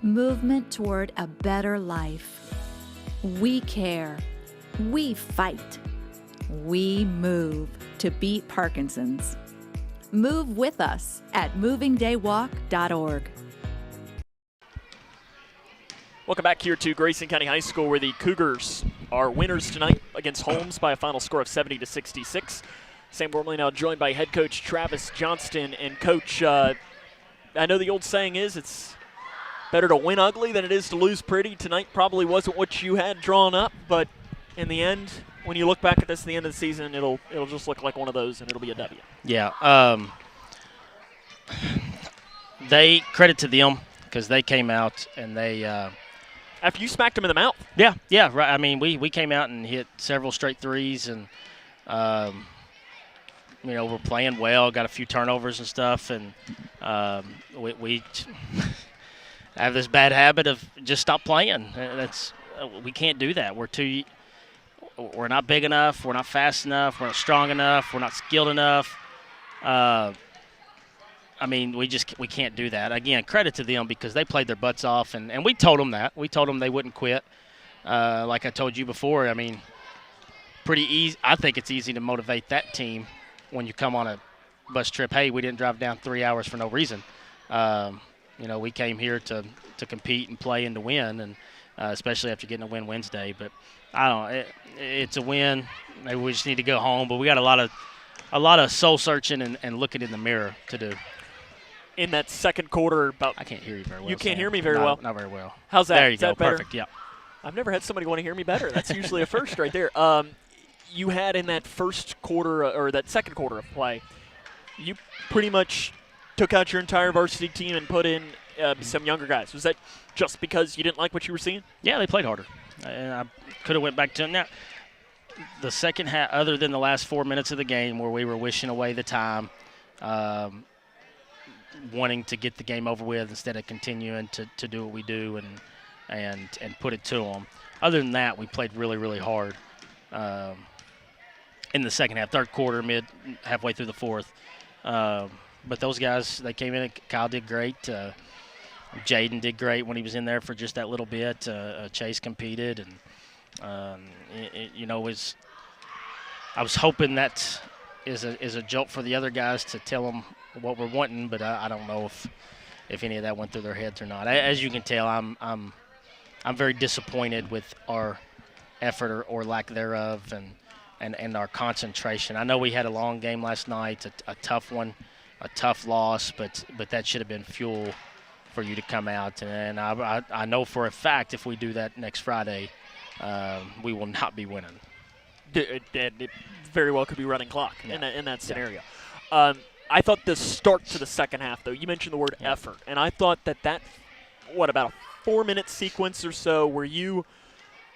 Movement toward a better life. We care. We fight. We move to beat Parkinson's. Move with us at movingdaywalk.org. Welcome back here to Grayson County High School, where the Cougars are winners tonight against Holmes by a final score of 70-66. Sam Gormley now joined by head coach Travis Johnston. And coach, I know the old saying is it's better to win ugly than it is to lose pretty. Tonight probably wasn't what you had drawn up, but in the end, when you look back at this at the end of the season, it'll just look like one of those, and it'll be a W. Yeah. They credit to them because they came out and they after you smacked them in the mouth. Yeah, right. I mean, we came out and hit several straight threes, and we're playing well. Got a few turnovers and stuff, and we have this bad habit of just stop playing. We can't do that. We're not big enough. We're not fast enough. We're not strong enough. We're not skilled enough. We can't do that. Again, credit to them because they played their butts off, and we told them that. We told them they wouldn't quit. Like I told you before, pretty easy. I think it's easy to motivate that team when you come on a bus trip. Hey, we didn't drive down 3 hours for no reason. We came here to compete and play and to win, and especially after getting a win Wednesday. But I don't know. It's a win. Maybe we just need to go home. But we got a lot of soul searching and looking in the mirror to do. In that second quarter, I can't hear you very well. You can't Sam. hear me very well? Not very well. How's that? There you Is go. that better? Perfect, yeah. I've never had somebody want to hear me better. That's usually a first right there. You had in that first quarter or that second quarter of play, you pretty much took out your entire varsity team and put in some younger guys. Was that just because you didn't like what you were seeing? Yeah, they played harder. And I could have went back to them. Now, the second half, other than the last 4 minutes of the game where we were wishing away the time, wanting to get the game over with instead of continuing to do what we do and put it to them. Other than that, we played really, really hard in the second half, third quarter, halfway through the fourth. But those guys, they came in. Kyle did great. Jaden did great when he was in there for just that little bit. Chase competed, and I was hoping that is a jolt for the other guys to tell them what we're wanting, but I don't know if any of that went through their heads or not. As you can tell, I'm very disappointed with our effort or lack thereof, and our concentration. I know we had a long game last night, a tough one, a tough loss, but that should have been fuel for you to come out. And I know for a fact if we do that next Friday, we will not be winning. It very well could be running clock in that scenario. Yeah. I thought the start to the second half, though, you mentioned the word effort, and I thought that about a 4-minute sequence or so where you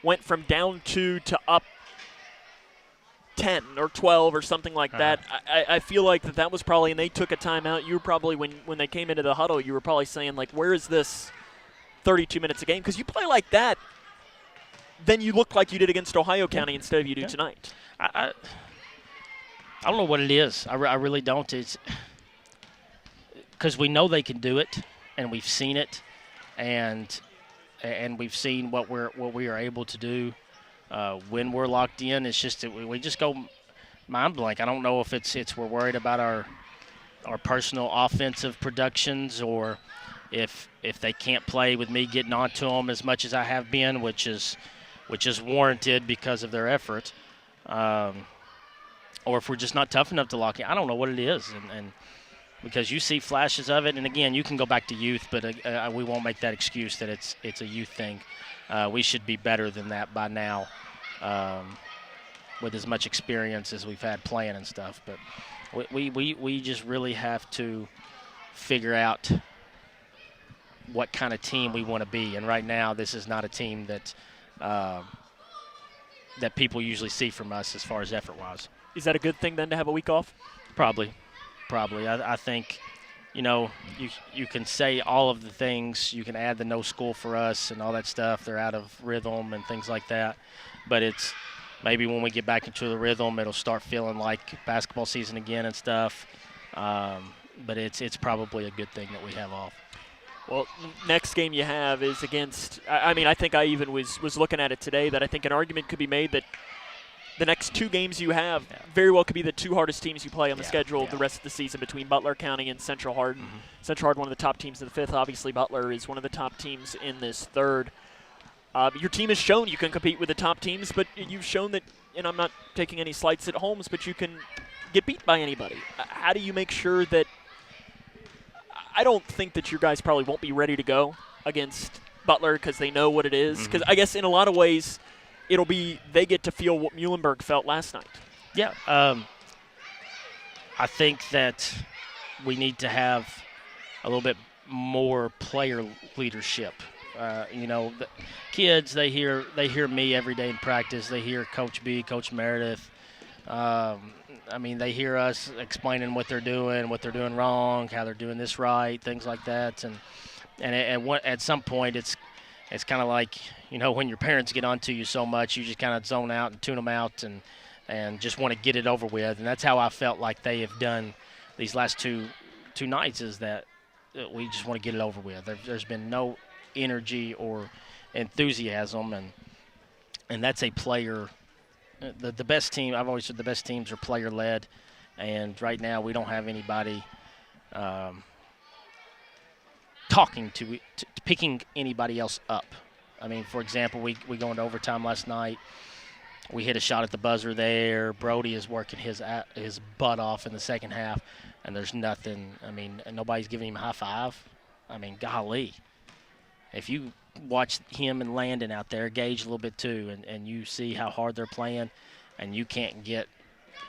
went from down 2 to up 10 or 12 or something like that. I feel like that was probably, and they took a timeout. You were probably, when they came into the huddle, you were probably saying, like, where is this 32 minutes a game? Because you play like that, then you look like you did against Ohio County instead of you do tonight. I don't know what it is. I really don't. It's because we know they can do it, and we've seen it, and we've seen what we are able to do when we're locked in. It's just that we just go mind blank. I don't know if it's we're worried about our personal offensive productions, or if they can't play with me getting onto them as much as I have been, which is warranted because of their effort, or if we're just not tough enough to lock in. I don't know what it is, and because you see flashes of it, and again, you can go back to youth, but we won't make that excuse that it's a youth thing. We should be better than that by now, with as much experience as we've had playing and stuff. But we just really have to figure out what kind of team we want to be. And right now, this is not a team that people usually see from us as far as effort-wise. Is that a good thing then to have a week off? Probably. I think, you can say all of the things. You can add the no school for us and all that stuff. They're out of rhythm and things like that. But it's maybe when we get back into the rhythm, it'll start feeling like basketball season again and stuff. But it's probably a good thing that we have off. Well, next game you have is against – I think I even was looking at it today that I think an argument could be made that the next two games you have very well could be the two hardest teams you play on the schedule the rest of the season, between Butler County and Central Hardin. Mm-hmm. Central Hardin, one of the top teams in the fifth. Obviously, Butler is one of the top teams in this third. Your team has shown you can compete with the top teams, but you've shown that, and I'm not taking any slights at Holmes, but you can get beat by anybody. How do you make sure that – I don't think that your guys probably won't be ready to go against Butler because they know what it is. Because I guess in a lot of ways – it'll be they get to feel what Muhlenberg felt last night. Yeah. I think that we need to have a little bit more player leadership. The kids, they hear me every day in practice. They hear Coach B, Coach Meredith. They hear us explaining what they're doing wrong, how they're doing this right, things like that. And at some point, it's kind of like, when your parents get onto you so much, you just kind of zone out and tune them out and just want to get it over with. And that's how I felt like they have done these last two nights, is that we just want to get it over with. There's been no energy or enthusiasm, and that's a player. The best team, I've always said the best teams are player-led, and right now we don't have anybody picking anybody else up. For example, we go into overtime last night. We hit a shot at the buzzer there. Brody is working his butt off in the second half, and there's nothing. And nobody's giving him a high five. Golly. If you watch him and Landon out there, Gage a little bit too, and you see how hard they're playing, and you can't get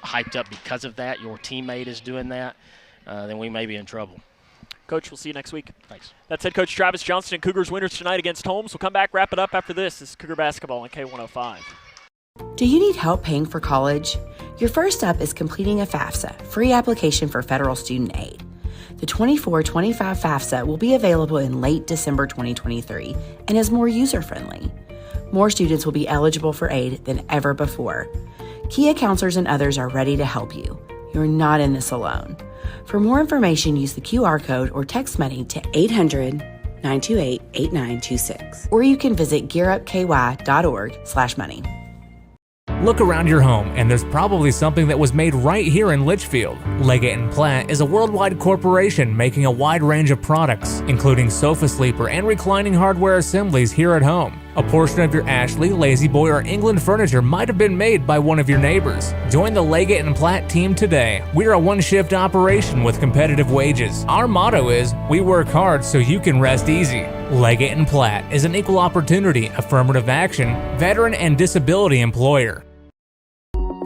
hyped up because of that, your teammate is doing that, then we may be in trouble. Coach, we'll see you next week. Thanks. That's head coach Travis Johnston. Cougars winners tonight against Holmes. We'll come back, wrap it up after this. This is Cougar Basketball on K105. Do you need help paying for college? Your first step is completing a FAFSA, free application for federal student aid. The 24-25 FAFSA will be available in late December 2023 and is more user-friendly. More students will be eligible for aid than ever before. Kia counselors and others are ready to help you. You're not in this alone. For more information, use the QR code or text money to 800-928-8926. Or you can visit gearupky.org/money. Look around your home, and there's probably something that was made right here in Litchfield. Leggett & Platt is a worldwide corporation making a wide range of products, including sofa sleeper and reclining hardware assemblies here at home. A portion of your Ashley, Lazy Boy, or England furniture might have been made by one of your neighbors. Join the Leggett & Platt team today. We're a one-shift operation with competitive wages. Our motto is, we work hard so you can rest easy. Leggett & Platt is an equal opportunity, affirmative action, veteran and disability employer.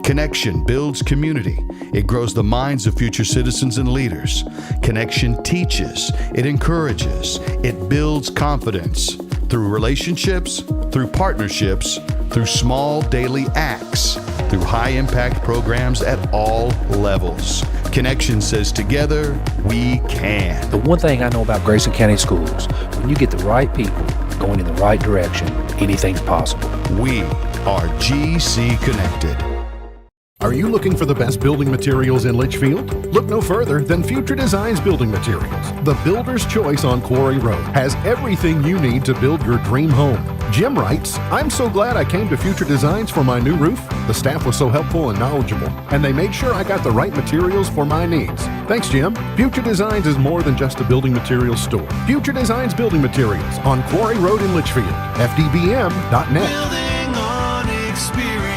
Connection builds community. It grows the minds of future citizens and leaders. Connection teaches. It encourages. It builds confidence. Through relationships, through partnerships, through small daily acts. through high-impact programs at all levels. Connection says together, we can. The one thing I know about Grayson County Schools, when you get the right people going in the right direction, anything's possible. We are GC Connected. Are you looking for the best building materials in Litchfield? Look no further than Future Designs Building Materials. The builder's choice on Quarry Road has everything you need to build your dream home. Jim writes, "I'm so glad I came to Future Designs for my new roof. The staff was so helpful and knowledgeable, and they made sure I got the right materials for my needs. Thanks, Jim." Future Designs is more than just a building materials store. Future Designs Building Materials on Quarry Road in Litchfield. FDBM.net. Building on experience.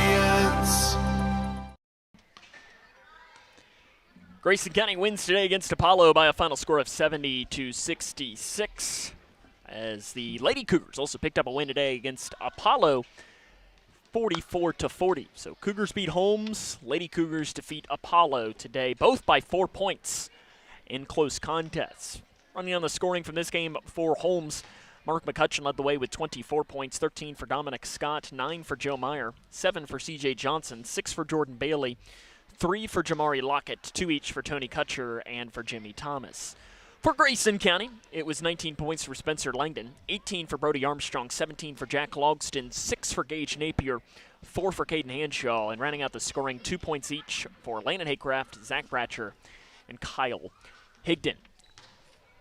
Grayson County wins today against Apollo by a final score of 70-66. As the Lady Cougars also picked up a win today against Apollo, 44-40. So Cougars beat Holmes, Lady Cougars defeat Apollo today, both by 4 points in close contests. Running on the scoring from this game for Holmes, Mark McCutcheon led the way with 24 points, 13 for Dominic Scott, 9 for Joe Meyer, 7 for CJ Johnson, 6 for Jordan Bailey, 3 for Jamari Lockett, 2 each for Tony Kutcher and for Jimmy Thomas. For Grayson County, it was 19 points for Spencer Langdon, 18 for Brody Armstrong, 17 for Jack Logston, 6 for Gage Napier, 4 for Caden Hanshaw, and rounding out the scoring, 2 points each for Landon Haycraft, Zach Bratcher, and Kyle Higdon.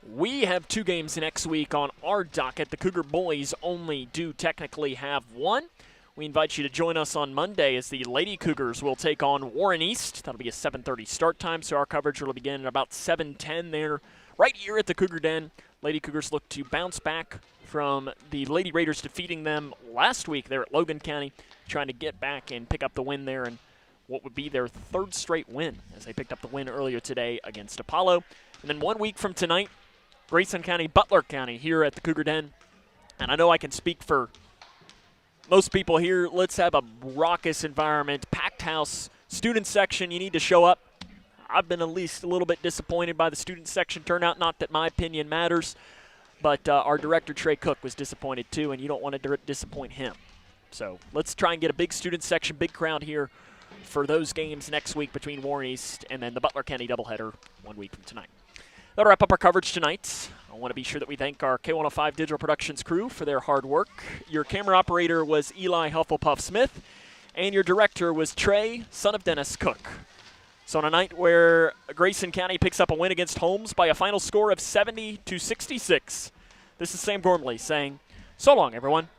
We have 2 games next week on our docket. The Cougar boys only do technically have 1. We invite you to join us on Monday as the Lady Cougars will take on Warren East. That'll be a 7:30 start time, so our coverage will begin at about 7:10 there, right here at the Cougar Den. Lady Cougars look to bounce back from the Lady Raiders defeating them last week there at Logan County, trying to get back and pick up the win there and what would be their 3rd straight win as they picked up the win earlier today against Apollo. And then 1 week from tonight, Grayson County, Butler County here at the Cougar Den. And I know I can speak for most people here. Let's have a raucous environment, packed house, student section. You need to show up. I've been at least a little bit disappointed by the student section turnout. Not that my opinion matters, but our director, Trey Cook, was disappointed too, and you don't want to disappoint him. So let's try and get a big student section, big crowd here for those games next week between Warren East and then the Butler County doubleheader 1 week from tonight. That'll wrap up our coverage tonight. I want to be sure that we thank our K105 Digital Productions crew for their hard work. Your camera operator was Eli Hufflepuff Smith, and your director was Trey, son of Dennis Cook. So on a night where Grayson County picks up a win against Holmes by a final score of 70-66, this is Sam Gormley saying, so long, everyone.